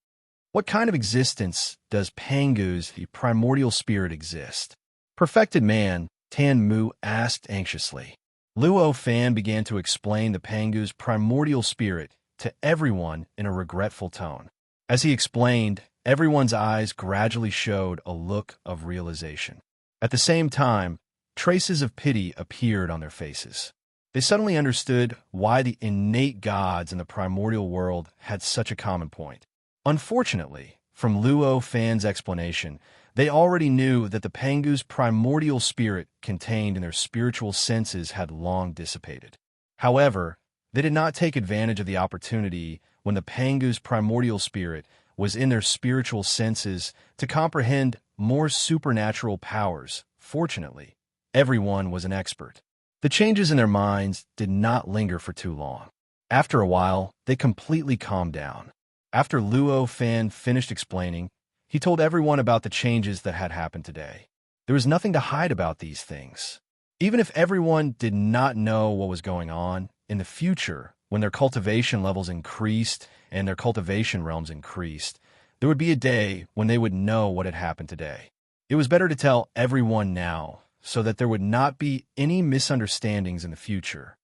What kind of existence does Pangu's primordial spirit exist? Perfected man Tan Mu asked anxiously. Luo Fan began to explain the Pangu's primordial spirit to everyone in a regretful tone. As he explained, everyone's eyes gradually showed a look of realization. At the same time, traces of pity appeared on their faces. They suddenly understood why the innate gods in the primordial world had such a common point. Unfortunately, from Luo Fan's explanation, they already knew that the Pengu's primordial spirit contained in their spiritual senses had long dissipated. However, they did not take advantage of the opportunity when the Pengu's primordial spirit was in their spiritual senses to comprehend more supernatural powers. Fortunately, everyone was an expert. The changes in their minds did not linger for too long. After a while, they completely calmed down. After Luo Fan finished explaining, he told everyone about the changes that had happened today. There was nothing to hide about these things. Even if everyone did not know what was going on, in the future, when their cultivation levels increased and their cultivation realms increased, there would be a day when they would know what had happened today. It was better to tell everyone now, so that there would not be any misunderstandings in the future.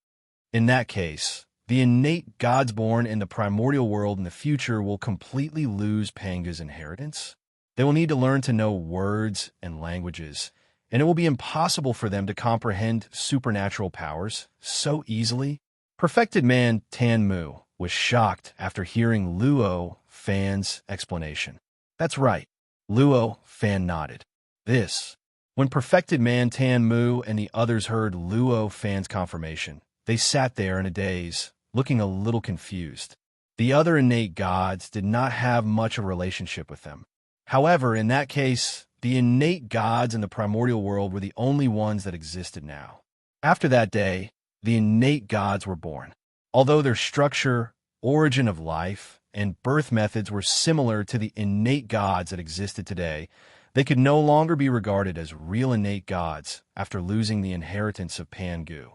In that case, the innate gods born in the primordial world in the future will completely lose Panga's inheritance. They will need to learn to know words and languages, and it will be impossible for them to comprehend supernatural powers so easily. Perfected man Tanmu was shocked after hearing Luo Fan's explanation. That's right, Luo Fan nodded. When perfected man Tanmu and the others heard Luo Fan's confirmation, they sat there in a daze, looking a little confused. The other innate gods did not have much of a relationship with them. However, in that case, the innate gods in the primordial world were the only ones that existed now. After that day, the innate gods were born. Although their structure, origin of life, and birth methods were similar to the innate gods that existed today, they could no longer be regarded as real innate gods after losing the inheritance of Pangu.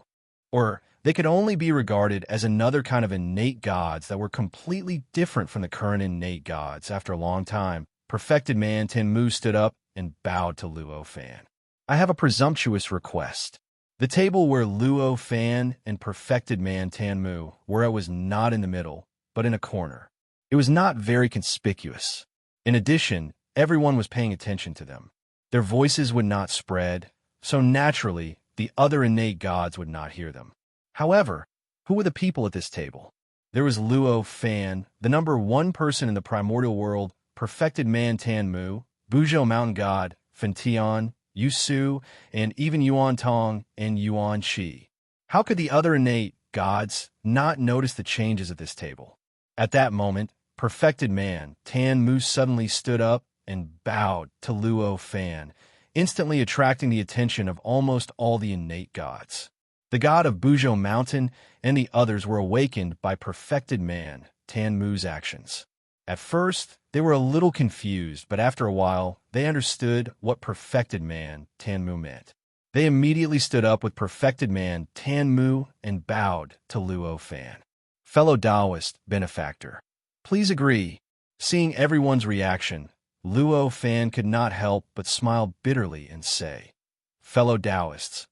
Or they could only be regarded as another kind of innate gods that were completely different from the current innate gods. After a long time, perfected man Tenmu stood up and bowed to Luo Fan. I have a presumptuous request. The table where Luo Fan and perfected man Tanmu were was not in the middle, but in a corner. It was not very conspicuous. In addition, everyone was paying attention to them. Their voices would not spread, so naturally, the other innate gods would not hear them. However, who were the people at this table? There was Luo Fan, the number one person in the primordial world, perfected man Tanmu, Buzhou mountain god, Fentian, Yusu, and even Yuan Tong and Yuan Shi. How could the other innate gods not notice the changes at this table? At that moment, perfected man Tanmu suddenly stood up and bowed to Luo Fan, instantly attracting the attention of almost all the innate gods. The god of Buzhou Mountain and the others were awakened by perfected man Tanmu's actions. At first, they were a little confused, but after a while, they understood what perfected man Tanmu meant. They immediately stood up with perfected man Tanmu and bowed to Luo Fan. Fellow Taoist benefactor, please agree. Seeing everyone's reaction, Luo Fan could not help but smile bitterly and say, "Fellow Taoists,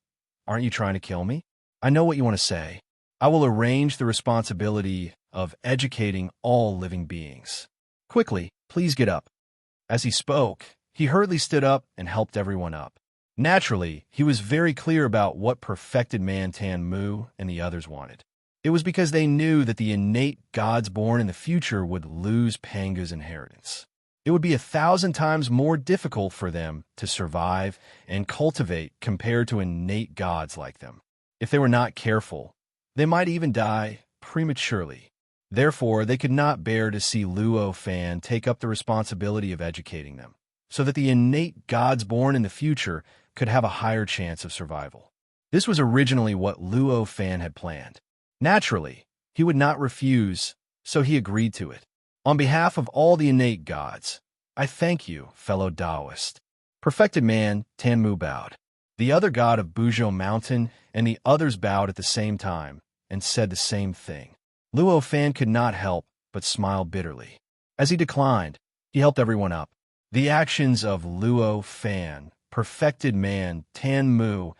aren't you trying to kill me? I know what you want to say. I will arrange the responsibility of educating all living beings. Quickly, please get up." As he spoke, he hurriedly stood up and helped everyone up. Naturally, he was very clear about what perfected man Tanmu and the others wanted. It was because they knew that the innate gods born in the future would lose Panga's inheritance. It would be 1,000 times more difficult for them to survive and cultivate compared to innate gods like them. If they were not careful, they might even die prematurely. Therefore, they could not bear to see Luo Fan take up the responsibility of educating them, so that the innate gods born in the future could have a higher chance of survival. This was originally what Luo Fan had planned. Naturally, he would not refuse, so he agreed to it. On behalf of all the innate gods, I thank you, fellow Taoist. Perfected man Tanmu bowed. The other god of Buzhou Mountain and the others bowed at the same time and said the same thing. Luo Fan could not help but smile bitterly. As he declined, he helped everyone up. The actions of Luo Fan, perfected man Tanmu,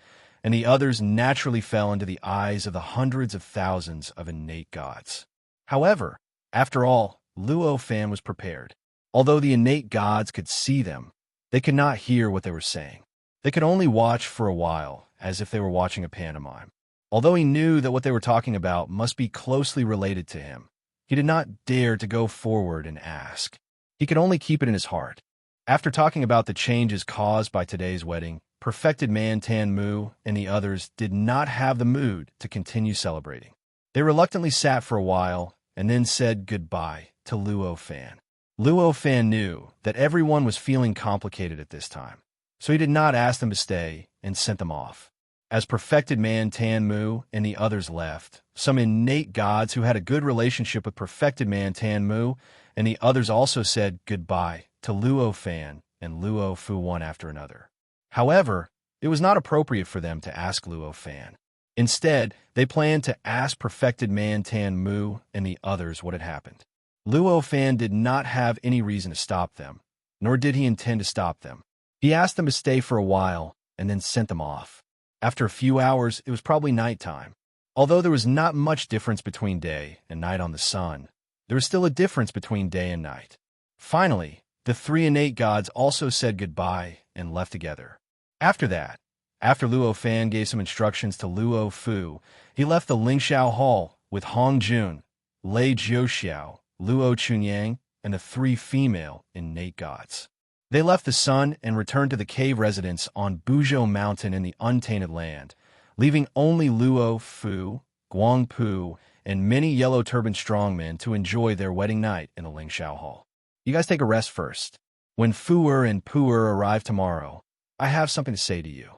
and the others naturally fell into the eyes of the hundreds of thousands of innate gods. However, after all, Luo Fan was prepared. Although the innate gods could see them, they could not hear what they were saying. They could only watch for a while, as if they were watching a pantomime. Although he knew that what they were talking about must be closely related to him, he did not dare to go forward and ask. He could only keep it in his heart. After talking about the changes caused by today's wedding, Perfected Man Tan Mu and the others did not have the mood to continue celebrating. They reluctantly sat for a while and then said goodbye to Luo Fan. Luo Fan knew that everyone was feeling complicated at this time, so he did not ask them to stay and sent them off. As Perfected Man Tan Mu and the others left, some innate gods who had a good relationship with Perfected Man Tan Mu and the others also said goodbye to Luo Fan and Luo Fu one after another. However, it was not appropriate for them to ask Luo Fan. Instead, they planned to ask Perfected Man Tan Mu and the others what had happened. Luo Fan did not have any reason to stop them, nor did he intend to stop them. He asked them to stay for a while and then sent them off. After a few hours, it was probably nighttime. Although there was not much difference between day and night on the sun, there was still a difference between day and night. Finally, the three innate gods also said goodbye and left together. After that, after Luo Fan gave some instructions to Luo Fu, he left the Lingxiao Hall with Hong Jun, Lei Jiuxiao, Luo Chunyang, and the three female innate gods. They left the sun and returned to the cave residence on Buzhou Mountain in the Untainted Land, leaving only Luo Fu, Guang Pu, and many yellow-turbaned strongmen to enjoy their wedding night in the Lingxiao Hall. You guys take a rest first. When Fu'er and Pu'er arrive tomorrow, I have something to say to you.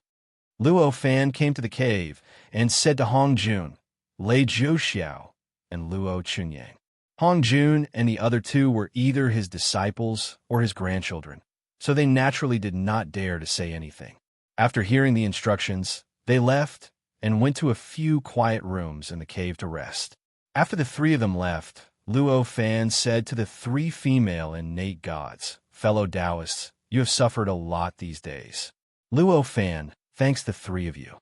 Luo Fan came to the cave and said to Hong Jun, Lei Jiuxiao, and Luo Chunyang. Hong Jun and the other two were either his disciples or his grandchildren, so they naturally did not dare to say anything. After hearing the instructions, they left and went to a few quiet rooms in the cave to rest. After the three of them left, Luo Fan said to the three female innate gods, fellow Taoists, you have suffered a lot these days. Luo Fan thanks the three of you.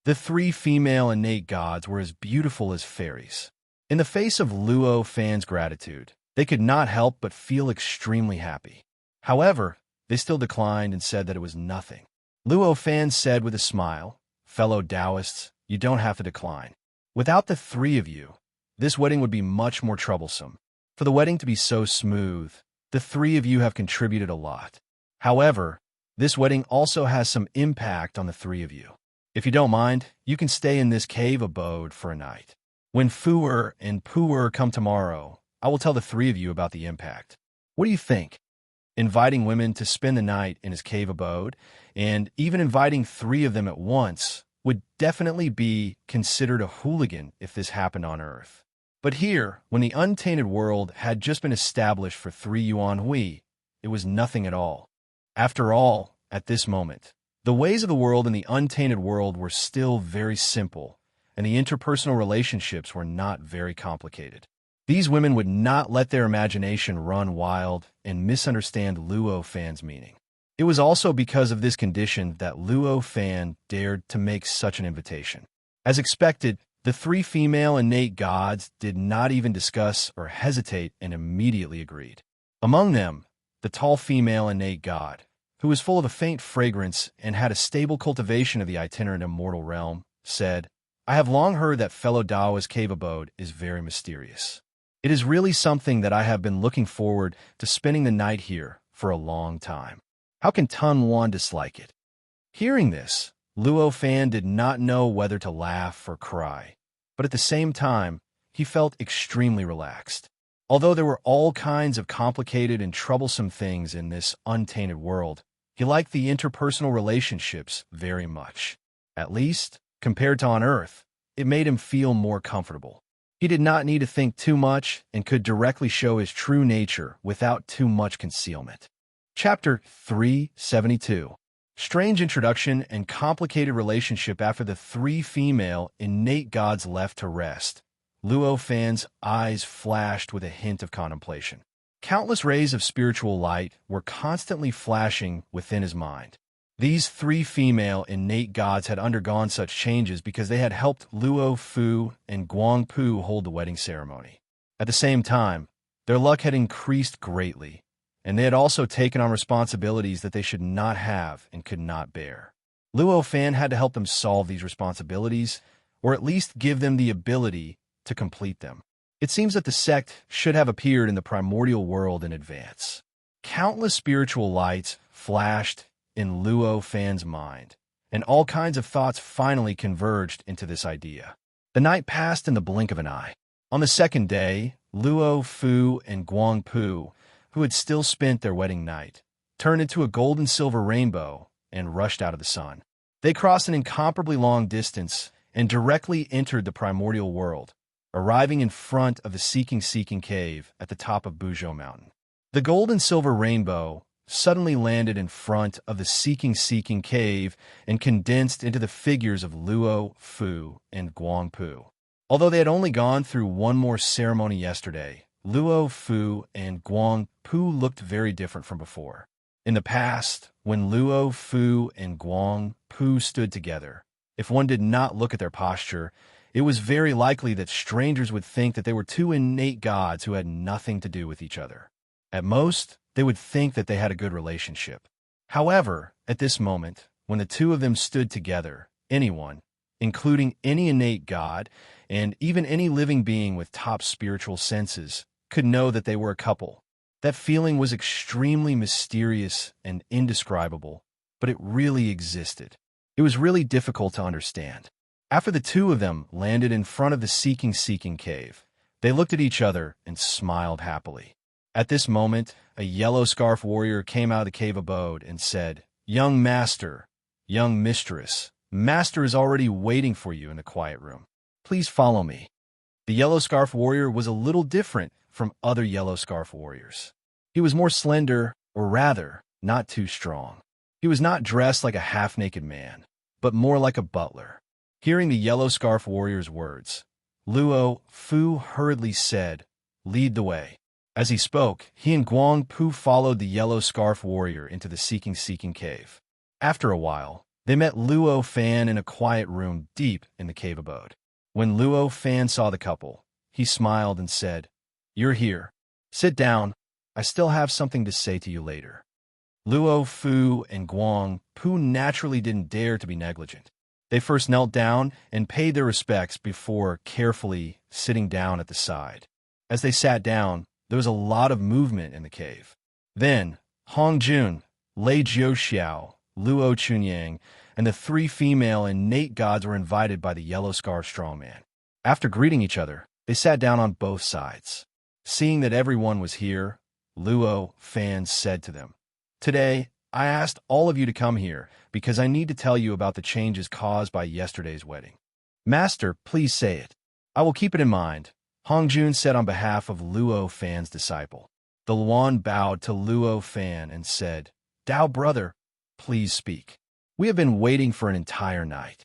The three female innate gods were as beautiful as fairies. In the face of Luo Fan's gratitude, they could not help but feel extremely happy. However, they still declined and said that it was nothing. Luo Fan said with a smile, fellow Taoists, you don't have to decline. Without the three of you, this wedding would be much more troublesome. For the wedding to be so smooth, the three of you have contributed a lot. However, this wedding also has some impact on the three of you. If you don't mind, you can stay in this cave abode for a night. When Fu'er and Pu'er come tomorrow, I will tell the three of you about the impact. What do you think? Inviting women to spend the night in his cave abode, and even inviting three of them at once, would definitely be considered a hooligan if this happened on Earth. But here, when the untainted world had just been established for 3 Yuan Hui, it was nothing at all. After all, at this moment, the ways of the world in the untainted world were still very simple, and the interpersonal relationships were not very complicated. These women would not let their imagination run wild and misunderstand Luo Fan's meaning. It was also because of this condition that Luo Fan dared to make such an invitation. As expected, the three female innate gods did not even discuss or hesitate and immediately agreed. Among them, the tall female innate god, who was full of a faint fragrance and had a stable cultivation of the itinerant immortal realm, said, I have long heard that fellow Daoist cave abode is very mysterious. It is really something that I have been looking forward to spending the night here for a long time. How can Tun Wan dislike it? Hearing this, Luo Fan did not know whether to laugh or cry, but at the same time, he felt extremely relaxed. Although there were all kinds of complicated and troublesome things in this untainted world, he liked the interpersonal relationships very much. At least, compared to on Earth, it made him feel more comfortable. He did not need to think too much and could directly show his true nature without too much concealment. Chapter 372. Strange introduction and complicated relationship after the three female innate gods left to rest. Luo Fan's eyes flashed with a hint of contemplation. Countless rays of spiritual light were constantly flashing within his mind. These three female innate gods had undergone such changes because they had helped Luo Fu and Guang Pu hold the wedding ceremony. At the same time, Their luck had increased greatly, and they had also taken on responsibilities that they should not have and could not bear. Luo Fan had to help them solve these responsibilities, or at least give them the ability to complete them. It seems that the sect should have appeared in the primordial world in advance. Countless spiritual lights flashed in Luo Fan's mind, and all kinds of thoughts finally converged into this idea. The night passed in the blink of an eye. On the second day, Luo Fu and Guang Pu, who had still spent their wedding night, turned into a gold and silver rainbow and rushed out of the sun. They crossed an incomparably long distance and directly entered the primordial world, arriving in front of the Seeking Cave at the top of Buzhou Mountain. The gold and silver rainbow suddenly landed in front of the Seeking Cave and condensed into the figures of Luo Fu and Guang Pu. Although they had only gone through one more ceremony yesterday, Luo Fu and Guang Pu looked very different from before. In the past, when Luo Fu and Guang Pu stood together, if one did not look at their posture, it was very likely that strangers would think that they were two innate gods who had nothing to do with each other. At most, they would think that they had a good relationship. However, at this moment, when the two of them stood together, anyone, including any innate god and even any living being with top spiritual senses, could know that they were a couple. That feeling was extremely mysterious and indescribable, but it really existed. It was really difficult to understand. After the two of them landed in front of the Seeking Cave, they looked at each other and smiled happily. At this moment, a yellow scarf warrior came out of the cave abode and said, "Young master, young mistress, master is already waiting for you in the quiet room. Please follow me." The yellow scarf warrior was a little different from other yellow scarf warriors. He was more slender, or rather, not too strong. He was not dressed like a half-naked man, but more like a butler. Hearing the yellow scarf warrior's words, Luo Fu hurriedly said, "Lead the way." As he spoke, he and Guang Pu followed the yellow scarf warrior into the Seeking Cave. After a while, they met Luo Fan in a quiet room deep in the cave abode. When Luo Fan saw the couple, he smiled and said, "You're here. Sit down. I still have something to say to you later." Luo Fu and Guang Pu naturally didn't dare to be negligent. They first knelt down and paid their respects before carefully sitting down at the side. As they sat down, there was a lot of movement in the cave. Then, Hong Jun, Lei Jiuxiao, Luo Chunyang, and the three female innate gods were invited by the yellow scarf strongman. After greeting each other, they sat down on both sides. Seeing that everyone was here, Luo Fan said to them, "Today, I asked all of you to come here because I need to tell you about the changes caused by yesterday's wedding." "Master, please say it. I will keep it in mind," Hong Jun said on behalf of Luo Fan's disciple. The Luan bowed to Luo Fan and said, "Dao brother, please speak. We have been waiting for an entire night."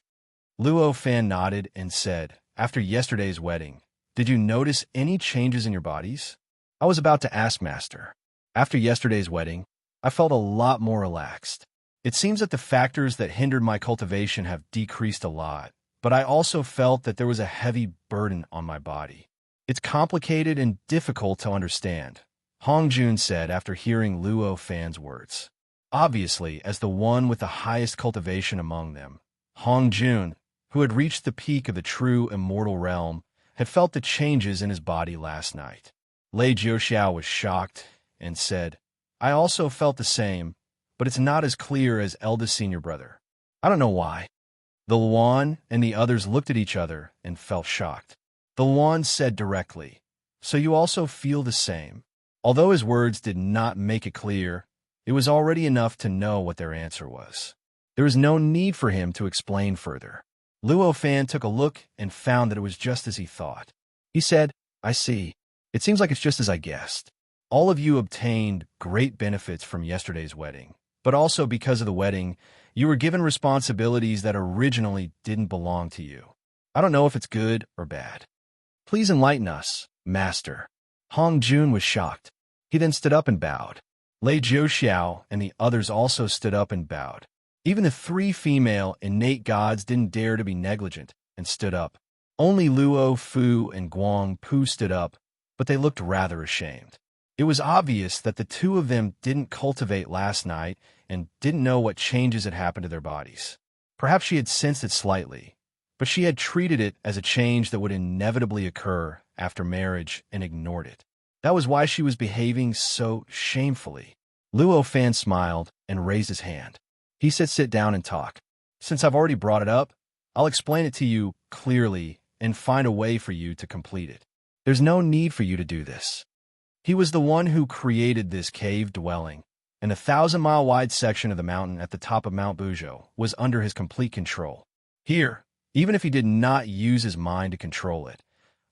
Luo Fan nodded and said, "After yesterday's wedding, did you notice any changes in your bodies?" "I was about to ask, Master. After yesterday's wedding, I felt a lot more relaxed. It seems that the factors that hindered my cultivation have decreased a lot, but I also felt that there was a heavy burden on my body. It's complicated and difficult to understand," Hong Jun said after hearing Luo Fan's words. Obviously, as the one with the highest cultivation among them, Hong Jun, who had reached the peak of the true immortal realm, had felt the changes in his body last night. Lei Jiuxiao was shocked and said, "I also felt the same, but it's not as clear as eldest senior brother. I don't know why." The Luan and the others looked at each other and felt shocked. The Luan said directly, "So you also feel the same?" Although his words did not make it clear, it was already enough to know what their answer was. There was no need for him to explain further. Luo Fan took a look and found that it was just as he thought. He said, "I see. It seems like it's just as I guessed. All of you obtained great benefits from yesterday's wedding, but also because of the wedding, you were given responsibilities that originally didn't belong to you. I don't know if it's good or bad. Please enlighten us, Master." Hong Jun was shocked. He then stood up and bowed. Lei Jiuxiao and the others also stood up and bowed. Even the three female innate gods didn't dare to be negligent and stood up. Only Luo Fu and Guang Pu stood up, but they looked rather ashamed. It was obvious that the two of them didn't cultivate last night and didn't know what changes had happened to their bodies. Perhaps she had sensed it slightly, but she had treated it as a change that would inevitably occur after marriage and ignored it. That was why she was behaving so shamefully. Luo Fan smiled and raised his hand. He said, "Sit down and talk. Since I've already brought it up, I'll explain it to you clearly and find a way for you to complete it. There's no need for you to do this." He was the one who created this cave dwelling, and the 1,000-mile-wide section of the mountain at the top of Mount Bujo was under his complete control. Here, even if he did not use his mind to control it,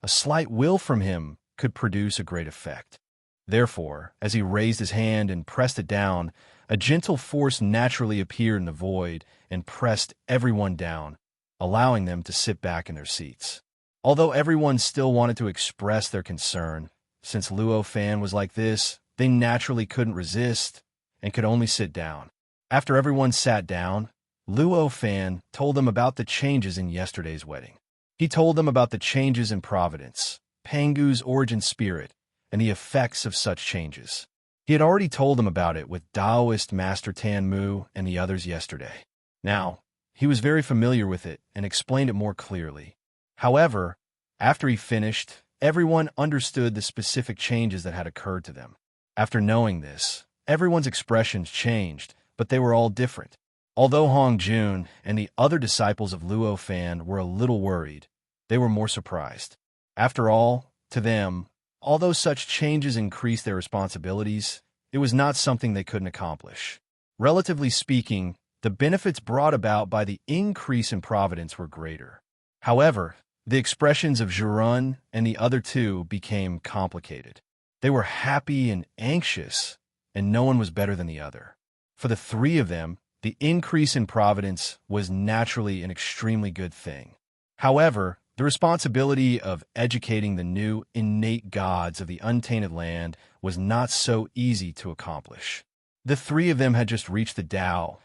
a slight will from him could produce a great effect. Therefore, as he raised his hand and pressed it down, a gentle force naturally appeared in the void and pressed everyone down, allowing them to sit back in their seats. Although everyone still wanted to express their concern, since Luo Fan was like this, they naturally couldn't resist and could only sit down. After everyone sat down, Luo Fan told them about the changes in yesterday's wedding. He told them about the changes in Providence, Pangu's origin spirit, and the effects of such changes. He had already told them about it with Taoist Master Tan Mu and the others yesterday. Now, he was very familiar with it and explained it more clearly. However, after he finished, everyone understood the specific changes that had occurred to them. After knowing this, everyone's expressions changed, but they were all different. Although Hong Jun and the other disciples of Luo Fan were a little worried, they were more surprised. After all, to them, although such changes increased their responsibilities, it was not something they couldn't accomplish. Relatively speaking, the benefits brought about by the increase in providence were greater. However, the expressions of Zhurun and the other two became complicated. They were happy and anxious, and no one was better than the other. For the three of them, the increase in providence was naturally an extremely good thing. However, the responsibility of educating the new innate gods of the untainted land was not so easy to accomplish. The three of them had just reached the Tao,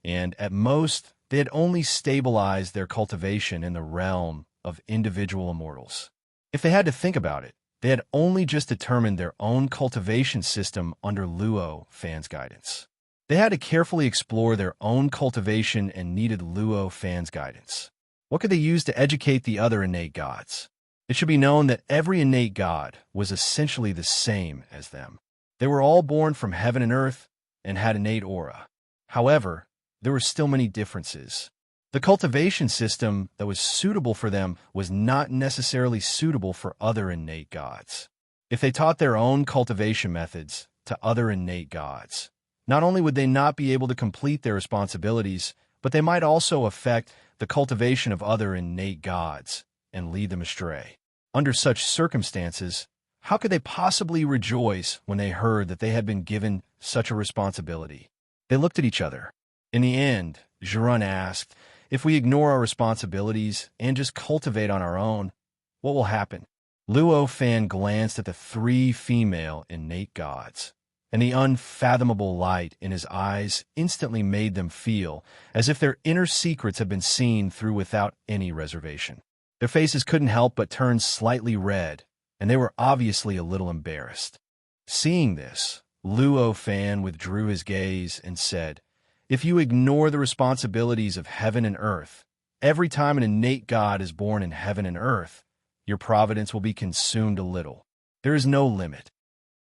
and at most, they had only stabilized their cultivation in the realm of individual immortals. If they had to think about it, they had only just determined their own cultivation system under Luo Fan's guidance. They had to carefully explore their own cultivation and needed Luo Fan's guidance. What could they use to educate the other innate gods? It should be known that every innate god was essentially the same as them. They were all born from heaven and earth and had innate aura. However, there were still many differences. The cultivation system that was suitable for them was not necessarily suitable for other innate gods. If they taught their own cultivation methods to other innate gods, not only would they not be able to complete their responsibilities, but they might also affect the cultivation of other innate gods and lead them astray. Under such circumstances, how could they possibly rejoice when they heard that they had been given such a responsibility? They looked at each other. In the end, Zhurun asked, "If we ignore our responsibilities and just cultivate on our own, what will happen?" Luo Fan glanced at the three female innate gods, and the unfathomable light in his eyes instantly made them feel as if their inner secrets had been seen through without any reservation. Their faces couldn't help but turn slightly red, and they were obviously a little embarrassed. Seeing this, Luo Fan withdrew his gaze and said, "If you ignore the responsibilities of heaven and earth, every time an innate god is born in heaven and earth, your providence will be consumed a little. There is no limit.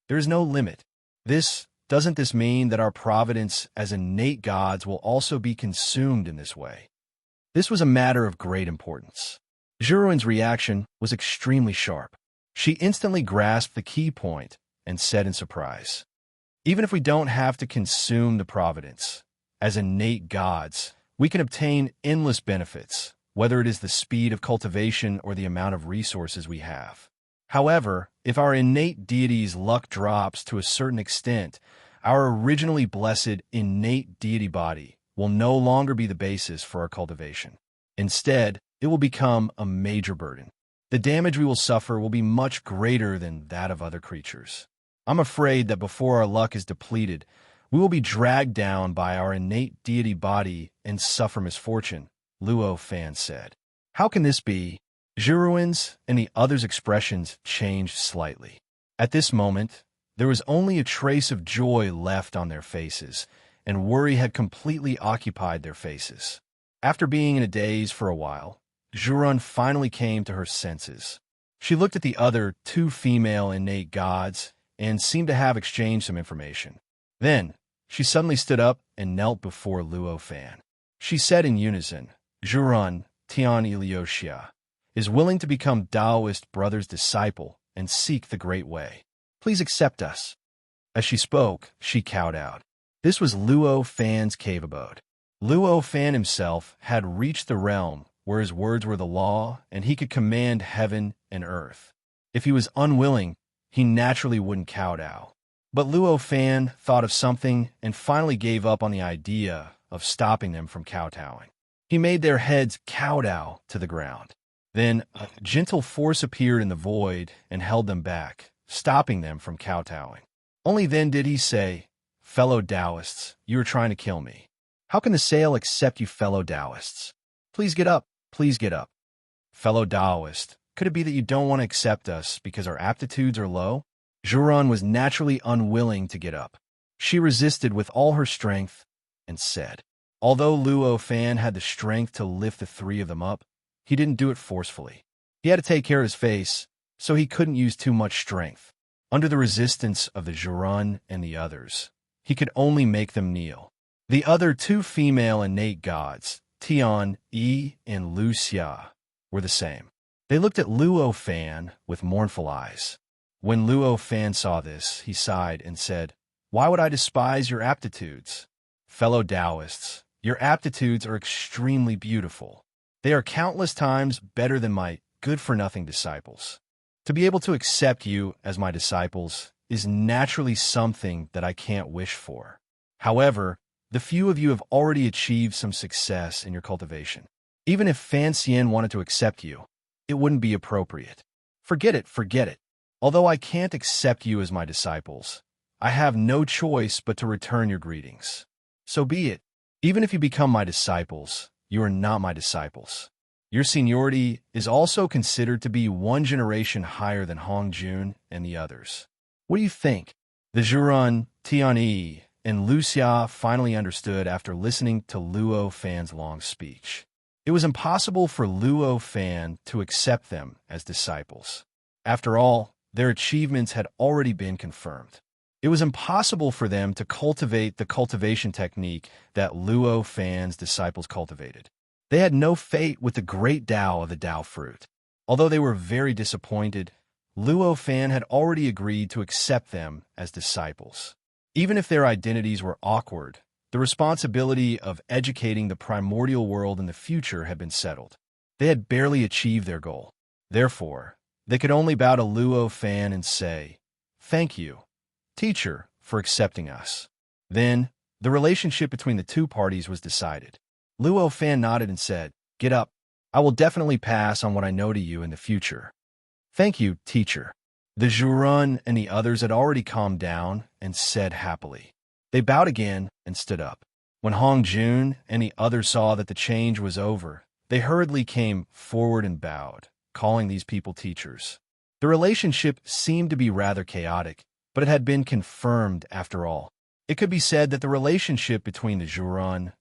There is no limit. Doesn't this mean that our providence as innate gods will also be consumed in this way?" This was a matter of great importance. Zhurun's reaction was extremely sharp. She instantly grasped the key point and said in surprise, "Even if we don't have to consume the providence, as innate gods, we can obtain endless benefits, whether it is the speed of cultivation or the amount of resources we have. However, if our innate deity's luck drops to a certain extent, our originally blessed innate deity body will no longer be the basis for our cultivation. Instead, it will become a major burden. The damage we will suffer will be much greater than that of other creatures. I'm afraid that before our luck is depleted, we will be dragged down by our innate deity body and suffer misfortune," Luo Fan said. "How can this be?" Zhurun's and the others' expressions changed slightly. At this moment, there was only a trace of joy left on their faces, and worry had completely occupied their faces. After being in a daze for a while, Zhurun finally came to her senses. She looked at the other two female innate gods and seemed to have exchanged some information. Then, she suddenly stood up and knelt before Luo Fan. She said in unison, Zhurun, Tian Ilioxia, is willing to become Taoist brother's disciple and seek the Great Way. Please accept us. As she spoke, she kowtowed. This was Luo Fan's cave abode. Luo Fan himself had reached the realm where his words were the law and he could command heaven and earth. If he was unwilling, he naturally wouldn't kowtow. But Luo Fan thought of something and finally gave up on the idea of stopping them from kowtowing. He made their heads kowtow to the ground. Then a gentle force appeared in the void and held them back, stopping them from kowtowing. Only then did he say, Fellow Taoists, you are trying to kill me. How can the Sale accept you fellow Taoists? Please get up, please get up. Fellow Taoist, could it be that you don't want to accept us because our aptitudes are low? Zhurun was naturally unwilling to get up. She resisted with all her strength and said, although Luo Fan had the strength to lift the three of them up, he didn't do it forcefully. He had to take care of his face, so he couldn't use too much strength. Under the resistance of the Zhurun and the others, he could only make them kneel. The other two female innate gods, Tian Yi and Lu Xia, were the same. They looked at Luo Fan with mournful eyes. When Luo Fan saw this, he sighed and said, Why would I despise your aptitudes? Fellow Taoists, your aptitudes are extremely beautiful. They are countless times better than my good-for-nothing disciples. To be able to accept you as my disciples is naturally something that I can't wish for. However, the few of you have already achieved some success in your cultivation. Even if Fan Xian wanted to accept you, it wouldn't be appropriate. Forget it, forget it. Although I can't accept you as my disciples, I have no choice but to return your greetings. So be it. Even if you become my disciples, you are not my disciples. Your seniority is also considered to be one generation higher than Hong Jun and the others. What do you think? The Zhurun, Tianyi, and Lu Xia finally understood after listening to Luo Fan's long speech. It was impossible for Luo Fan to accept them as disciples. After all, their achievements had already been confirmed. It was impossible for them to cultivate the cultivation technique that Luo Fan's disciples cultivated. They had no fate with the great Tao of the Tao fruit. Although they were very disappointed, Luo Fan had already agreed to accept them as disciples. Even if their identities were awkward, the responsibility of educating the primordial world in the future had been settled. They had barely achieved their goal. Therefore, they could only bow to Luo Fan and say, Thank you, teacher, for accepting us. Then, the relationship between the two parties was decided. Luo Fan nodded and said, Get up. I will definitely pass on what I know to you in the future. Thank you, teacher. The Zhurun and the others had already calmed down and said happily. They bowed again and stood up. When Hong Jun and the others saw that the change was over, they hurriedly came forward and bowed, calling these people teachers. The relationship seemed to be rather chaotic, but it had been confirmed after all. It could be said that the relationship between the Zhurun,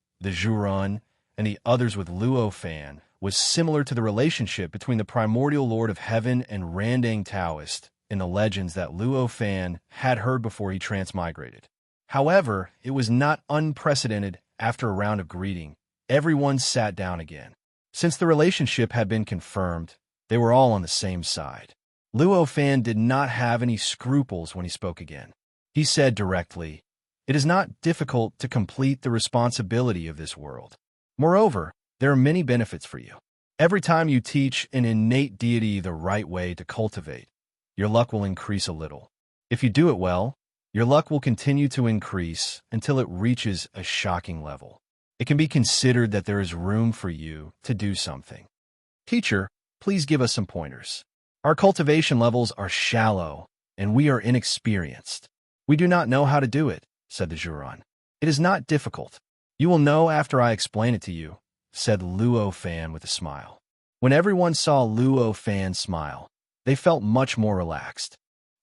and the others with Luo Fan was similar to the relationship between the primordial Lord of Heaven and Randang Taoist in the legends that Luo Fan had heard before he transmigrated. However, it was not unprecedented. After a round of greeting, everyone sat down again. Since the relationship had been confirmed, they were all on the same side. Luo Fan did not have any scruples when he spoke again. He said directly, It is not difficult to complete the responsibility of this world. Moreover, there are many benefits for you. Every time you teach an innate deity the right way to cultivate, your luck will increase a little. If you do it well, your luck will continue to increase until it reaches a shocking level. It can be considered that there is room for you to do something. Teacher, please give us some pointers. Our cultivation levels are shallow, and we are inexperienced. We do not know how to do it, said the Zhurun. It is not difficult. You will know after I explain it to you, said Luo Fan with a smile. When everyone saw Luo Fan smile, they felt much more relaxed.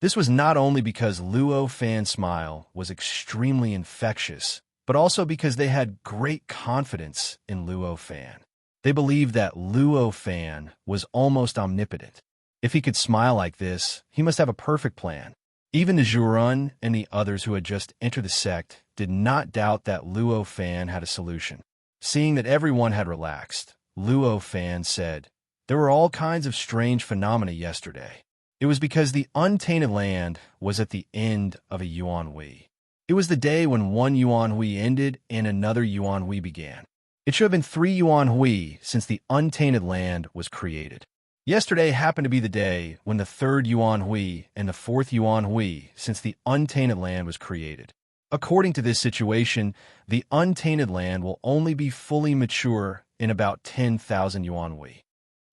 This was not only because Luo Fan's smile was extremely infectious, but also because they had great confidence in Luo Fan. They believed that Luo Fan was almost omnipotent. If he could smile like this, he must have a perfect plan. Even the Zhurun and the others who had just entered the sect did not doubt that Luo Fan had a solution. Seeing that everyone had relaxed, Luo Fan said, "There were all kinds of strange phenomena yesterday. It was because the untainted land was at the end of a Yuan Hui. It was the day when one Yuan Hui ended and another Yuan Hui began. It should have been 3 Yuan Hui since the untainted land was created. Yesterday happened to be the day when the 3rd Yuan Hui and the 4th Yuan Hui since the untainted land was created. According to this situation, the untainted land will only be fully mature in about 10,000 Yuan Hui.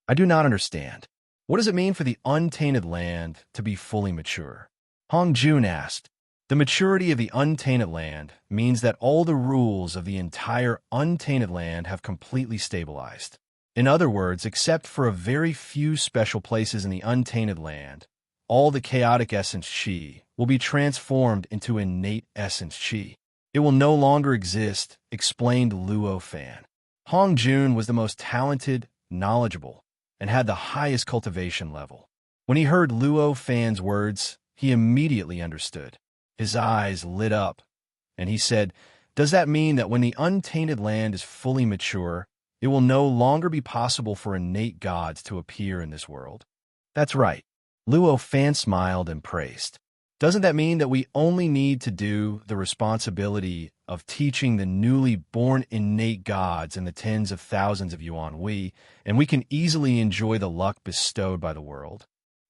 I do not understand. What does it mean for the untainted land to be fully mature?" Hong Jun asked. "The maturity of the untainted land means that all the rules of the entire untainted land have completely stabilized. In other words, except for a very few special places in the untainted land, all the chaotic essence Qi will be transformed into innate essence Qi. It will no longer exist," explained Luo Fan. Hong Jun was the most talented, knowledgeable, and had the highest cultivation level. When he heard Luo Fan's words, he immediately understood. His eyes lit up, and he said, "Does that mean that when the untainted land is fully mature, it will no longer be possible for innate gods to appear in this world?" "That's right." Luo Fan smiled and praised. "Doesn't that mean that we only need to do the responsibility of teaching the newly born innate gods in the tens of thousands of Yuan Hui, and we can easily enjoy the luck bestowed by the world?"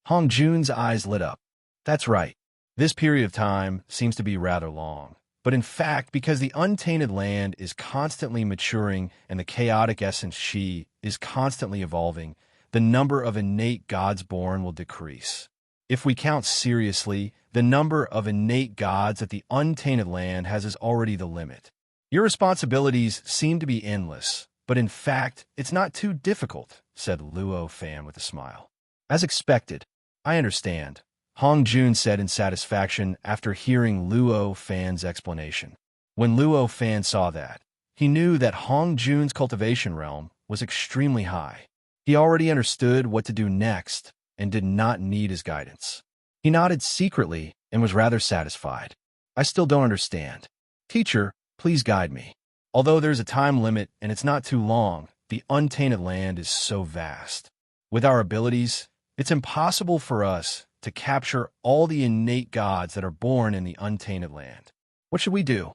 Hong Jun's eyes lit up. "That's right. This period of time seems to be rather long. But in fact, because the untainted land is constantly maturing and the chaotic essence Qi is constantly evolving, the number of innate gods born will decrease. If we count seriously, the number of innate gods that the untainted land has is already the limit. Your responsibilities seem to be endless, but in fact, it's not too difficult," said Luo Fan with a smile. "As expected. I understand," Hong Jun said in satisfaction after hearing Luo Fan's explanation. When Luo Fan saw that, he knew that Hong Jun's cultivation realm was extremely high. He already understood what to do next and did not need his guidance. He nodded secretly and was rather satisfied. "I still don't understand. Teacher, please guide me. Although there's a time limit and it's not too long, the untainted land is so vast. With our abilities, it's impossible for us to capture all the innate gods that are born in the untainted land. What should we do?"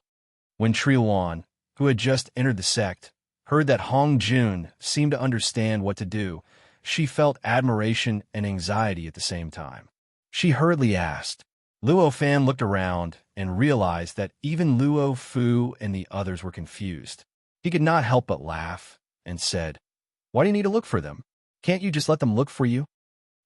When Triluan, who had just entered the sect, heard that Hong Jun seemed to understand what to do, she felt admiration and anxiety at the same time. She hurriedly asked. Luo Fan looked around and realized that even Luo Fu and the others were confused. He could not help but laugh and said, "Why do you need to look for them? Can't you just let them look for you?"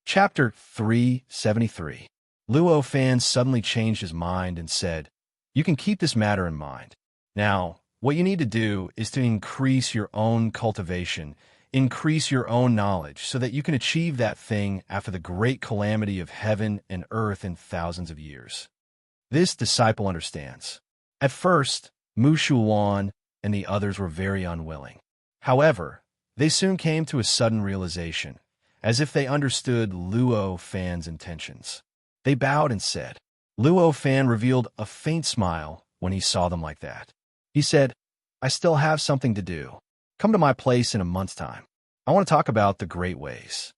Chapter 373. Luo Fan suddenly changed his mind and said, "You can keep this matter in mind. Now, what you need to do is to increase your own cultivation, increase your own knowledge, so that you can achieve that thing after the great calamity of heaven and earth in thousands of years." This disciple understands. At first, Mu Shuwan and the others were very unwilling. However, they soon came to a sudden realization, as if they understood Luo Fan's intentions. They bowed and said. Luo Fan revealed a faint smile when he saw them like that. He said, "I still have something to do. Come to my place in a month's time. I want to talk about the great ways."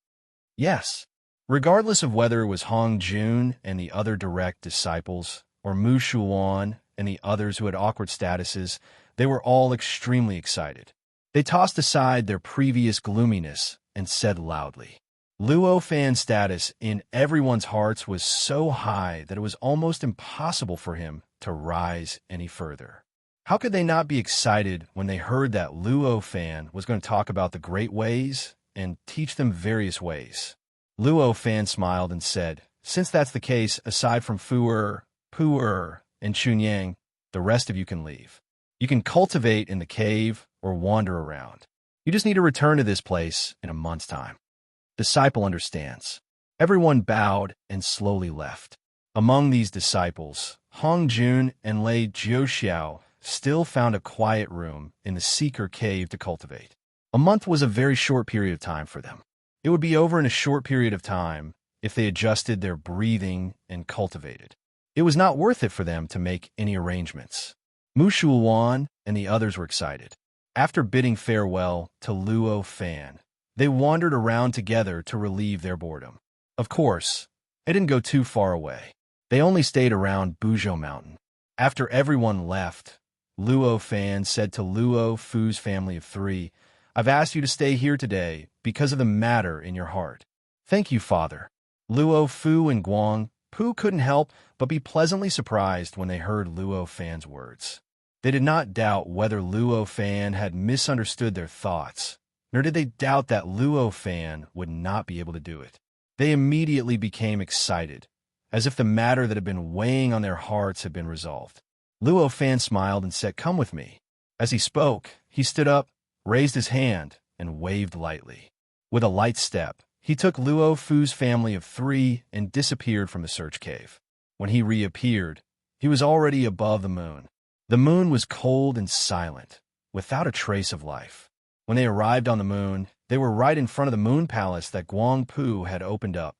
Yes. Regardless of whether it was Hong Jun and the other direct disciples, or Mu Shuwan and the others who had awkward statuses, they were all extremely excited. They tossed aside their previous gloominess and said loudly. Luo Fan's status in everyone's hearts was so high that it was almost impossible for him to rise any further. How could they not be excited when they heard that Luo Fan was going to talk about the great ways and teach them various ways? Luo Fan smiled and said, "Since that's the case, aside from Fu-er, Pu-er, and Chunyang, the rest of you can leave. You can cultivate in the cave or wander around. You just need to return to this place in a month's time." Disciple understands. Everyone bowed and slowly left. Among these disciples, Hong Jun and Lei Jiuxiao still found a quiet room in the Seeker Cave to cultivate. A month was a very short period of time for them. It would be over in a short period of time if they adjusted their breathing and cultivated. It was not worth it for them to make any arrangements. Mu Shulwan and the others were excited. After bidding farewell to Luo Fan, they wandered around together to relieve their boredom. Of course, they didn't go too far away. They only stayed around Buzhou Mountain. After everyone left, Luo Fan said to Luo Fu's family of 3, "I've asked you to stay here today because of the matter in your heart." "Thank you, Father." Luo Fu and Guang Pu couldn't help but be pleasantly surprised when they heard Luo Fan's words. They did not doubt whether Luo Fan had misunderstood their thoughts, nor did they doubt that Luo Fan would not be able to do it. They immediately became excited, as if the matter that had been weighing on their hearts had been resolved. Luo Fan smiled and said, "Come with me." As he spoke, he stood up, raised his hand, and waved lightly. With a light step, he took Luo Fu's family of 3 and disappeared from the search cave. When he reappeared, he was already above the moon. The moon was cold and silent, without a trace of life. When they arrived on the moon, they were right in front of the moon palace that Guang Pu had opened up.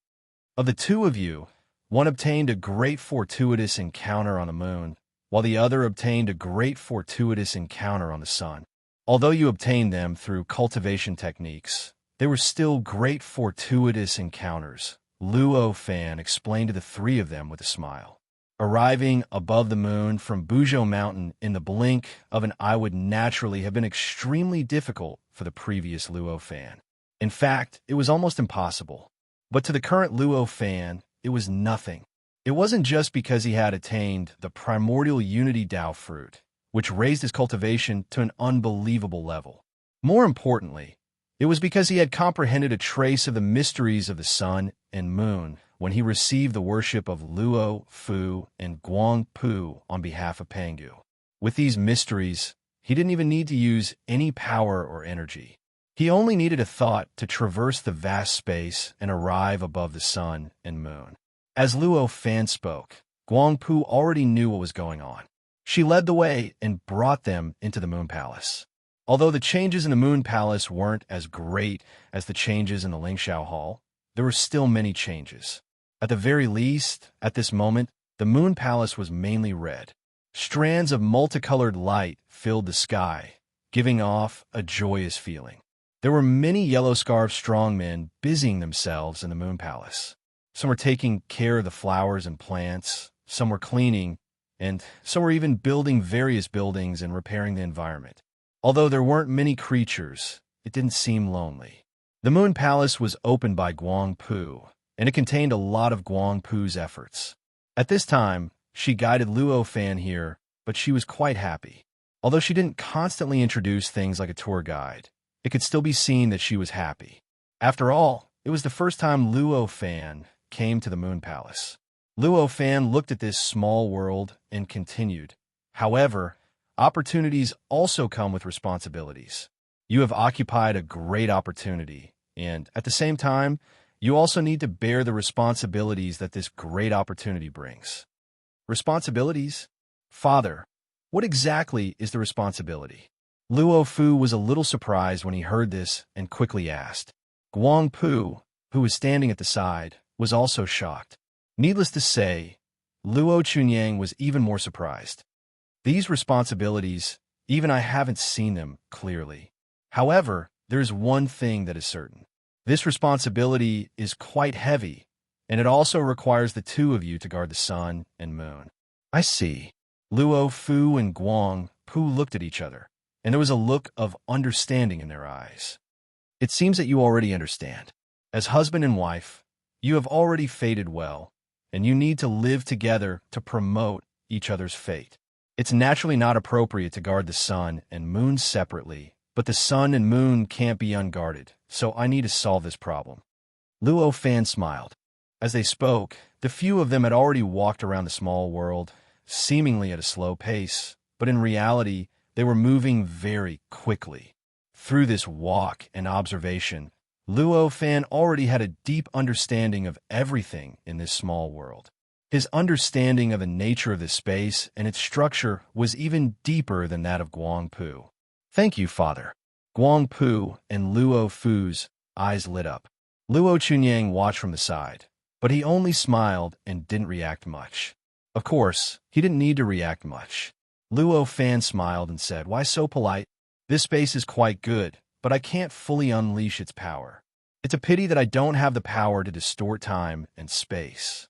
Of the 2 of you, one obtained a great fortuitous encounter on the moon, while the other obtained a great fortuitous encounter on the sun. Although you obtained them through cultivation techniques, they were still great fortuitous encounters, Luo Fan explained to the 3 of them with a smile. Arriving above the moon from Buzhou Mountain in the blink of an eye would naturally have been extremely difficult for the previous Luo Fan. In fact, it was almost impossible. But to the current Luo Fan, it was nothing. It wasn't just because he had attained the Primordial Unity Dao fruit, which raised his cultivation to an unbelievable level. More importantly, it was because he had comprehended a trace of the mysteries of the sun and moon when he received the worship of Luo Fu and Guang Pu on behalf of Pangu. With these mysteries, he didn't even need to use any power or energy. He only needed a thought to traverse the vast space and arrive above the sun and moon. As Luo Fan spoke, Guang Pu already knew what was going on. She led the way and brought them into the Moon Palace. Although the changes in the Moon Palace weren't as great as the changes in the Lingxiao Hall, there were still many changes. At the very least, at this moment, the Moon Palace was mainly red. Strands of multicolored light filled the sky, giving off a joyous feeling. There were many yellow-scarfed strongmen busying themselves in the Moon Palace. Some were taking care of the flowers and plants, some were cleaning, and some were even building various buildings and repairing the environment. Although there weren't many creatures, it didn't seem lonely. The Moon Palace was opened by Guang Pu, and it contained a lot of Guang Pu's efforts. At this time, she guided Luo Fan here, but she was quite happy. Although she didn't constantly introduce things like a tour guide, it could still be seen that she was happy. After all, it was the first time Luo Fan came to the Moon Palace. Luo Fan looked at this small world and continued, "However, opportunities also come with responsibilities. You have occupied a great opportunity, and at the same time, you also need to bear the responsibilities that this great opportunity brings." Responsibilities? Father, what exactly is the responsibility? Luo Fu was a little surprised when he heard this and quickly asked. Guang Pu, who was standing at the side, was also shocked. Needless to say, Luo Chunyang was even more surprised. These responsibilities, even I haven't seen them clearly. However, there is one thing that is certain. This responsibility is quite heavy, and it also requires the 2 of you to guard the sun and moon. I see. Luo Fu and Guang Pu looked at each other, and there was a look of understanding in their eyes. It seems that you already understand. As husband and wife, you have already fated well, and you need to live together to promote each other's fate. It's naturally not appropriate to guard the sun and moon separately, but the sun and moon can't be unguarded, so I need to solve this problem. Luo Fan smiled. As they spoke, the few of them had already walked around the small world, seemingly at a slow pace, but in reality, they were moving very quickly. Through this walk and observation, Luo Fan already had a deep understanding of everything in this small world. His understanding of the nature of the space and its structure was even deeper than that of Guang Pu. "Thank you, Father." Guang Pu and Luo Fu's eyes lit up. Luo Chunyang watched from the side, but he only smiled and didn't react much. Of course, he didn't need to react much. Luo Fan smiled and said, "Why so polite? This space is quite good, but I can't fully unleash its power. It's a pity that I don't have the power to distort time and space."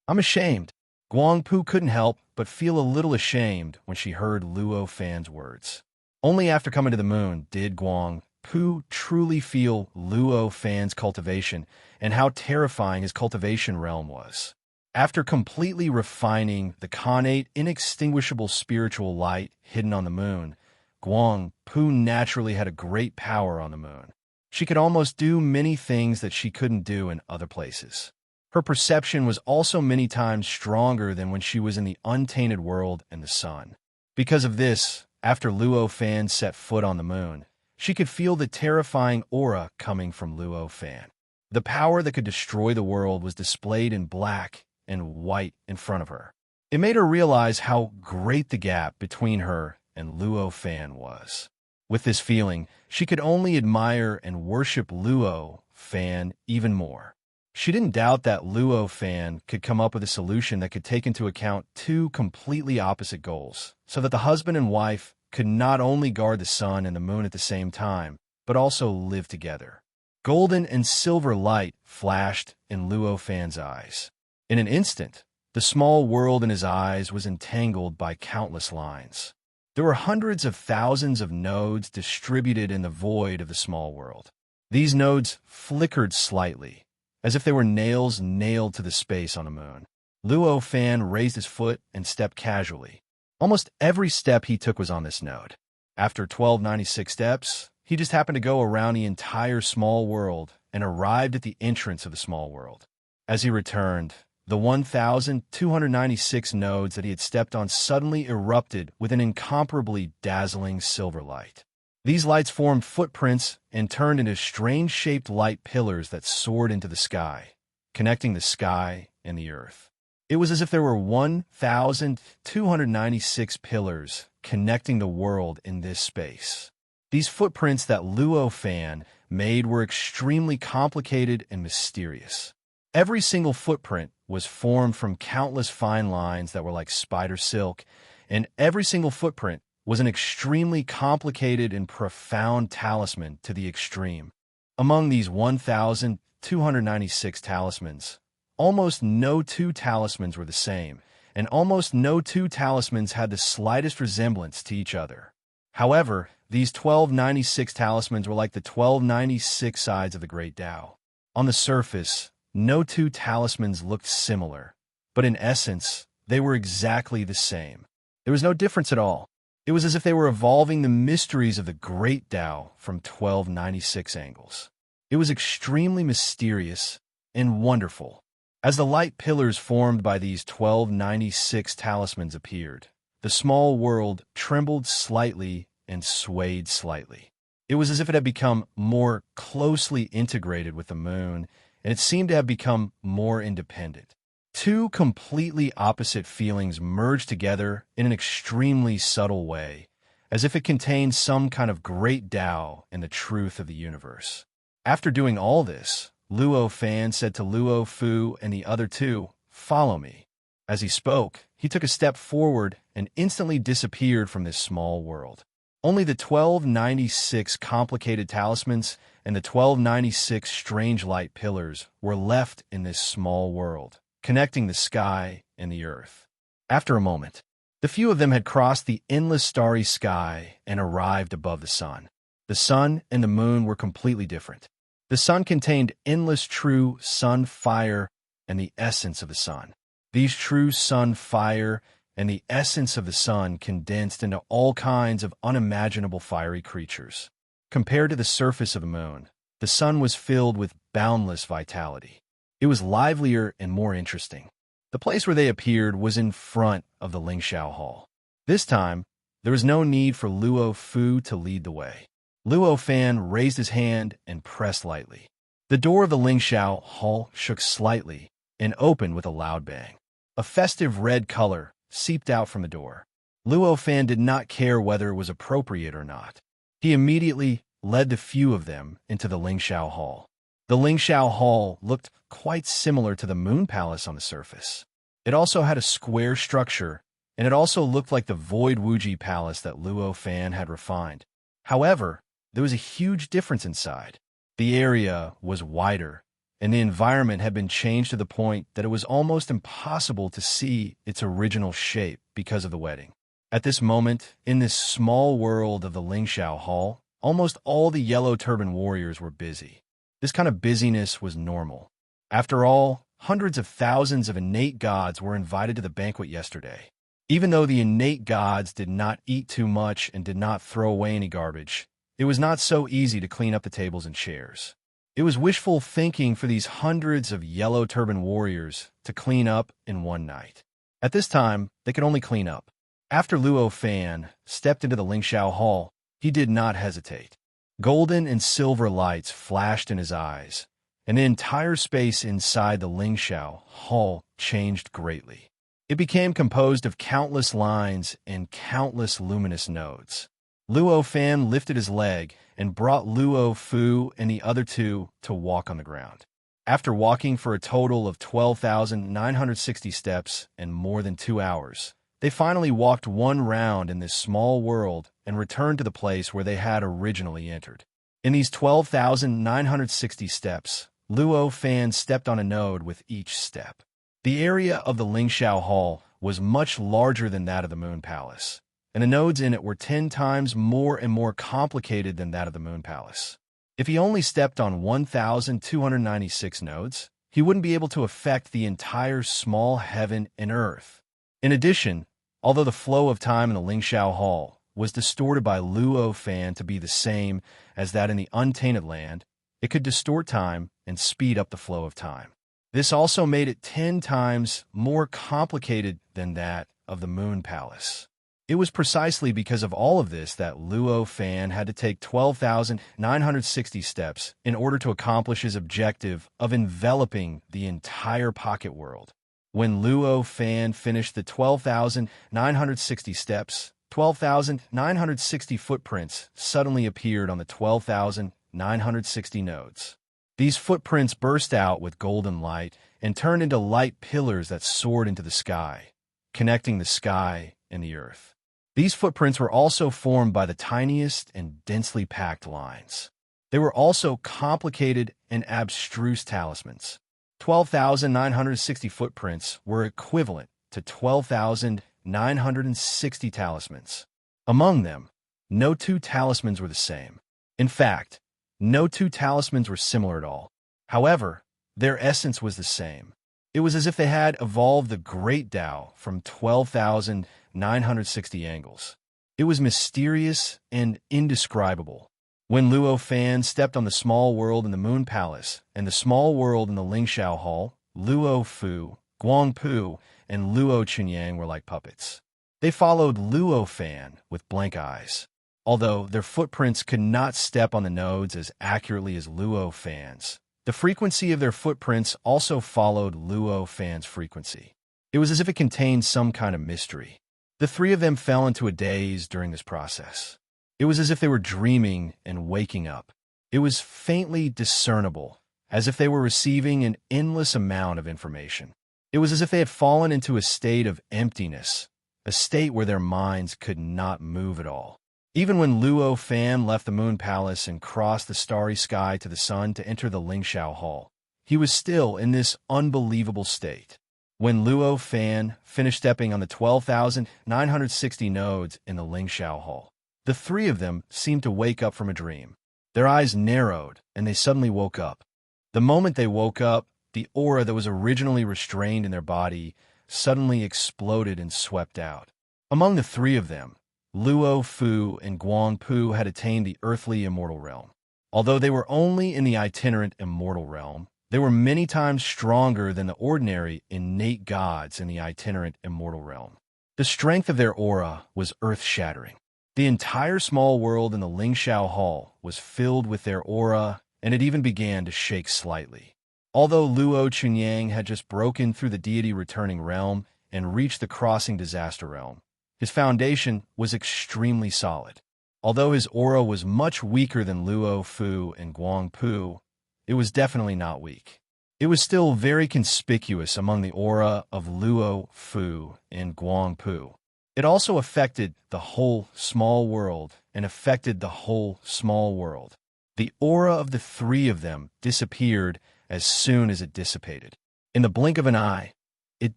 "I'm ashamed." Guang Pu couldn't help but feel a little ashamed when she heard Luo Fan's words. Only after coming to the moon did Guang Pu truly feel Luo Fan's cultivation and how terrifying his cultivation realm was. After completely refining the connate, inextinguishable spiritual light hidden on the moon, Guang Pu naturally had a great power on the moon. She could almost do many things that she couldn't do in other places. Her perception was also many times stronger than when she was in the untainted world and the sun. Because of this, after Luo Fan set foot on the moon, she could feel the terrifying aura coming from Luo Fan. The power that could destroy the world was displayed in black and white in front of her. It made her realize how great the gap between her and Luo Fan was. With this feeling, she could only admire and worship Luo Fan even more. She didn't doubt that Luo Fan could come up with a solution that could take into account two completely opposite goals, so that the husband and wife could not only guard the sun and the moon at the same time, but also live together. Golden and silver light flashed in Luo Fan's eyes. In an instant, the small world in his eyes was entangled by countless lines. There were hundreds of thousands of nodes distributed in the void of the small world. These nodes flickered slightly, as if they were nails nailed to the space on the moon. Luo Fan raised his foot and stepped casually. Almost every step he took was on this node. After 1296 steps, he just happened to go around the entire small world and arrived at the entrance of the small world. As he returned, the 1,296 nodes that he had stepped on suddenly erupted with an incomparably dazzling silver light. These lights formed footprints and turned into strange-shaped light pillars that soared into the sky, connecting the sky and the earth. It was as if there were 1,296 pillars connecting the world in this space. These footprints that Luo Fan made were extremely complicated and mysterious. Every single footprint was formed from countless fine lines that were like spider silk, and every single footprint was an extremely complicated and profound talisman to the extreme. Among these 1,296 talismans, almost no two talismans were the same, and almost no two talismans had the slightest resemblance to each other. However, these 1296 talismans were like the 1296 sides of the Great Tao. On the surface, no two talismans looked similar, but in essence, they were exactly the same. There was no difference at all. It was as if they were evolving the mysteries of the Great Tao from 1296 angles. It was extremely mysterious and wonderful. As the light pillars formed by these 1296 talismans appeared, the small world trembled slightly and swayed slightly. It was as if it had become more closely integrated with the moon, and it seemed to have become more independent. Two completely opposite feelings merged together in an extremely subtle way, as if it contained some kind of great Tao and the truth of the universe. After doing all this, Luo Fan said to Luo Fu and the other two, "Follow me." As he spoke, he took a step forward and instantly disappeared from this small world. Only the 1296 complicated talismans and the 1296 strange light pillars were left in this small world, connecting the sky and the earth. After a moment, the few of them had crossed the endless starry sky and arrived above the sun. The sun and the moon were completely different. The sun contained endless true sun fire and the essence of the sun. These true sun fire and the essence of the sun condensed into all kinds of unimaginable fiery creatures. Compared to the surface of the moon, the sun was filled with boundless vitality. It was livelier and more interesting. The place where they appeared was in front of the Lingxiao Hall. This time, there was no need for Luo Fu to lead the way. Luo Fan raised his hand and pressed lightly. The door of the Lingxiao Hall shook slightly and opened with a loud bang. A festive red color seeped out from the door. Luo Fan did not care whether it was appropriate or not. He immediately led the few of them into the Lingxiao Hall. The Lingxiao Hall looked quite similar to the Moon Palace on the surface. It also had a square structure, and it also looked like the Void Wuji Palace that Luo Fan had refined. However, there was a huge difference inside. The area was wider, and the environment had been changed to the point that it was almost impossible to see its original shape because of the wedding. At this moment, in this small world of the Lingxiao Hall, almost all the yellow turban warriors were busy. This kind of busyness was normal. After all, hundreds of thousands of innate gods were invited to the banquet yesterday. Even though the innate gods did not eat too much and did not throw away any garbage, it was not so easy to clean up the tables and chairs. It was wishful thinking for these hundreds of yellow turban warriors to clean up in one night. At this time, they could only clean up. After Luo Fan stepped into the Lingxiao Hall, he did not hesitate. Golden and silver lights flashed in his eyes, and the entire space inside the Lingxiao Hall changed greatly. It became composed of countless lines and countless luminous nodes. Luo Fan lifted his leg and brought Luo Fu and the other two to walk on the ground. After walking for a total of 12,960 steps and more than 2 hours, they finally walked one round in this small world and returned to the place where they had originally entered. In these 12,960 steps, Luo Fan stepped on a node with each step. The area of the Lingxiao Hall was much larger than that of the Moon Palace, and the nodes in it were 10 times more and more complicated than that of the Moon Palace. If he only stepped on 1,296 nodes, he wouldn't be able to affect the entire small heaven and earth. In addition, although the flow of time in the Lingxiao Hall was distorted by Luo Fan to be the same as that in the Untainted Land, it could distort time and speed up the flow of time. This also made it 10 times more complicated than that of the Moon Palace. It was precisely because of all of this that Luo Fan had to take 12,960 steps in order to accomplish his objective of enveloping the entire pocket world. When Luo Fan finished the 12,960 steps, 12,960 footprints suddenly appeared on the 12,960 nodes. These footprints burst out with golden light and turned into light pillars that soared into the sky, connecting the sky and the earth. These footprints were also formed by the tiniest and densely packed lines. They were also complicated and abstruse talismans. 12,960 footprints were equivalent to 12,960 talismans. Among them, no two talismans were the same. In fact, no two talismans were similar at all. However, their essence was the same. It was as if they had evolved the Great Tao from 12,960 angles. It was mysterious and indescribable. When Luo Fan stepped on the small world in the Moon Palace and the small world in the Lingxiao Hall, Luo Fu, Guangpu, and Luo Chunyang were like puppets. They followed Luo Fan with blank eyes. Although their footprints could not step on the nodes as accurately as Luo Fan's, the frequency of their footprints also followed Luo Fan's frequency. It was as if it contained some kind of mystery. The three of them fell into a daze during this process. It was as if they were dreaming and waking up. It was faintly discernible, as if they were receiving an endless amount of information. It was as if they had fallen into a state of emptiness, a state where their minds could not move at all. Even when Luo Fan left the Moon Palace and crossed the starry sky to the sun to enter the Lingxiao Hall, he was still in this unbelievable state. When Luo Fan finished stepping on the 12,960 nodes in the Lingxiao Hall, the three of them seemed to wake up from a dream. Their eyes narrowed, and they suddenly woke up. The moment they woke up, the aura that was originally restrained in their body suddenly exploded and swept out. Among the three of them, Luo Fu and Guangpu had attained the earthly immortal realm. Although they were only in the itinerant immortal realm, they were many times stronger than the ordinary innate gods in the itinerant immortal realm. The strength of their aura was earth-shattering. The entire small world in the Lingxiao Hall was filled with their aura, and it even began to shake slightly. Although Luo Chunyang had just broken through the deity returning realm and reached the crossing disaster realm, his foundation was extremely solid. Although his aura was much weaker than Luo Fu and Guang Pu, it was definitely not weak. It was still very conspicuous among the aura of Luo Fu and Guang Pu. It also affected the whole small world and affected the whole small world. The aura of the three of them disappeared as soon as it dissipated. In the blink of an eye, it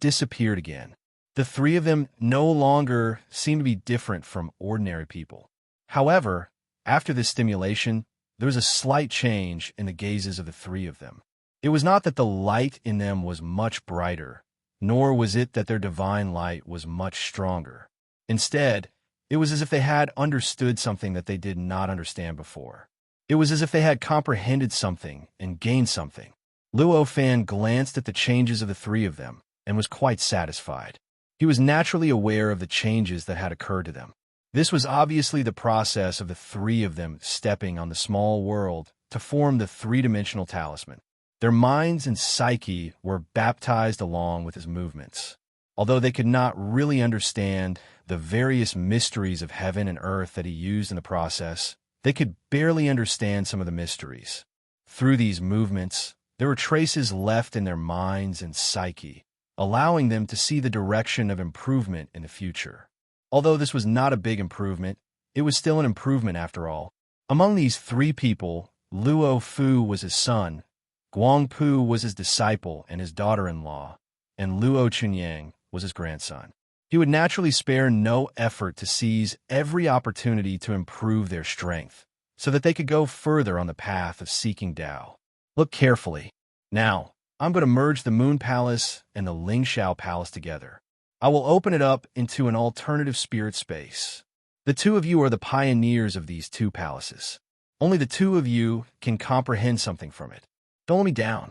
disappeared again. The three of them no longer seemed to be different from ordinary people. However, after this stimulation, there was a slight change in the gazes of the three of them. It was not that the light in them was much brighter, nor was it that their divine light was much stronger. Instead, it was as if they had understood something that they did not understand before. It was as if they had comprehended something and gained something. Luo Fan glanced at the changes of the three of them and was quite satisfied. He was naturally aware of the changes that had occurred to them. This was obviously the process of the three of them stepping on the small world to form the three-dimensional talisman. Their minds and psyche were baptized along with his movements. Although they could not really understand the various mysteries of heaven and earth that he used in the process, they could barely understand some of the mysteries. Through these movements, there were traces left in their minds and psyche, allowing them to see the direction of improvement in the future. Although this was not a big improvement, it was still an improvement after all. Among these three people, Luo Fu was his son, Guang Pu was his disciple and his daughter-in-law, and Luo Chunyang was his grandson. He would naturally spare no effort to seize every opportunity to improve their strength, so that they could go further on the path of seeking Tao. Look carefully. Now, I'm going to merge the Moon Palace and the Lingxiao Palace together. I will open it up into an alternative spirit space. The two of you are the pioneers of these two palaces. Only the two of you can comprehend something from it. Don't let me down.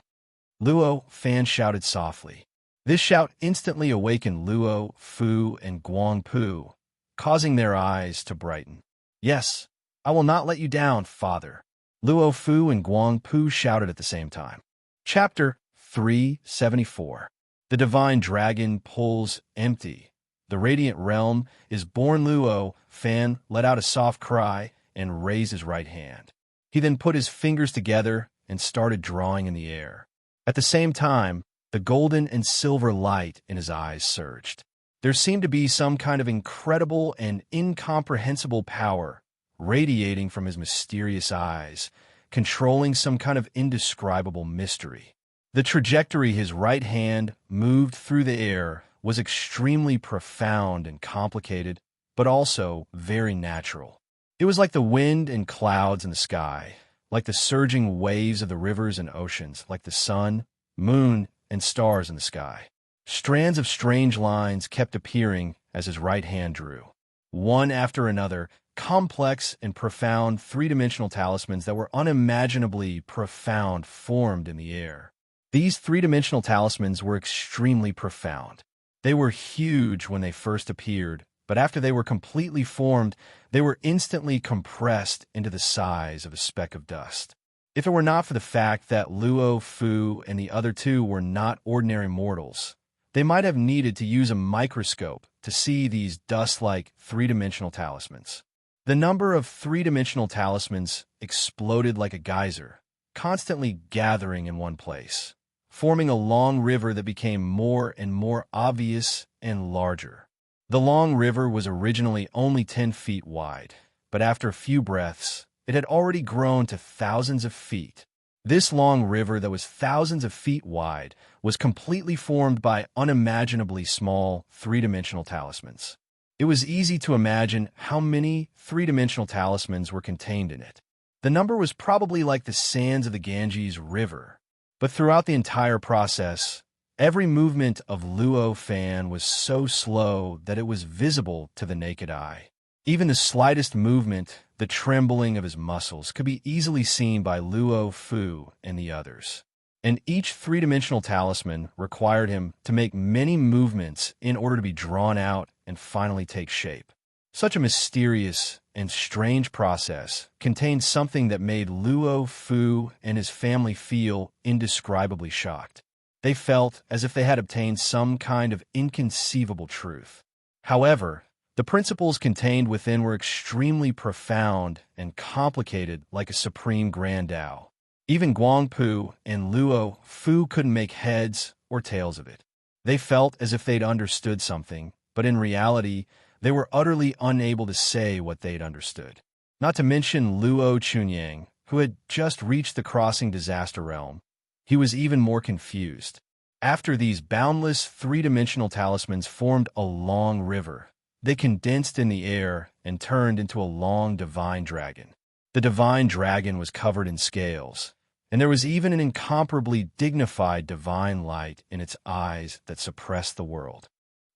Luo Fan shouted softly. This shout instantly awakened Luo Fu and Guang Pu, causing their eyes to brighten. Yes, I will not let you down, father. Luo Fu and Guang Pu shouted at the same time. Chapter 374. The Divine Dragon Pulls Empty. The Radiant Realm is born. Luo Fan let out a soft cry and raised his right hand. He then put his fingers together and started drawing in the air. At the same time, the golden and silver light in his eyes surged. There seemed to be some kind of incredible and incomprehensible power radiating from his mysterious eyes, controlling some kind of indescribable mystery. The trajectory his right hand moved through the air was extremely profound and complicated, but also very natural. It was like the wind and clouds in the sky, like the surging waves of the rivers and oceans, like the sun, moon, and stars in the sky. Strands of strange lines kept appearing as his right hand drew. One after another, complex and profound three-dimensional talismans that were unimaginably profound formed in the air. These three-dimensional talismans were extremely profound. They were huge when they first appeared, but after they were completely formed, they were instantly compressed into the size of a speck of dust. If it were not for the fact that Luo Fu and the other two were not ordinary mortals, they might have needed to use a microscope to see these dust-like three-dimensional talismans. The number of three-dimensional talismans exploded like a geyser, constantly gathering in one place, forming a long river that became more and more obvious and larger. The long river was originally only 10 feet wide, but after a few breaths, it had already grown to thousands of feet. This long river that was thousands of feet wide was completely formed by unimaginably small three-dimensional talismans. It was easy to imagine how many three-dimensional talismans were contained in it. The number was probably like the sands of the Ganges River. But throughout the entire process, every movement of Luo Fan was so slow that it was visible to the naked eye. Even the slightest movement, the trembling of his muscles, could be easily seen by Luo Fu and the others. And each three-dimensional talisman required him to make many movements in order to be drawn out and finally take shape. Such a mysterious and strange process contained something that made Luo Fu and his family feel indescribably shocked. They felt as if they had obtained some kind of inconceivable truth. However, the principles contained within were extremely profound and complicated, like a supreme grand Tao. Even Guangpu and Luo Fu couldn't make heads or tails of it. They felt as if they'd understood something, but in reality, they were utterly unable to say what they'd understood. Not to mention Luo Chunyang, who had just reached the crossing disaster realm. He was even more confused. After these boundless three-dimensional talismans formed a long river, they condensed in the air and turned into a long divine dragon. The divine dragon was covered in scales, and there was even an incomparably dignified divine light in its eyes that suppressed the world.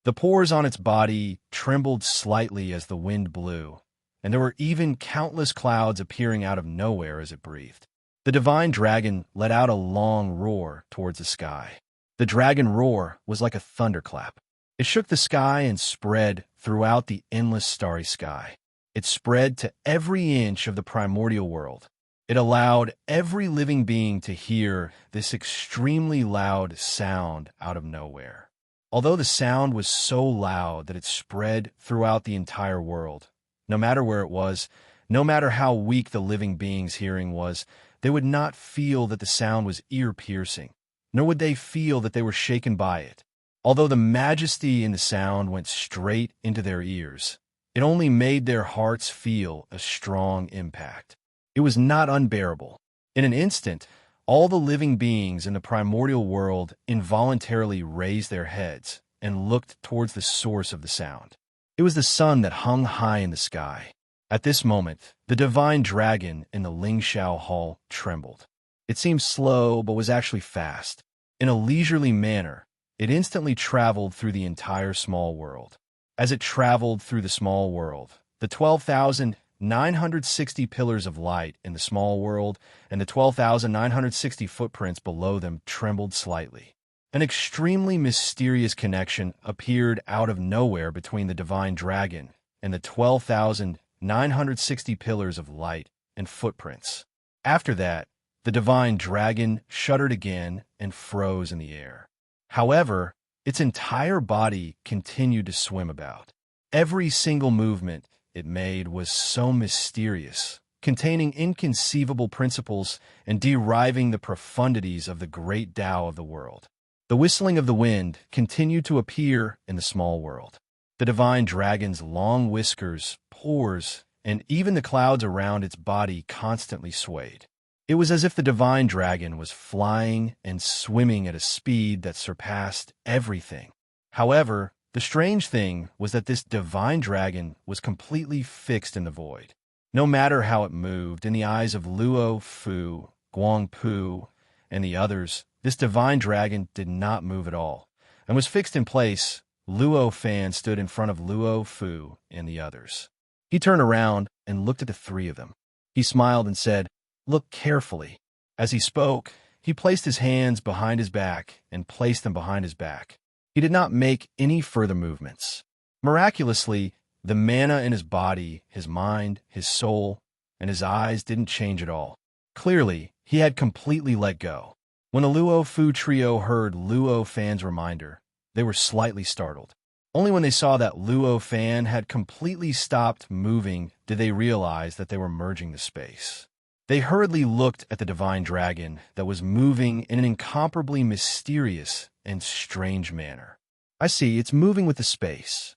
The pores on its body trembled slightly as the wind blew, and there were even countless clouds appearing out of nowhere as it breathed. The divine dragon let out a long roar towards the sky. The dragon roar was like a thunderclap. It shook the sky and spread throughout the endless starry sky. It spread to every inch of the primordial world. It allowed every living being to hear this extremely loud sound out of nowhere. Although the sound was so loud that it spread throughout the entire world, no matter where it was, no matter how weak the living being's hearing was, they would not feel that the sound was ear-piercing, nor would they feel that they were shaken by it. Although the majesty in the sound went straight into their ears, it only made their hearts feel a strong impact. It was not unbearable. In an instant, all the living beings in the primordial world involuntarily raised their heads and looked towards the source of the sound. It was the sun that hung high in the sky. At this moment, the divine dragon in the Lingxiao Hall trembled. It seemed slow, but was actually fast. In a leisurely manner, it instantly traveled through the entire small world. As it traveled through the small world, the 12,960 pillars of light in the small world and the 12,960 footprints below them trembled slightly. An extremely mysterious connection appeared out of nowhere between the divine dragon and the 12,960 pillars of light and footprints. After that, the divine dragon shuddered again and froze in the air. However, its entire body continued to swim about. Every single movement it made was so mysterious, containing inconceivable principles and deriving the profundities of the great Tao of the world. The whistling of the wind continued to appear in the small world. The divine dragon's long whiskers, pores, and even the clouds around its body constantly swayed. It was as if the divine dragon was flying and swimming at a speed that surpassed everything. However, the strange thing was that this divine dragon was completely fixed in the void. No matter how it moved, in the eyes of Luo Fu, Guangpu, and the others, this divine dragon did not move at all, and was fixed in place. Luo Fan stood in front of Luo Fu and the others. He turned around and looked at the three of them. He smiled and said, "Look carefully." As he spoke, he placed his hands behind his back and placed them behind his back. He did not make any further movements. Miraculously, the mana in his body, his mind, his soul, and his eyes didn't change at all. Clearly, he had completely let go. When the Luo Fu trio heard Luo Fan's reminder, they were slightly startled. Only when they saw that Luo Fan had completely stopped moving did they realize that they were merging the space. They hurriedly looked at the divine dragon that was moving in an incomparably mysterious and strange manner. "I see, it's moving with the space."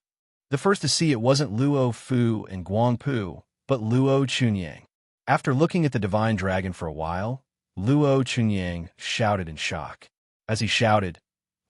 The first to see it wasn't Luo Fu and Guangpu, but Luo Chunyang. After looking at the divine dragon for a while, Luo Chunyang shouted in shock. As he shouted,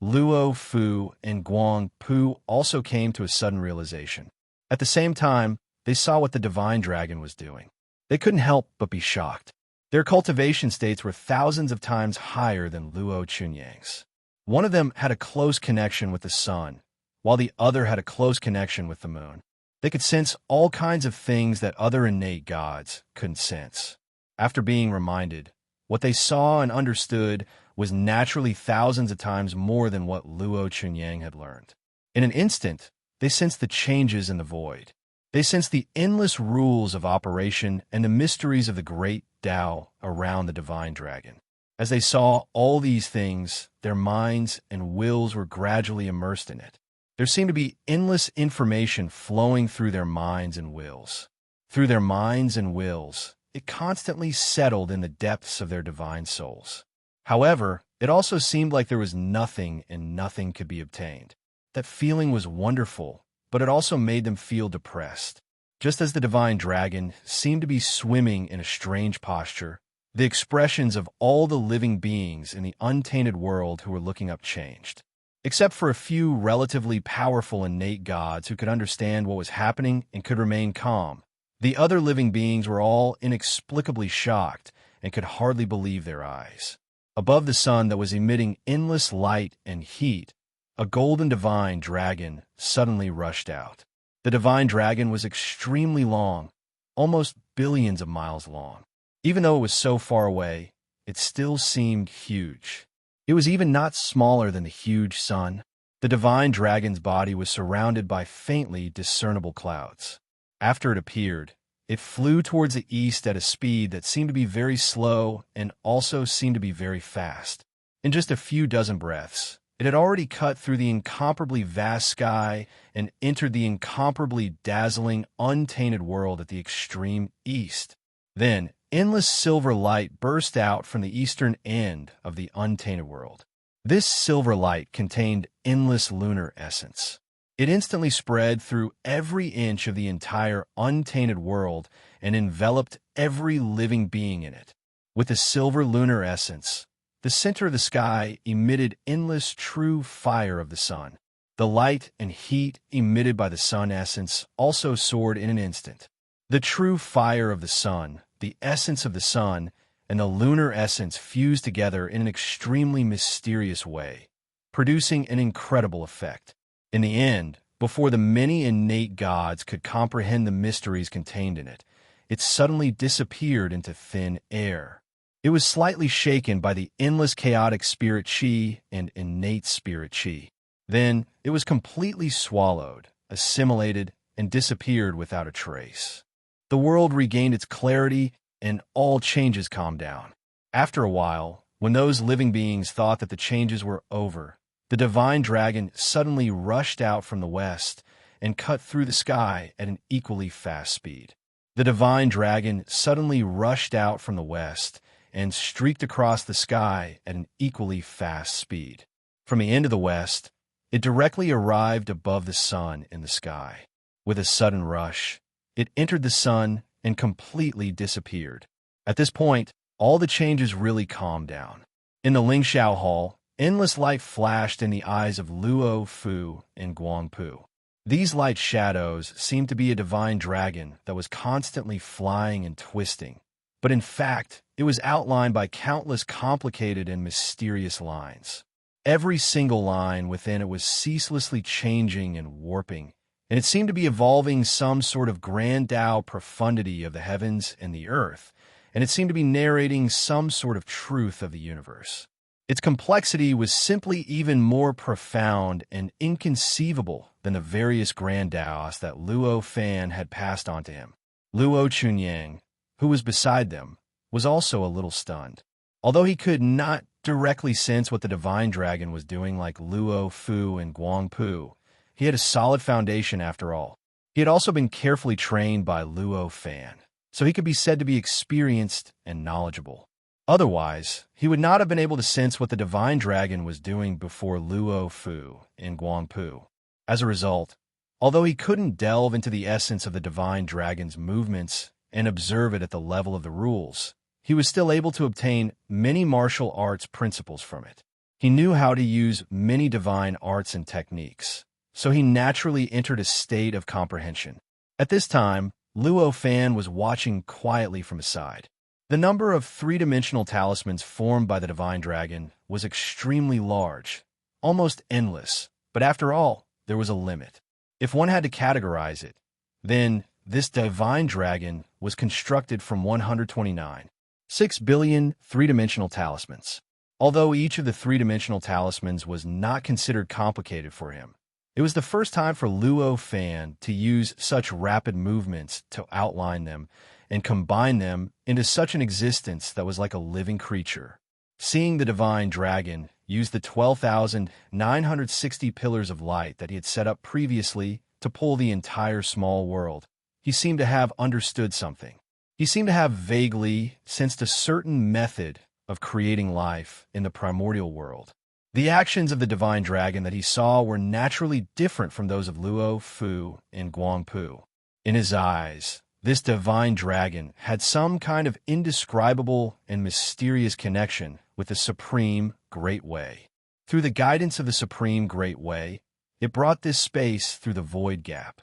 Luo Fu and Guangpu also came to a sudden realization. At the same time, they saw what the divine dragon was doing. They couldn't help but be shocked. Their cultivation states were thousands of times higher than Luo Chunyang's. One of them had a close connection with the sun, while the other had a close connection with the moon. They could sense all kinds of things that other innate gods couldn't sense. After being reminded, what they saw and understood was naturally thousands of times more than what Luo Chunyang had learned. In an instant, they sensed the changes in the void. They sensed the endless rules of operation and the mysteries of the great Tao around the divine dragon. As they saw all these things, their minds and wills were gradually immersed in it. There seemed to be endless information flowing through their minds and wills. Through their minds and wills, it constantly settled in the depths of their divine souls. However, it also seemed like there was nothing and nothing could be obtained. That feeling was wonderful, but it also made them feel depressed. Just as the divine dragon seemed to be swimming in a strange posture, the expressions of all the living beings in the untainted world who were looking up changed. Except for a few relatively powerful innate gods who could understand what was happening and could remain calm, the other living beings were all inexplicably shocked and could hardly believe their eyes. Above the sun that was emitting endless light and heat, a golden divine dragon suddenly rushed out. The divine dragon was extremely long, almost billions of miles long. Even though it was so far away, it still seemed huge. It was even not smaller than the huge sun. The divine dragon's body was surrounded by faintly discernible clouds. After it appeared, it flew towards the east at a speed that seemed to be very slow and also seemed to be very fast. In just a few dozen breaths, it had already cut through the incomparably vast sky and entered the incomparably dazzling, untainted world at the extreme east. Then, endless silver light burst out from the eastern end of the untainted world. This silver light contained endless lunar essence. It instantly spread through every inch of the entire untainted world and enveloped every living being in it. With the silver lunar essence, the center of the sky emitted endless true fire of the sun. The light and heat emitted by the sun essence also soared in an instant. The true fire of the sun, the essence of the sun, and the lunar essence fused together in an extremely mysterious way, producing an incredible effect. In the end, before the many innate gods could comprehend the mysteries contained in it, it suddenly disappeared into thin air. It was slightly shaken by the endless chaotic spirit chi and innate spirit chi. Then it was completely swallowed, assimilated, and disappeared without a trace. The world regained its clarity, and all changes calmed down. After a while, when those living beings thought that the changes were over, the divine dragon suddenly rushed out from the west and cut through the sky at an equally fast speed. The divine dragon suddenly rushed out from the west and streaked across the sky at an equally fast speed. From the end of the west, it directly arrived above the sun in the sky. With a sudden rush, it entered the sun and completely disappeared. At this point, all the changes really calmed down. In the Lingxiao Hall, endless light flashed in the eyes of Luo Fu and Guangpu. These light shadows seemed to be a divine dragon that was constantly flying and twisting, but in fact, it was outlined by countless complicated and mysterious lines. Every single line within it was ceaselessly changing and warping, and it seemed to be evolving some sort of grand Tao profundity of the heavens and the earth, and it seemed to be narrating some sort of truth of the universe. Its complexity was simply even more profound and inconceivable than the various grand Taos that Luo Fan had passed on to him. Luo Chunyang, who was beside them, was also a little stunned. Although he could not directly sense what the divine dragon was doing like Luo Fu and Guangpu, he had a solid foundation after all. He had also been carefully trained by Luo Fan, so he could be said to be experienced and knowledgeable. Otherwise, he would not have been able to sense what the divine dragon was doing before Luo Fu and Guangpu. As a result, although he couldn't delve into the essence of the divine dragon's movements and observe it at the level of the rules, he was still able to obtain many martial arts principles from it. He knew how to use many divine arts and techniques, so he naturally entered a state of comprehension. At this time, Luo Fan was watching quietly from his side. The number of three-dimensional talismans formed by the divine dragon was extremely large, almost endless, but after all, there was a limit. If one had to categorize it, then this divine dragon was constructed from 129, 6 billion three-dimensional talismans. Although each of the three-dimensional talismans was not considered complicated for him, It was the first time for Luo Fan to use such rapid movements to outline them and combine them into such an existence that was like a living creature. Seeing the divine dragon use the 12,960 pillars of light that he had set up previously to pull the entire small world, he seemed to have understood something. He seemed to have vaguely sensed a certain method of creating life in the primordial world. The actions of the divine dragon that he saw were naturally different from those of Luo Fu and Guangpu. In his eyes, this divine dragon had some kind of indescribable and mysterious connection with the Supreme Great Way. Through the guidance of the Supreme Great Way, it brought this space through the void gap.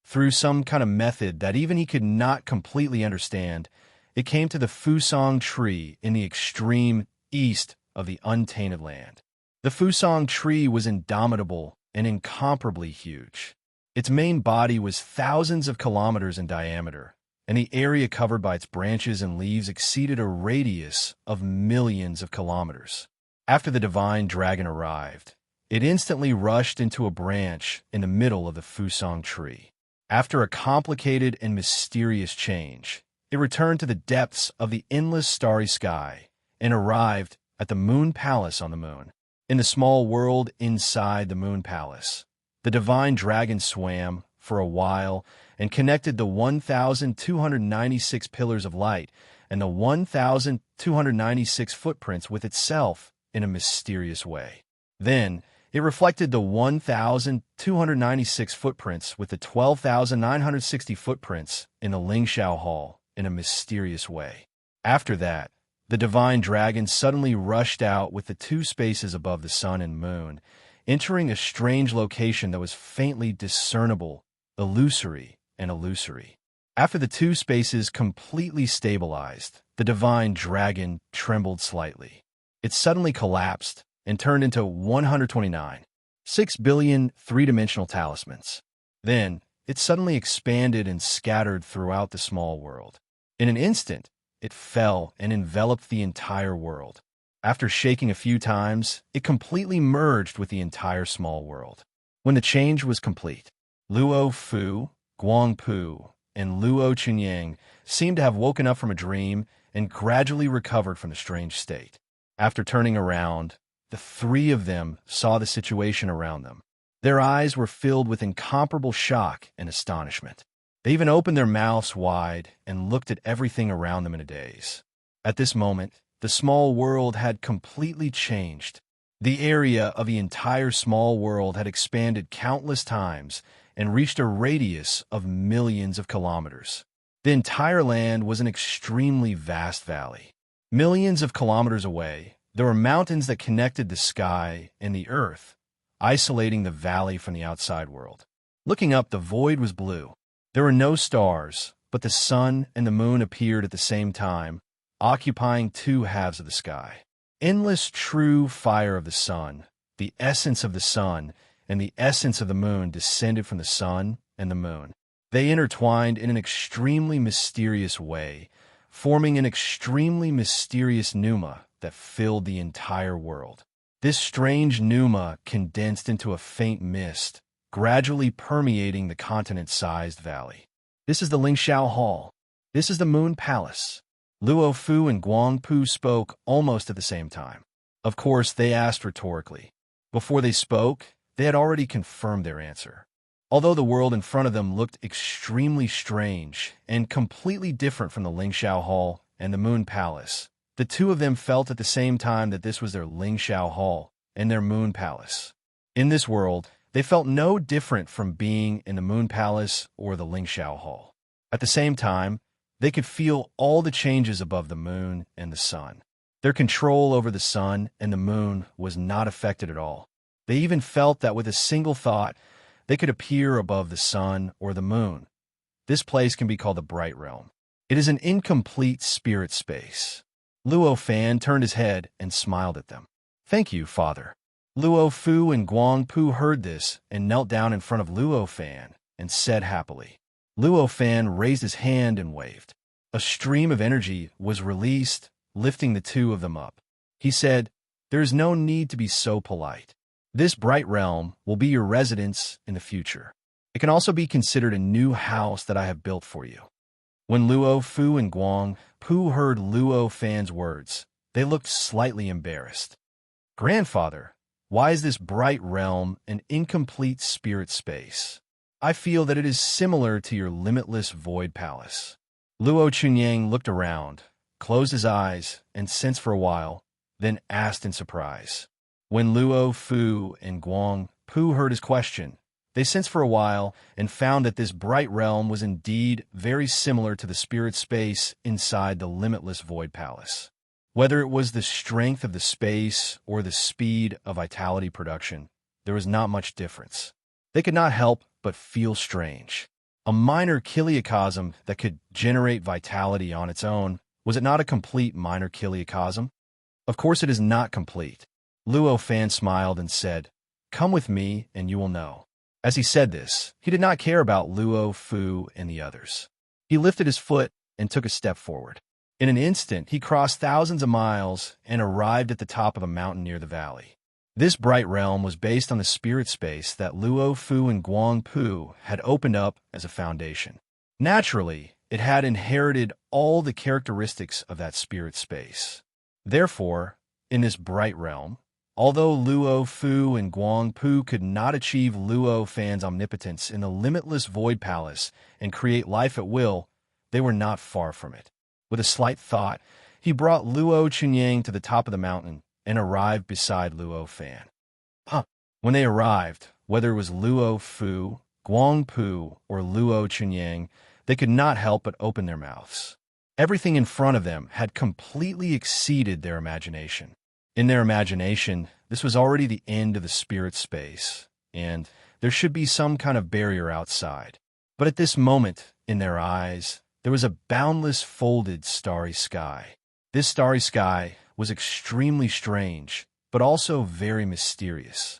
Through some kind of method that even he could not completely understand, it came to the Fusong tree in the extreme east of the untainted land. The Fusong tree was indomitable and incomparably huge. Its main body was thousands of kilometers in diameter, and the area covered by its branches and leaves exceeded a radius of millions of kilometers. After the divine dragon arrived, it instantly rushed into a branch in the middle of the Fusong tree. After a complicated and mysterious change, it returned to the depths of the endless starry sky and arrived at the Moon Palace on the moon. In the small world inside the Moon Palace, the divine dragon swam for a while and connected the 1,296 pillars of light and the 1,296 footprints with itself in a mysterious way. Then, it reflected the 1,296 footprints with the 12,960 footprints in the Lingxiao Hall in a mysterious way. After that, the divine dragon suddenly rushed out with the two spaces above the sun and moon, entering a strange location that was faintly discernible, illusory. After the two spaces completely stabilized, the divine dragon trembled slightly. It suddenly collapsed and turned into 129, 6 billion three-dimensional talismans. Then, it suddenly expanded and scattered throughout the small world. In an instant, it fell and enveloped the entire world. After shaking a few times, it completely merged with the entire small world. When the change was complete, Luo Fu, Guangpu, and Luo Chunyang seemed to have woken up from a dream and gradually recovered from the strange state. After turning around, the three of them saw the situation around them. Their eyes were filled with incomparable shock and astonishment. They even opened their mouths wide and looked at everything around them in a daze. At this moment, the small world had completely changed. The area of the entire small world had expanded countless times and reached a radius of millions of kilometers. The entire land was an extremely vast valley. Millions of kilometers away, there were mountains that connected the sky and the earth, isolating the valley from the outside world. Looking up, the void was blue. There were no stars, but the sun and the moon appeared at the same time, occupying two halves of the sky. Endless true fire of the sun, the essence of the sun, and the essence of the moon descended from the sun and the moon. They intertwined in an extremely mysterious way, forming an extremely mysterious pneuma that filled the entire world. This strange pneuma condensed into a faint mist, gradually permeating the continent-sized valley. This is the Lingxiao Hall. This is the Moon Palace. Luo Fu and Guangpu spoke almost at the same time. Of course, they asked rhetorically. Before they spoke, they had already confirmed their answer. Although the world in front of them looked extremely strange and completely different from the Lingxiao Hall and the Moon Palace, the two of them felt at the same time that this was their Lingxiao Hall and their Moon Palace. In this world, they felt no different from being in the Moon Palace or the Lingxiao Hall. At the same time, they could feel all the changes above the moon and the sun. Their control over the sun and the moon was not affected at all. They even felt that with a single thought, they could appear above the sun or the moon. This place can be called the Bright Realm. It is an incomplete spirit space. Luo Fan turned his head and smiled at them. "Thank you, Father." Luo Fu and Guangpu heard this and knelt down in front of Luo Fan and said happily. Luo Fan raised his hand and waved. A stream of energy was released, lifting the two of them up. He said, "There is no need to be so polite. This bright realm will be your residence in the future. It can also be considered a new house that I have built for you." When Luo Fu and Guang Pu heard Luo Fan's words, they looked slightly embarrassed. "Grandfather, why is this bright realm an incomplete spirit space? I feel that it is similar to your limitless void palace." Luo Chunyang looked around, closed his eyes, and sensed for a while, then asked in surprise. When Luo Fu and Guang Pu heard his question, they sensed for a while and found that this bright realm was indeed very similar to the spirit space inside the limitless void palace. Whether it was the strength of the space or the speed of vitality production, there was not much difference. They could not help but feel strange. A minor chiliocosm that could generate vitality on its own, was it not a complete minor chiliocosm? Of course it is not complete. Luo Fan smiled and said, "Come with me and you will know." As he said this, he did not care about Luo Fu and the others. He lifted his foot and took a step forward. In an instant, he crossed thousands of miles and arrived at the top of a mountain near the valley. This bright realm was based on the spirit space that Luo Fu and Guang Pu had opened up as a foundation. Naturally, it had inherited all the characteristics of that spirit space. Therefore, in this bright realm, although Luo Fu and Guang Pu could not achieve Luo Fan's omnipotence in the limitless void palace and create life at will, they were not far from it. With a slight thought, he brought Luo Chunyang to the top of the mountain and arrived beside Luo Fan. When they arrived, whether it was Luo Fu, Guang Pu, or Luo Chunyang, they could not help but open their mouths. Everything in front of them had completely exceeded their imagination. In their imagination, this was already the end of the spirit space, and there should be some kind of barrier outside. But at this moment, in their eyes, there was a boundless folded starry sky. This starry sky was extremely strange, but also very mysterious.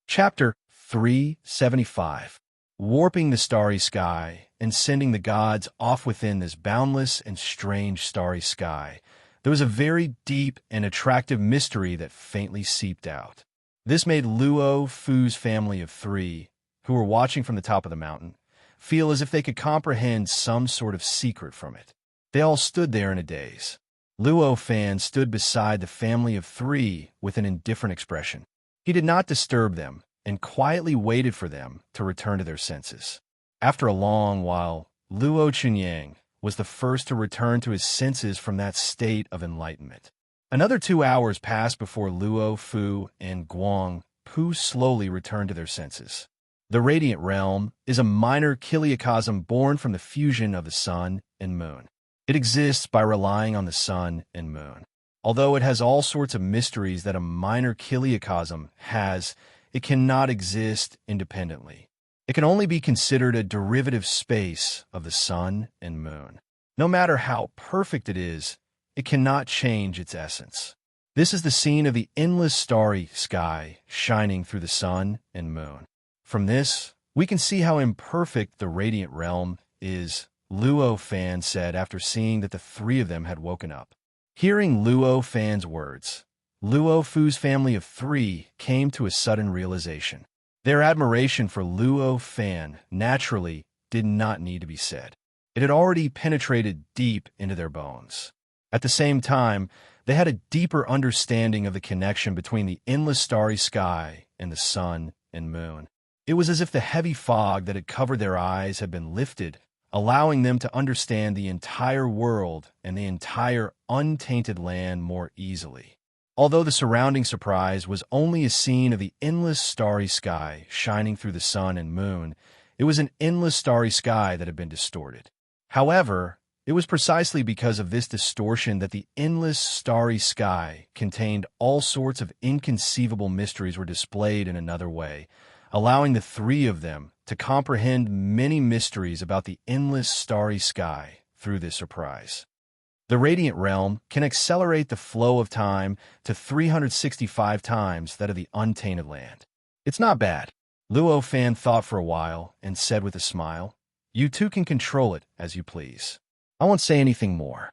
Chapter 375. Warping the starry sky and sending the gods off within this boundless and strange starry sky, there was a very deep and attractive mystery that faintly seeped out. This made Luo Fu's family of 3, who were watching from the top of the mountain, feel as if they could comprehend some sort of secret from it. They all stood there in a daze. Luo Fan stood beside the family of 3 with an indifferent expression. He did not disturb them and quietly waited for them to return to their senses. After a long while, Luo Chunyang was the first to return to his senses from that state of enlightenment. Another 2 hours passed before Luo Fu and Guang Pu slowly returned to their senses. The radiant realm is a minor chiliocosm born from the fusion of the sun and moon. It exists by relying on the sun and moon. Although it has all sorts of mysteries that a minor chiliocosm has, it cannot exist independently. It can only be considered a derivative space of the sun and moon. No matter how perfect it is, it cannot change its essence. This is the scene of the endless starry sky shining through the sun and moon. From this, we can see how imperfect the radiant realm is, Luo Fan said after seeing that the 3 of them had woken up. Hearing Luo Fan's words, Luo Fu's family of 3 came to a sudden realization. Their admiration for Luo Fan naturally did not need to be said. It had already penetrated deep into their bones. At the same time, they had a deeper understanding of the connection between the endless starry sky and the sun and moon. It was as if the heavy fog that had covered their eyes had been lifted, allowing them to understand the entire world and the entire untainted land more easily. Although the surrounding surprise was only a scene of the endless starry sky shining through the sun and moon, it was an endless starry sky that had been distorted. However, it was precisely because of this distortion that the endless starry sky contained all sorts of inconceivable mysteries were displayed in another way, allowing the 3 of them to comprehend many mysteries about the endless starry sky through this surprise. The radiant realm can accelerate the flow of time to 365 times that of the untainted land. It's not bad. Luo Fan thought for a while and said with a smile, "You two can control it as you please. I won't say anything more."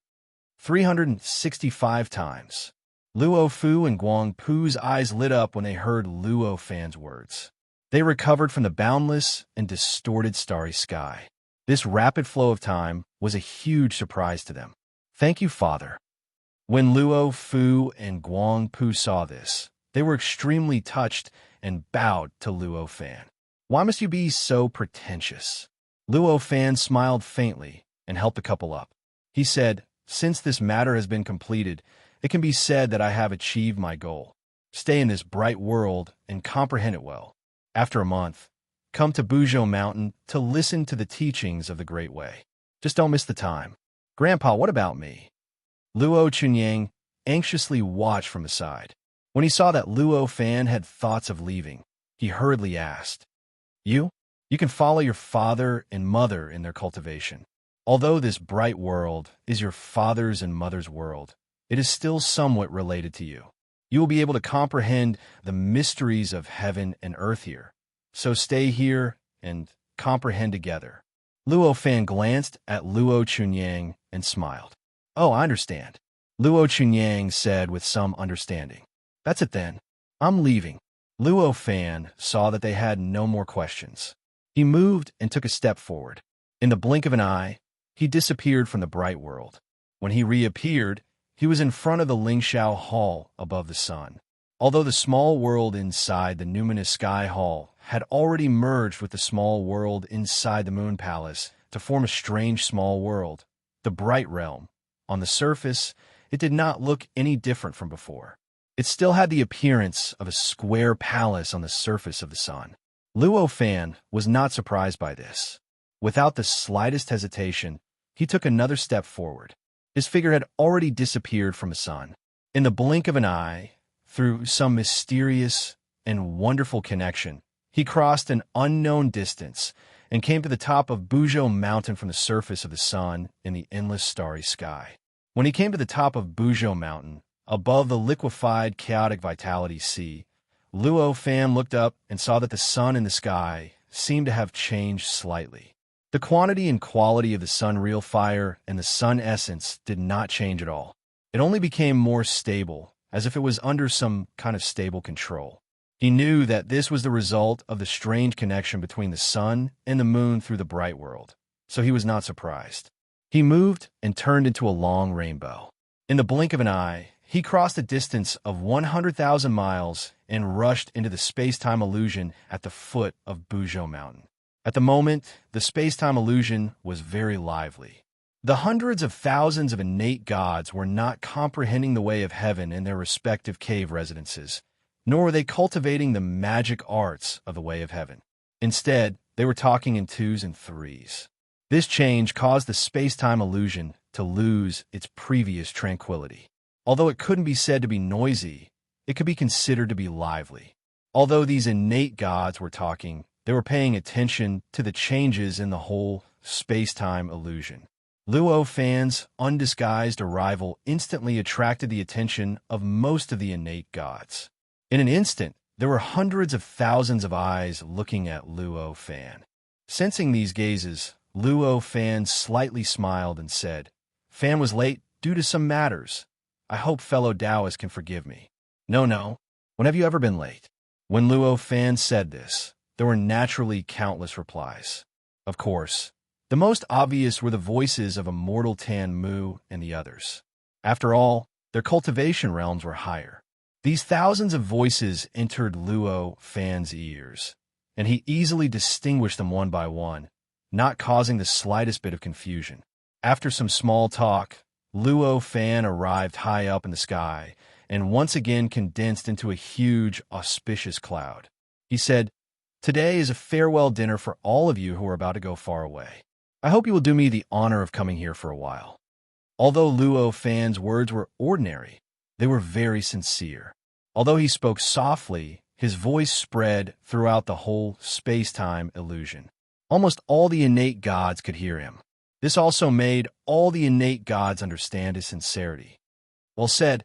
365 times. Luo Fu and Guang Pu's eyes lit up when they heard Luo Fan's words. They recovered from the boundless and distorted starry sky. This rapid flow of time was a huge surprise to them. "Thank you, Father." When Luo Fu and Guang Pu saw this, they were extremely touched and bowed to Luo Fan. "Why must you be so pretentious?" Luo Fan smiled faintly and helped the couple up. He said, "Since this matter has been completed, it can be said that I have achieved my goal. Stay in this bright world and comprehend it well. After a month, come to Buzhou Mountain to listen to the teachings of the Great Way. Just don't miss the time." "Grandpa, what about me?" Luo Chunyang anxiously watched from the side. When he saw that Luo Fan had thoughts of leaving, he hurriedly asked, You? You can follow your father and mother in their cultivation. Although this bright world is your father's and mother's world, it is still somewhat related to you. You will be able to comprehend the mysteries of heaven and earth here. So stay here and comprehend together." Luo Fan glanced at Luo Chunyang and smiled. "Oh, I understand," Luo Chunyang said with some understanding. "That's it then. I'm leaving." Luo Fan saw that they had no more questions. He moved and took a step forward. In the blink of an eye, he disappeared from the bright world. When he reappeared, he was in front of the Lingxiao Hall above the sun. Although the small world inside the numinous Sky Hall had already merged with the small world inside the Moon Palace to form a strange small world, the Bright Realm, on the surface, it did not look any different from before. It still had the appearance of a square palace on the surface of the sun. Luo Fan was not surprised by this. Without the slightest hesitation, he took another step forward. His figure had already disappeared from the sun. In the blink of an eye, through some mysterious and wonderful connection, he crossed an unknown distance and came to the top of Buzhou Mountain from the surface of the sun in the endless starry sky. When he came to the top of Buzhou Mountain, above the liquefied chaotic vitality sea, Luo Fan looked up and saw that the sun in the sky seemed to have changed slightly. The quantity and quality of the sun real fire and the sun essence did not change at all. It only became more stable, as if it was under some kind of stable control. He knew that this was the result of the strange connection between the sun and the moon through the bright world, so he was not surprised. He moved and turned into a long rainbow. In the blink of an eye, he crossed a distance of 100,000 miles and rushed into the space-time illusion at the foot of Buzhou Mountain. At the moment, the space-time illusion was very lively. The hundreds of thousands of innate gods were not comprehending the way of heaven in their respective cave residences, nor were they cultivating the magic arts of the way of heaven. Instead, they were talking in twos and threes. This change caused the space-time illusion to lose its previous tranquility. Although it couldn't be said to be noisy, it could be considered to be lively. Although these innate gods were talking, they were paying attention to the changes in the whole space-time illusion. Luo Fan's undisguised arrival instantly attracted the attention of most of the innate gods. In an instant, there were hundreds of thousands of eyes looking at Luo Fan. Sensing these gazes, Luo Fan slightly smiled and said, "Fan was late due to some matters. I hope fellow Taoists can forgive me." No. When have you ever been late?" When Luo Fan said this, there were naturally countless replies. Of course, the most obvious were the voices of Immortal Tan Mu and the others. After all, their cultivation realms were higher. These thousands of voices entered Luo Fan's ears, and he easily distinguished them one by one, not causing the slightest bit of confusion. After some small talk, Luo Fan arrived high up in the sky and once again condensed into a huge, auspicious cloud. He said, "Today is a farewell dinner for all of you who are about to go far away. I hope you will do me the honor of coming here for a while." Although Luo Fan's words were ordinary, they were very sincere. Although he spoke softly, his voice spread throughout the whole space-time illusion. Almost all the innate gods could hear him. This also made all the innate gods understand his sincerity. Well said,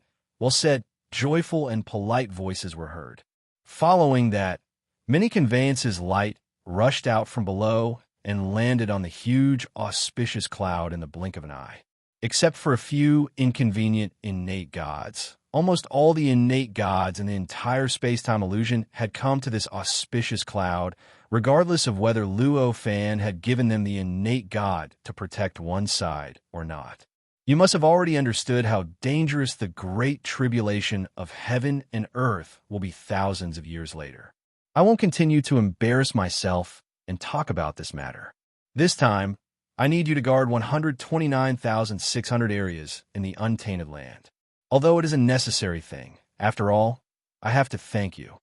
joyful and polite voices were heard. Following that, many conveyances light rushed out from below and landed on the huge, auspicious cloud in the blink of an eye. Except for a few inconvenient innate gods, almost all the innate gods in the entire space-time illusion had come to this auspicious cloud, regardless of whether Luo Fan had given them the innate god to protect one side or not. You must have already understood how dangerous the great tribulation of heaven and earth will be thousands of years later. I won't continue to embarrass myself and talk about this matter. This time, I need you to guard 129,600 areas in the untainted land. Although it is a necessary thing, after all, I have to thank you.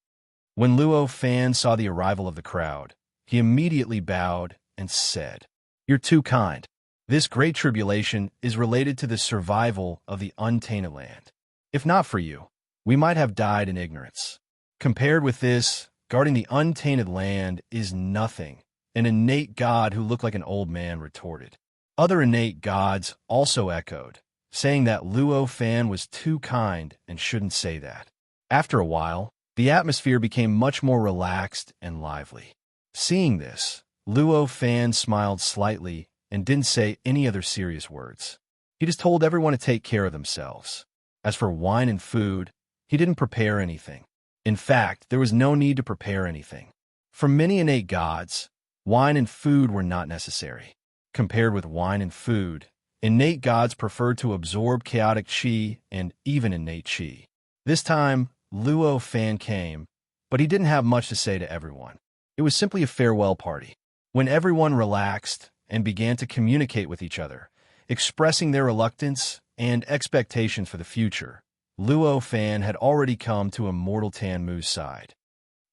When Luo Fan saw the arrival of the crowd, he immediately bowed and said, "You're too kind. This great tribulation is related to the survival of the untainted land. If not for you, we might have died in ignorance. Compared with this, guarding the untainted land is nothing," an innate god who looked like an old man retorted. Other innate gods also echoed, saying that Luo Fan was too kind and shouldn't say that. After a while, the atmosphere became much more relaxed and lively. Seeing this, Luo Fan smiled slightly and didn't say any other serious words. He just told everyone to take care of themselves. As for wine and food, he didn't prepare anything. In fact, there was no need to prepare anything. For many innate gods, wine and food were not necessary. Compared with wine and food, innate gods preferred to absorb chaotic chi and even innate chi. This time, Luo Fan came, but he didn't have much to say to everyone. It was simply a farewell party. When everyone relaxed and began to communicate with each other, expressing their reluctance and expectations for the future, Luo Fan had already come to Immortal Tan Mu's side.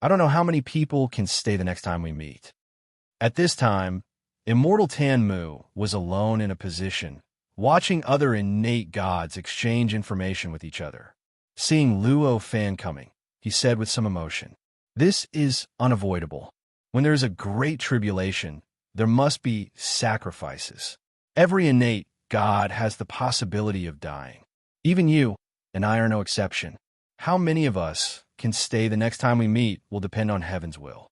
"I don't know how many people can stay the next time we meet." At this time, Immortal Tan Mu was alone in a position, watching other innate gods exchange information with each other. Seeing Luo Fan coming, he said with some emotion, "This is unavoidable. When there is a great tribulation, there must be sacrifices. Every innate god has the possibility of dying. Even you and I are no exception. How many of us can stay the next time we meet will depend on heaven's will."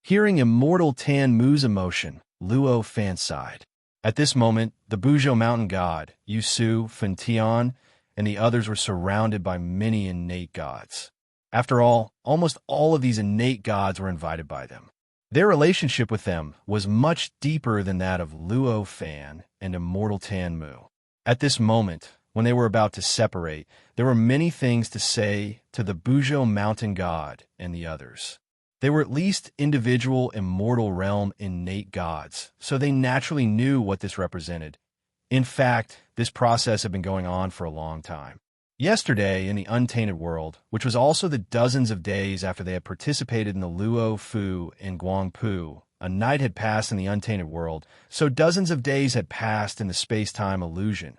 Hearing Immortal Tan Mu's emotion, Luo Fan sighed. At this moment, the Buzhou mountain god, Yusu, Fentian, and the others were surrounded by many innate gods. After all, almost all of these innate gods were invited by them. Their relationship with them was much deeper than that of Luo Fan and Immortal Tan Mu. At this moment, when they were about to separate, there were many things to say to the Buzhou mountain god and the others. They were at least individual immortal realm innate gods, so they naturally knew what this represented. In fact, this process had been going on for a long time. Yesterday, in the untainted world, which was also the dozens of days after they had participated in the Luo Fu and Guangpu, a night had passed in the untainted world, so dozens of days had passed in the space-time illusion.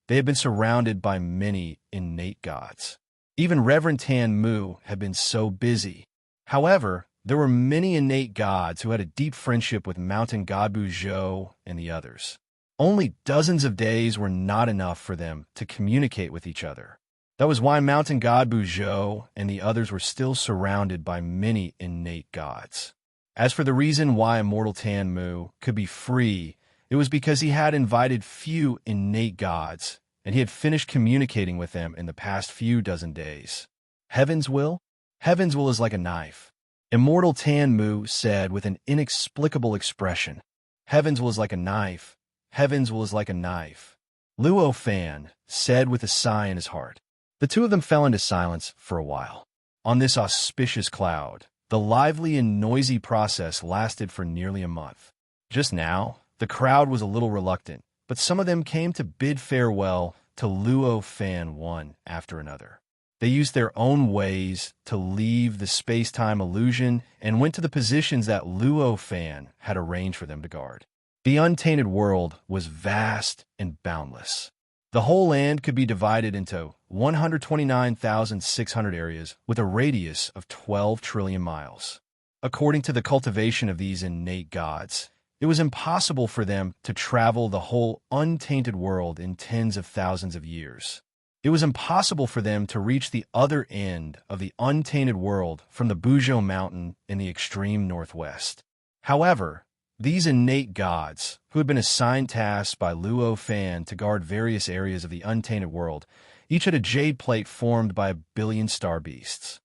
They had been surrounded by many innate gods. Even Reverend Tan Mu had been so busy. However, there were many innate gods who had a deep friendship with Mountain God Buzhou and the others. Only dozens of days were not enough for them to communicate with each other. That was why Mountain God Buzhou and the others were still surrounded by many innate gods. As for the reason why Immortal Tan Mu could be free, it was because he had invited few innate gods, and he had finished communicating with them in the past few dozen days. Heaven's will? Heaven's will is like a knife. Immortal Tan Mu said with an inexplicable expression. Heaven's will is like a knife. Heaven's will is like a knife. Luo Fan said with a sigh in his heart. The two of them fell into silence for a while. On this auspicious cloud, the lively and noisy process lasted for nearly a month. Just now, the crowd was a little reluctant, but some of them came to bid farewell to Luo Fan one after another. They used their own ways to leave the space-time illusion and went to the positions that Luo Fan had arranged for them to guard. The untainted world was vast and boundless. The whole land could be divided into 129,600 areas with a radius of 12 trillion miles. According to the cultivation of these innate gods, it was impossible for them to travel the whole untainted world in tens of thousands of years. It was impossible for them to reach the other end of the untainted world from the Buzhou mountain in the extreme northwest. However, these innate gods, who had been assigned tasks by Luo Fan to guard various areas of the untainted world, Each had a jade plate formed by 1,000,000,000 star beasts.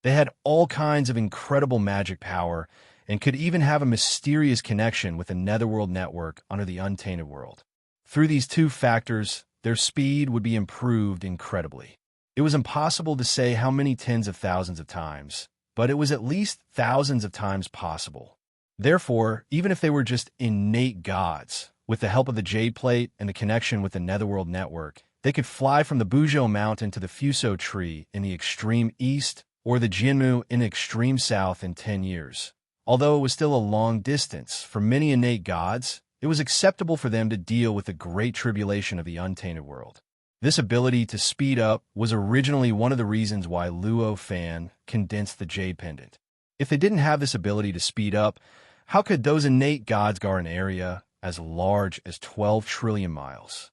They had all kinds of incredible magic power and could even have a mysterious connection with the netherworld network under the untainted world. Through these two factors, their speed would be improved incredibly. It was impossible to say how many tens of thousands of times, but it was at least thousands of times possible. Therefore, even if they were just innate gods, with the help of the jade plate and the connection with the netherworld network, they could fly from the Buzhou mountain to the Fuso tree in the extreme east or the Jianmu in the extreme south in 10 years. Although it was still a long distance, for many innate gods, it was acceptable for them to deal with the great tribulation of the untainted world. This ability to speed up was originally one of the reasons why Luo Fan condensed the jade pendant. If they didn't have this ability to speed up, how could those innate gods guard an area as large as 12 trillion miles?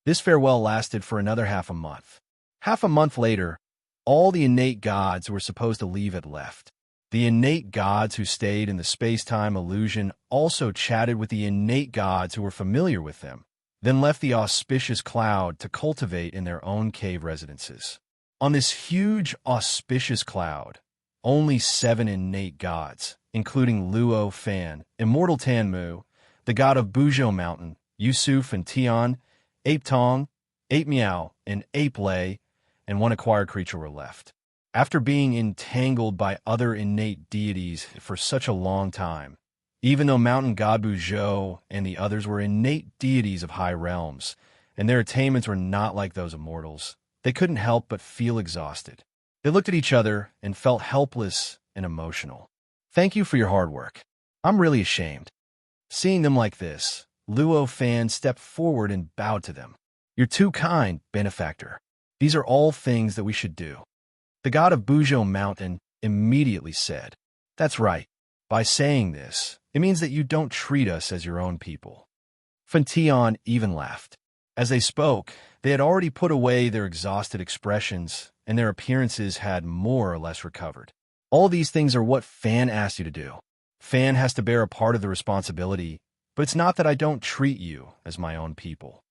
This farewell lasted for another half a month. Half a month later, all the innate gods who were supposed to leave had left. The innate gods who stayed in the space-time illusion also chatted with the innate gods who were familiar with them, then left the auspicious cloud to cultivate in their own cave residences. On this huge, auspicious cloud, only 7 innate gods, including Luo Fan, Immortal Tanmu, the god of Buzhou Mountain, Yusuf and Tian, Ape Tong, Ape Miao, and Ape Lei, and one acquired creature were left. After being entangled by other innate deities for such a long time, even though Mountain God Buzhou and the others were innate deities of high realms, and their attainments were not like those of mortals, they couldn't help but feel exhausted. They looked at each other and felt helpless and emotional. "Thank you for your hard work. I'm really ashamed." Seeing them like this, Luo Fan stepped forward and bowed to them. "You're too kind, benefactor. These are all things that we should do." The god of Buzhou Mountain immediately said, "That's right. By saying this, it means that you don't treat us as your own people." Fantion even laughed. As they spoke, they had already put away their exhausted expressions, and their appearances had more or less recovered. "All these things are what Fan asked you to do. Fan has to bear a part of the responsibility, but it's not that I don't treat you as my own people,"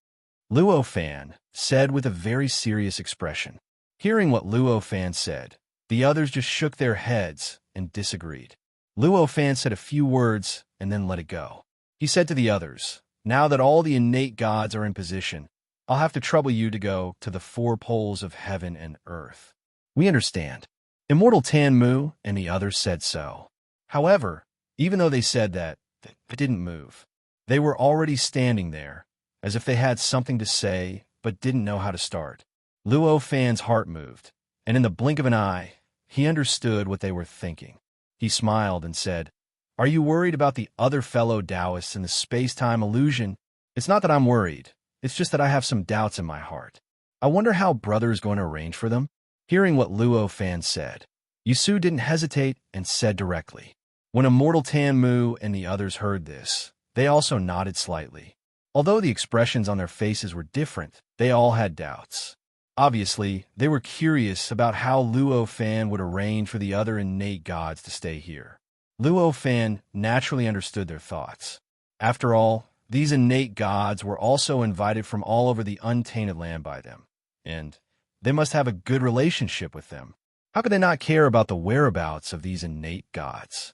Luo Fan said with a very serious expression. Hearing what Luo Fan said, the others just shook their heads and disagreed. Luo Fan said a few words and then let it go. He said to the others, "Now that all the innate gods are in position, I'll have to trouble you to go to the 4 poles of heaven and earth." "We understand." Immortal Tanmu and the others said so. However, even though they said that, they didn't move. They were already standing there, as if they had something to say but didn't know how to start. Luo Fan's heart moved, and in the blink of an eye, he understood what they were thinking. He smiled and said, "Are you worried about the other fellow Taoists in the space-time illusion? It's not that I'm worried. It's just that I have some doubts in my heart. I wonder how Brother is going to arrange for them?" Hearing what Luo Fan said, Yusu didn't hesitate and said directly. When Immortal Tanmu and the others heard this, they also nodded slightly. Although the expressions on their faces were different, they all had doubts. Obviously, they were curious about how Luo Fan would arrange for the other innate gods to stay here. Luo Fan naturally understood their thoughts. After all, these innate gods were also invited from all over the untainted land by them, and they must have a good relationship with them. How could they not care about the whereabouts of these innate gods?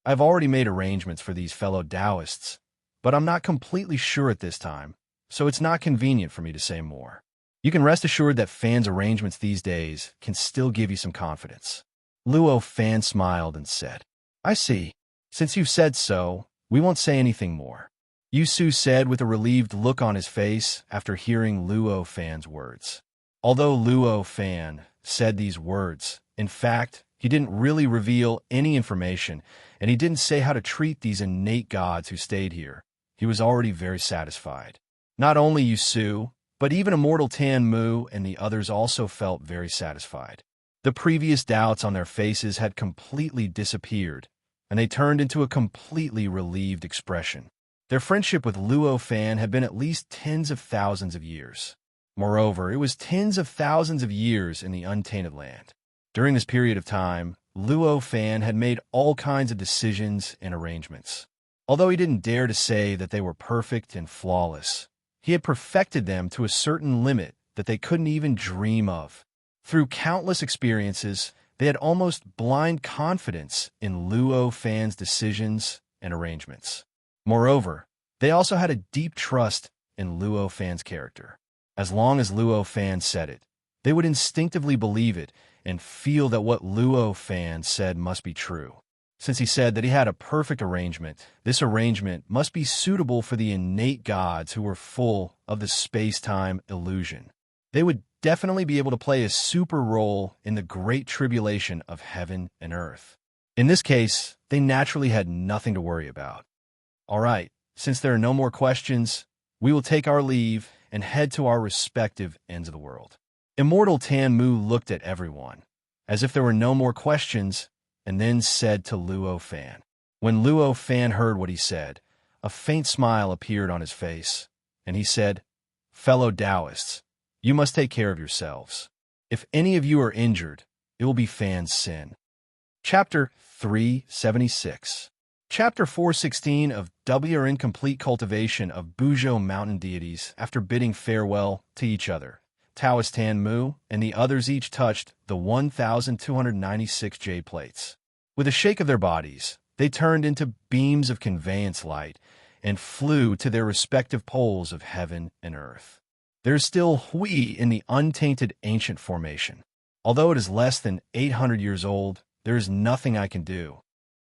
"I've already made arrangements for these fellow Taoists, but I'm not completely sure at this time, so it's not convenient for me to say more. You can rest assured that Fan's arrangements these days can still give you some confidence." Luo Fan smiled and said, "I see. Since you've said so, we won't say anything more," Yusu said with a relieved look on his face after hearing Luo Fan's words. Although Luo Fan said these words, in fact, he didn't really reveal any information, and he didn't say how to treat these innate gods who stayed here. He was already very satisfied. Not only Yusu, but even Immortal Tanmu and the others also felt very satisfied. The previous doubts on their faces had completely disappeared, and they turned into a completely relieved expression. Their friendship with Luo Fan had been at least tens of thousands of years. Moreover, it was tens of thousands of years in the untainted land. During this period of time, Luo Fan had made all kinds of decisions and arrangements. Although he didn't dare to say that they were perfect and flawless, he had perfected them to a certain limit that they couldn't even dream of. Through countless experiences, they had almost blind confidence in Luo Fan's decisions and arrangements. Moreover, they also had a deep trust in Luo Fan's character. As long as Luo Fan said it, they would instinctively believe it and feel that what Luo Fan said must be true. Since he said that he had a perfect arrangement, this arrangement must be suitable for the innate gods who were full of the space-time illusion. They would definitely be able to play a super role in the great tribulation of heaven and earth. In this case, they naturally had nothing to worry about. All right, since there are no more questions, we will take our leave and head to our respective ends of the world. Immortal Tan Mu looked at everyone, as if there were no more questions, and then said to Luo Fan. When Luo Fan heard what he said, a faint smile appeared on his face, and he said, "Fellow Taoists, you must take care of yourselves. If any of you are injured, it will be Fan's sin." Chapter 376. Chapter 416 of W are in complete cultivation of Buzhou mountain deities after bidding farewell to each other. Taoist Tan Mu and the others each touched the 1,296 jade plates. With a shake of their bodies, they turned into beams of conveyance light and flew to their respective poles of heaven and earth. There is still Hui in the untainted ancient formation. Although it is less than 800 years old, there is nothing I can do.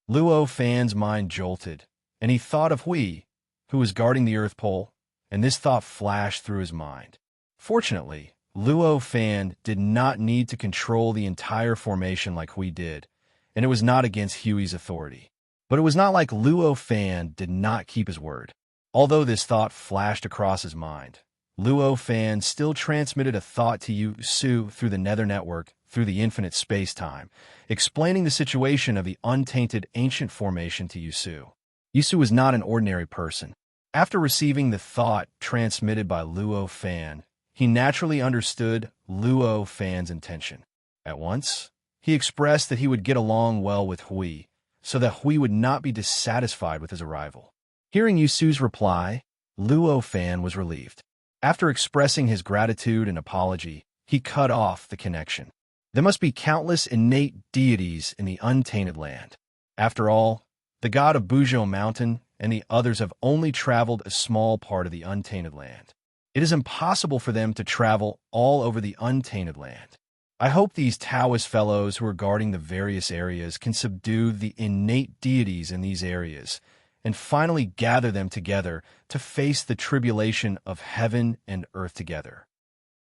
Luo Fan's mind jolted, and he thought of Hui, who was guarding the earth pole, and this thought flashed through his mind. Fortunately, Luo Fan did not need to control the entire formation like Hui did, and it was not against Hui's authority. But it was not like Luo Fan did not keep his word. Although this thought flashed across his mind, Luo Fan still transmitted a thought to Yu Su through the Nether Network through the infinite space-time, explaining the situation of the untainted ancient formation to Yu Su. Yu Su was not an ordinary person. After receiving the thought transmitted by Luo Fan, he naturally understood Luo Fan's intention. At once, he expressed that he would get along well with Hui, so that Hui would not be dissatisfied with his arrival. Hearing Yu Su's reply, Luo Fan was relieved. After expressing his gratitude and apology, he cut off the connection. There must be countless innate deities in the untainted land. After all, the god of Buzhou Mountain and the others have only traveled a small part of the untainted land. It is impossible for them to travel all over the untainted land. I hope these Taoist fellows who are guarding the various areas can subdue the innate deities in these areas and finally gather them together to face the tribulation of heaven and earth together.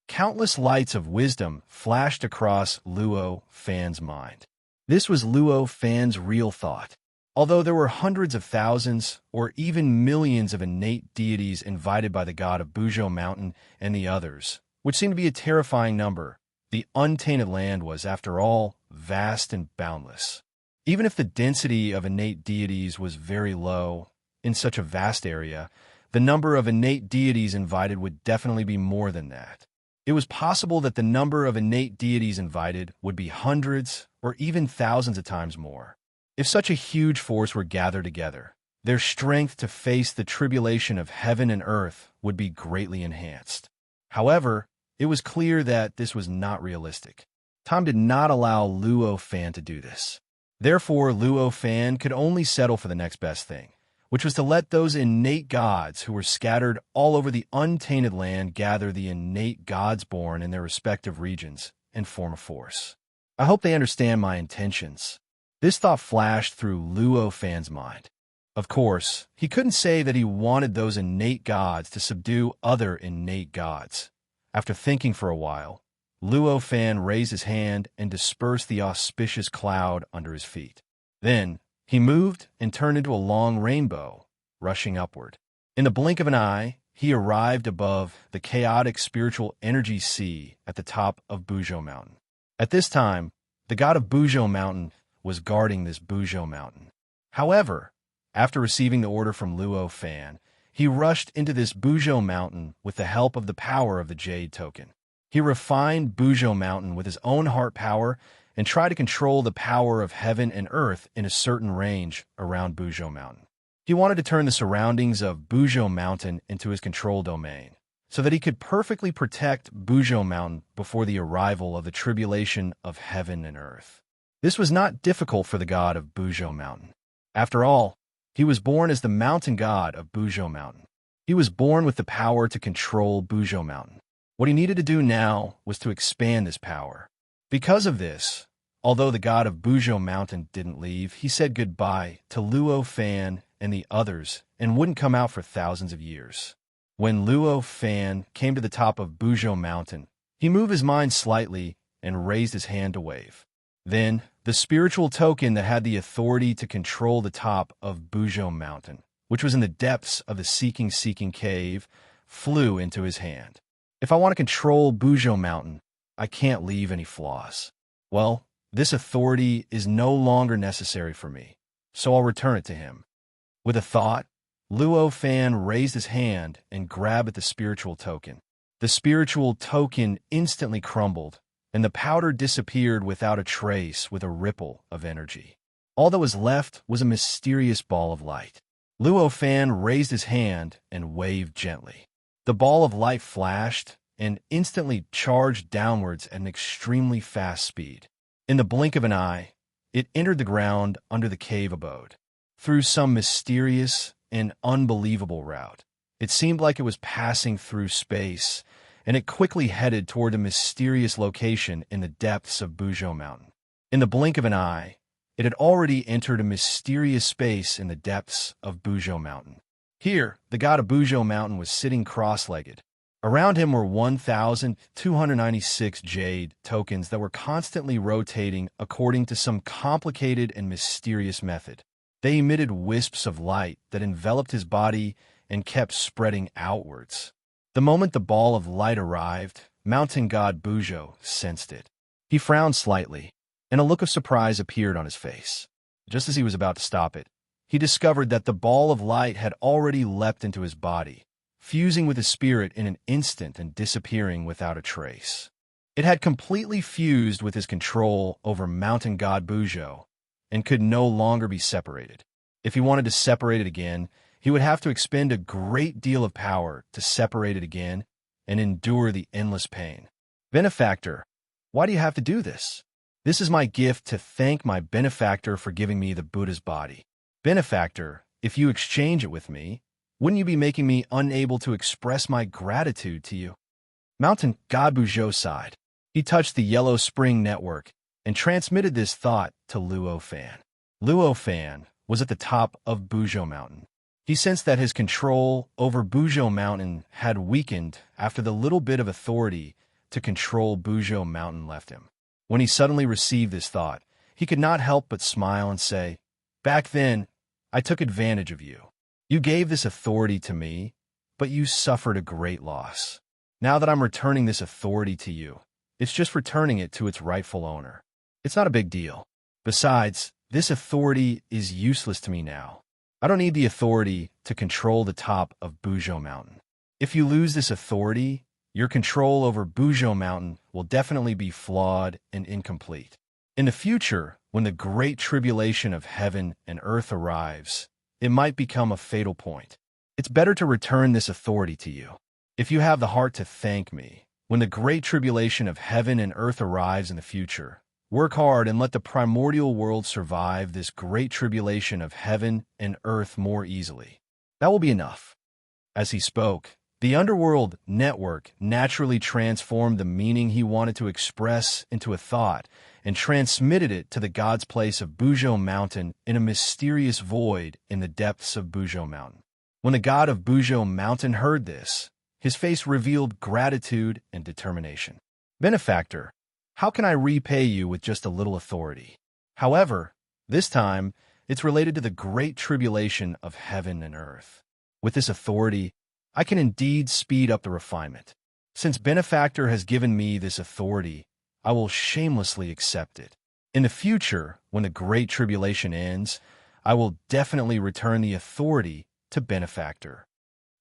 Countless lights of wisdom flashed across Luo Fan's mind. This was Luo Fan's real thought. Although there were hundreds of thousands or even millions of innate deities invited by the god of Buzhou Mountain and the others, which seemed to be a terrifying number, the untainted land was, after all, vast and boundless. Even if the density of innate deities was very low in such a vast area, the number of innate deities invited would definitely be more than that. It was possible that the number of innate deities invited would be hundreds or even thousands of times more. If such a huge force were gathered together, their strength to face the tribulation of heaven and earth would be greatly enhanced. However, it was clear that this was not realistic. Time did not allow Luo Fan to do this. Therefore, Luo Fan could only settle for the next best thing, which was to let those innate gods who were scattered all over the untainted land gather the innate gods born in their respective regions and form a force. I hope they understand my intentions. This thought flashed through Luo Fan's mind. Of course, he couldn't say that he wanted those innate gods to subdue other innate gods. After thinking for a while, Luo Fan raised his hand and dispersed the auspicious cloud under his feet. Then, he moved and turned into a long rainbow, rushing upward. In the blink of an eye, he arrived above the chaotic spiritual energy sea at the top of Buzhou Mountain. At this time, the god of Buzhou Mountain was guarding this Buzhou Mountain. However, after receiving the order from Luo Fan, he rushed into this Buzhou Mountain with the help of the power of the Jade Token. He refined Buzhou Mountain with his own heart power and tried to control the power of heaven and earth in a certain range around Buzhou Mountain. He wanted to turn the surroundings of Buzhou Mountain into his control domain, so that he could perfectly protect Bujo Mountain before the arrival of the tribulation of heaven and earth. This was not difficult for the god of Bujo Mountain. After all, he was born as the mountain god of Bujo Mountain. He was born with the power to control Bujo Mountain. What he needed to do now was to expand this power. Because of this, although the god of Bujo Mountain didn't leave, he said goodbye to Luo Fan and the others and wouldn't come out for thousands of years. When Luo Fan came to the top of Bujo Mountain, he moved his mind slightly and raised his hand to wave. Then, the spiritual token that had the authority to control the top of Bujo Mountain, which was in the depths of the Seeking Cave, flew into his hand. If I want to control Bujo Mountain, I can't leave any flaws. Well, this authority is no longer necessary for me, so I'll return it to him. With a thought, Luo Fan raised his hand and grabbed at the spiritual token. The spiritual token instantly crumbled, and the powder disappeared without a trace with a ripple of energy. All that was left was a mysterious ball of light. Luo Fan raised his hand and waved gently. The ball of light flashed and instantly charged downwards at an extremely fast speed. In the blink of an eye, it entered the ground under the cave abode. Through some mysterious and unbelievable route, it seemed like it was passing through space, and it quickly headed toward a mysterious location in the depths of Bujo Mountain. In the blink of an eye, it had already entered a mysterious space in the depths of Bujo Mountain. Here, the god of Bujo Mountain was sitting cross-legged. Around him were 1,296 jade tokens that were constantly rotating according to some complicated and mysterious method. They emitted wisps of light that enveloped his body and kept spreading outwards. The moment the ball of light arrived, mountain god Bujo sensed it. He frowned slightly, and a look of surprise appeared on his face. Just as he was about to stop it, he discovered that the ball of light had already leapt into his body, fusing with his spirit in an instant and disappearing without a trace. It had completely fused with his control over mountain god Bujo and could no longer be separated. If he wanted to separate it again, he would have to expend a great deal of power to separate it again and endure the endless pain. Benefactor, why do you have to do this? This is my gift to thank my benefactor for giving me the Buddha's body. Benefactor, if you exchange it with me, wouldn't you be making me unable to express my gratitude to you? Mountain god Bujo sighed. He touched the yellow spring network and transmitted this thought to Luo Fan. Luo Fan was at the top of Bujo Mountain. He sensed that his control over Bujo Mountain had weakened after the little bit of authority to control Bujo Mountain left him. When he suddenly received this thought, he could not help but smile and say, "Back then, I took advantage of you. You gave this authority to me, but you suffered a great loss. Now that I'm returning this authority to you, it's just returning it to its rightful owner. It's not a big deal. Besides, this authority is useless to me now. I don't need the authority to control the top of Bujo Mountain. If you lose this authority, your control over Bujo Mountain will definitely be flawed and incomplete. In the future, when the great tribulation of heaven and earth arrives, it might become a fatal point. It's better to return this authority to you. If you have the heart to thank me, when the great tribulation of heaven and earth arrives in the future, work hard and let the primordial world survive this great tribulation of heaven and earth more easily. That will be enough." As he spoke, the underworld network naturally transformed the meaning he wanted to express into a thought and transmitted it to the god's place of Bujo Mountain in a mysterious void in the depths of Bujo Mountain. When the god of Bujo Mountain heard this, his face revealed gratitude and determination. "Benefactor, how can I repay you with just a little authority? However, this time, it's related to the great tribulation of heaven and earth. With this authority, I can indeed speed up the refinement. Since Benefactor has given me this authority, I will shamelessly accept it. In the future, when the great tribulation ends, I will definitely return the authority to Benefactor."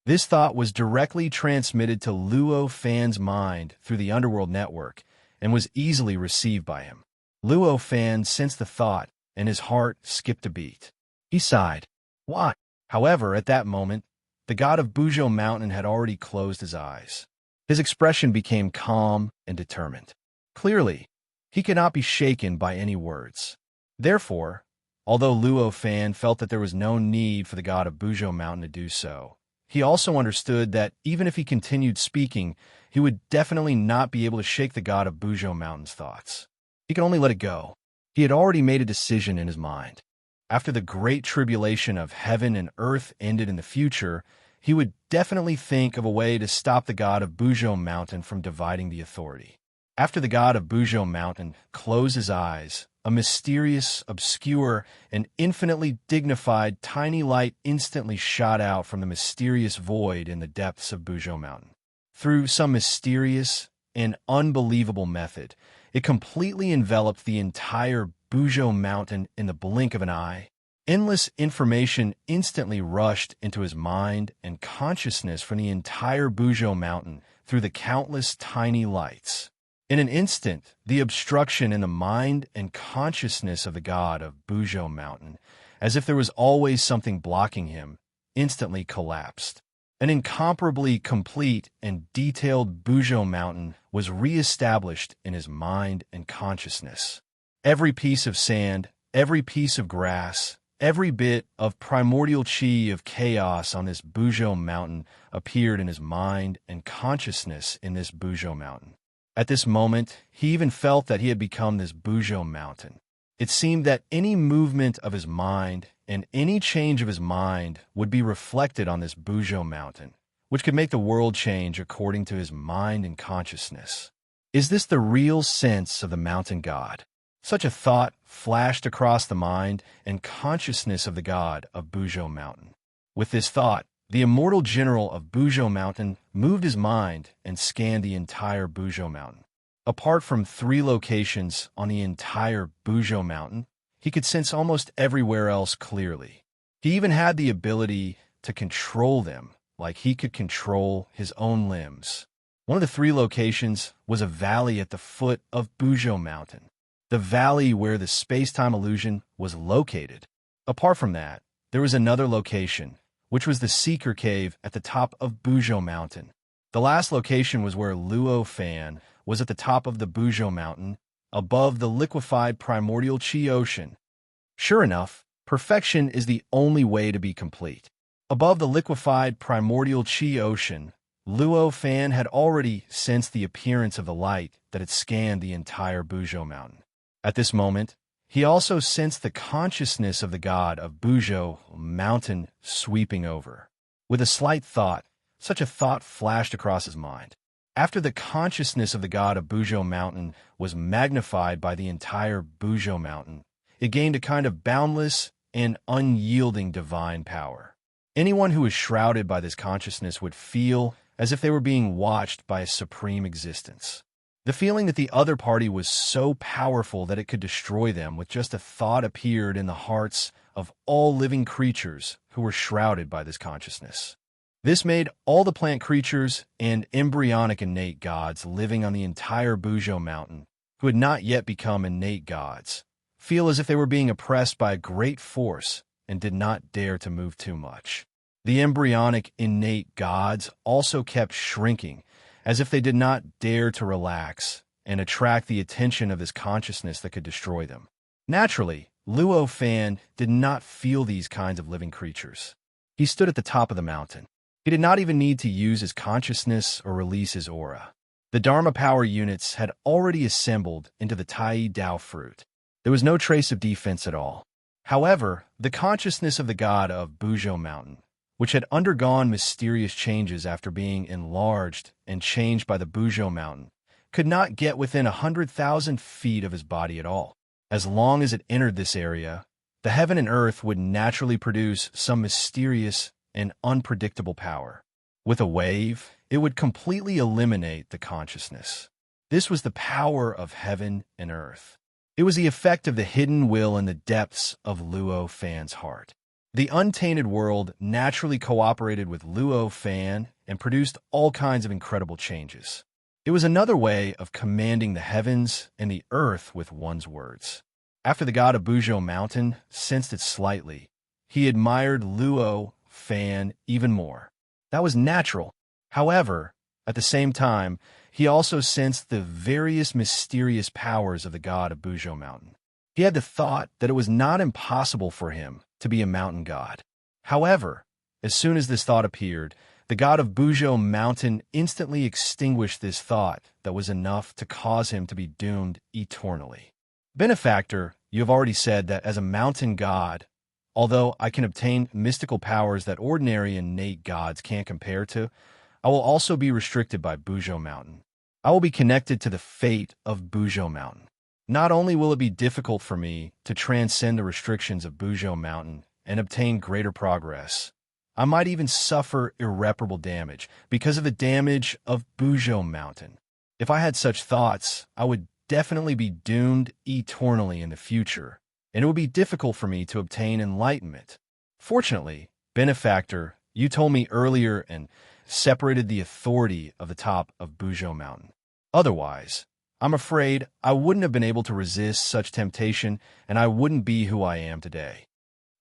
This thought was directly transmitted to Luo Fan's mind through the underworld network, and was easily received by him. Luo Fan sensed the thought, and his heart skipped a beat. He sighed. Why? However, at that moment, the god of Buzhou Mountain had already closed his eyes. His expression became calm and determined. Clearly, he could not be shaken by any words. Therefore, although Luo Fan felt that there was no need for the god of Buzhou Mountain to do so, he also understood that even if he continued speaking, he would definitely not be able to shake the god of Buzhou Mountain's thoughts. He could only let it go. He had already made a decision in his mind. After the great tribulation of heaven and earth ended in the future, he would definitely think of a way to stop the god of Buzhou Mountain from dividing the authority. After the god of Buzhou Mountain closed his eyes, a mysterious, obscure, and infinitely dignified tiny light instantly shot out from the mysterious void in the depths of Buzhou Mountain. Through some mysterious and unbelievable method, it completely enveloped the entire Buzhou Mountain in the blink of an eye. Endless information instantly rushed into his mind and consciousness from the entire Buzhou Mountain through the countless tiny lights. In an instant, the obstruction in the mind and consciousness of the god of Buzhou Mountain, as if there was always something blocking him, instantly collapsed. An incomparably complete and detailed Buzhou Mountain was re-established in his mind and consciousness. Every piece of sand, every piece of grass, every bit of primordial chi of chaos on this Buzhou Mountain appeared in his mind and consciousness in this Buzhou Mountain. At this moment, he even felt that he had become this Buzhou Mountain. It seemed that any movement of his mind and any change of his mind would be reflected on this Buzhou Mountain, which could make the world change according to his mind and consciousness. Is this the real sense of the mountain god? Such a thought flashed across the mind and consciousness of the god of Buzhou Mountain. With this thought, the immortal general of Buzhou Mountain moved his mind and scanned the entire Buzhou Mountain. Apart from 3 locations on the entire Buzhou Mountain, he could sense almost everywhere else clearly. He even had the ability to control them, like he could control his own limbs. One of the 3 locations was a valley at the foot of Buzhou Mountain, the valley where the space-time illusion was located. Apart from that, there was another location, which was the Seeker Cave at the top of Buzhou Mountain. The last location was where Luo Fan was at the top of the Buzhou Mountain, above the liquefied primordial chi ocean. Sure enough, perfection is the only way to be complete. Above the liquefied primordial chi ocean, Luo Fan had already sensed the appearance of the light that had scanned the entire Buzhou Mountain. At this moment, he also sensed the consciousness of the god of Buzhou Mountain sweeping over. With a slight thought, such a thought flashed across his mind. After the consciousness of the god of Buzhou Mountain was magnified by the entire Buzhou Mountain, it gained a kind of boundless and unyielding divine power. Anyone who was shrouded by this consciousness would feel as if they were being watched by a supreme existence. The feeling that the other party was so powerful that it could destroy them with just a thought appeared in the hearts of all living creatures who were shrouded by this consciousness. This made all the plant creatures and embryonic innate gods living on the entire Buzhou Mountain, who had not yet become innate gods, feel as if they were being oppressed by a great force and did not dare to move too much. The embryonic innate gods also kept shrinking, as if they did not dare to relax and attract the attention of this consciousness that could destroy them. Naturally, Luo Fan did not feel these kinds of living creatures. He stood at the top of the mountain. He did not even need to use his consciousness or release his aura. The Dharma power units had already assembled into the Tai Dao fruit. There was no trace of defense at all. However, the consciousness of the god of Buzhou Mountain, which had undergone mysterious changes after being enlarged and changed by the Buzhou Mountain, could not get within 100,000 feet of his body at all. As long as it entered this area, the heaven and earth would naturally produce some mysterious and unpredictable power. With a wave, it would completely eliminate the consciousness. This was the power of heaven and earth. It was the effect of the hidden will in the depths of Luo Fan's heart. The untainted world naturally cooperated with Luo Fan and produced all kinds of incredible changes. It was another way of commanding the heavens and the earth with one's words. After the god of Buzhou Mountain sensed it slightly, he admired Luo Fan even more. That was natural. However, at the same time, he also sensed the various mysterious powers of the god of Buzhou Mountain. He had the thought that it was not impossible for him to be a mountain god. However, as soon as this thought appeared, the god of Buzhou Mountain instantly extinguished this thought that was enough to cause him to be doomed eternally. Benefactor, you have already said that as a mountain god, although I can obtain mystical powers that ordinary innate gods can't compare to, I will also be restricted by Buzhou Mountain. I will be connected to the fate of Buzhou Mountain. Not only will it be difficult for me to transcend the restrictions of Buzhou Mountain and obtain greater progress, I might even suffer irreparable damage because of the damage of Buzhou Mountain. If I had such thoughts, I would definitely be doomed eternally in the future, and it would be difficult for me to obtain enlightenment. Fortunately, Benefactor, you told me earlier and separated the authority of the top of Buzhou Mountain. Otherwise, I'm afraid I wouldn't have been able to resist such temptation, and I wouldn't be who I am today.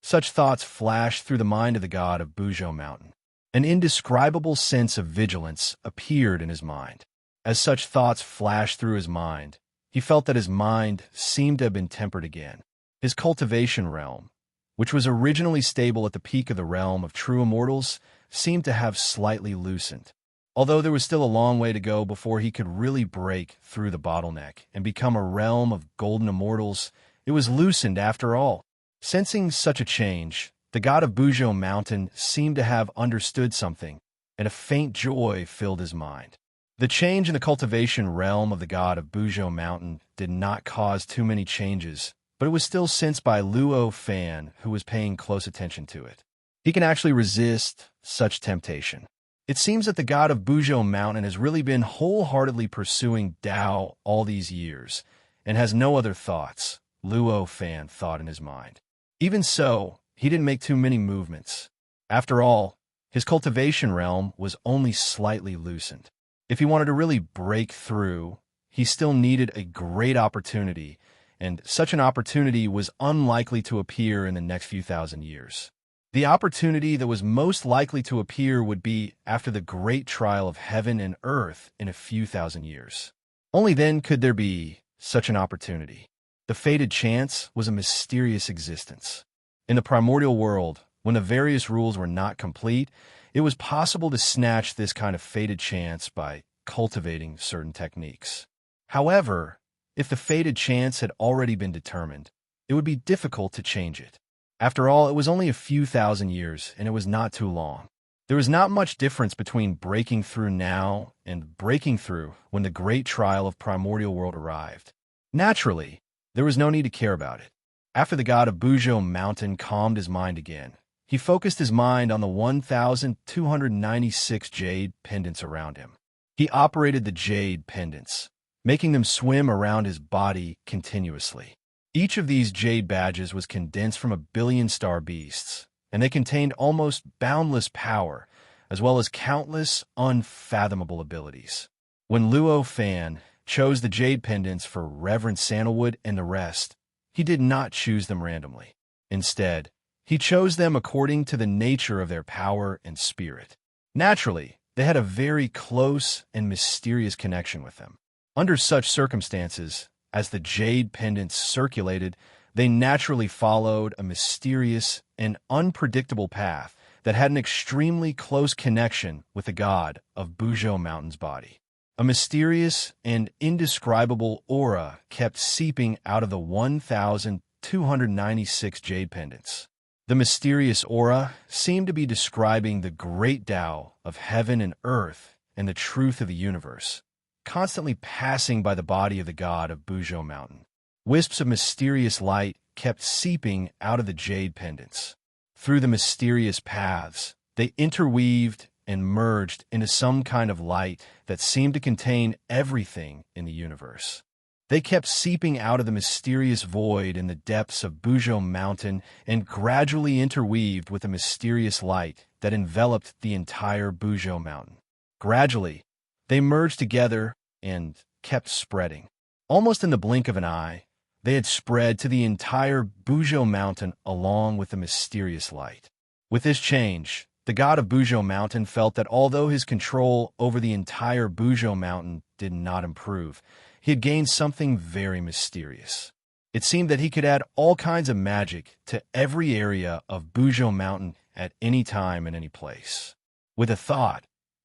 Such thoughts flashed through the mind of the god of Buzhou Mountain. An indescribable sense of vigilance appeared in his mind. As such thoughts flashed through his mind, he felt that his mind seemed to have been tempered again. His cultivation realm, which was originally stable at the peak of the realm of true immortals, seemed to have slightly loosened. Although there was still a long way to go before he could really break through the bottleneck and become a realm of golden immortals, it was loosened after all. Sensing such a change, the god of Buzhou Mountain seemed to have understood something, and a faint joy filled his mind. The change in the cultivation realm of the god of Buzhou Mountain did not cause too many changes, but it was still sensed by Luo Fan, who was paying close attention to it. He can actually resist such temptation. It seems that the god of Buzhou Mountain has really been wholeheartedly pursuing Tao all these years, and has no other thoughts, Luo Fan thought in his mind. Even so, he didn't make too many movements. After all, his cultivation realm was only slightly loosened. If he wanted to really break through, he still needed a great opportunity, and such an opportunity was unlikely to appear in the next few thousand years. The opportunity that was most likely to appear would be after the great trial of heaven and earth in a few thousand years. Only then could there be such an opportunity. The fated chance was a mysterious existence. In the primordial world, when the various rules were not complete, it was possible to snatch this kind of fated chance by cultivating certain techniques. However, if the fated chance had already been determined, it would be difficult to change it. After all, it was only a few thousand years, and it was not too long. There was not much difference between breaking through now and breaking through when the great trial of primordial world arrived. Naturally, there was no need to care about it. After the god of Buzhou Mountain calmed his mind again, he focused his mind on the 1,296 jade pendants around him. He operated the jade pendants, making them swim around his body continuously. Each of these jade badges was condensed from 1 billion star beasts, and they contained almost boundless power, as well as countless unfathomable abilities. When Luo Fan chose the jade pendants for Reverend Sandalwood and the rest, he did not choose them randomly. Instead, he chose them according to the nature of their power and spirit. Naturally, they had a very close and mysterious connection with them. Under such circumstances, as the jade pendants circulated, they naturally followed a mysterious and unpredictable path that had an extremely close connection with the god of Buzhou Mountain's body. A mysterious and indescribable aura kept seeping out of the 1,296 jade pendants. The mysterious aura seemed to be describing the great Tao of heaven and earth and the truth of the universe, constantly passing by the body of the god of Buzhou Mountain. Wisps of mysterious light kept seeping out of the jade pendants. Through the mysterious paths, they interweaved and merged into some kind of light that seemed to contain everything in the universe. They kept seeping out of the mysterious void in the depths of Buzhou Mountain and gradually interweaved with the mysterious light that enveloped the entire Buzhou Mountain. Gradually, they merged together and kept spreading. Almost in the blink of an eye, they had spread to the entire Buzhou Mountain along with the mysterious light. With this change, The god of Bujo Mountain felt that although his control over the entire Bujo Mountain did not improve, he had gained something very mysterious. It seemed that he could add all kinds of magic to every area of Bujo Mountain at any time and any place. With a thought,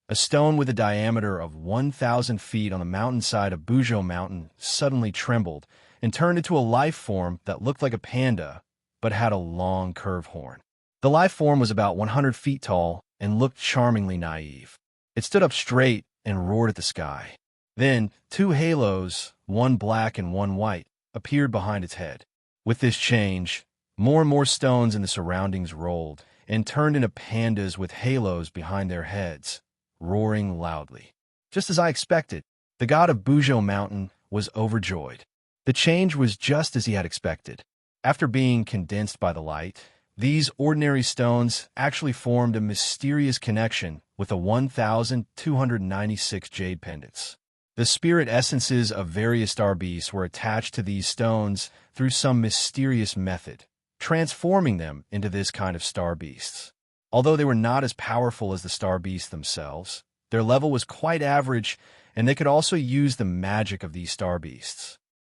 a stone with a diameter of 1,000 feet on the mountainside of Bujo Mountain suddenly trembled and turned into a life form that looked like a panda but had a long curved horn. The life form was about 100 feet tall and looked charmingly naive. It stood up straight and roared at the sky. Then, two halos, one black and one white, appeared behind its head. With this change, more and more stones in the surroundings rolled and turned into pandas with halos behind their heads, roaring loudly. Just as I expected, the god of Bujo Mountain was overjoyed. The change was just as he had expected. After being condensed by the light, these ordinary stones actually formed a mysterious connection with the 1,296 jade pendants. The spirit essences of various star beasts were attached to these stones through some mysterious method, transforming them into this kind of star beasts. Although they were not as powerful as the star beasts themselves, their level was quite average, and they could also use the magic of these star beasts.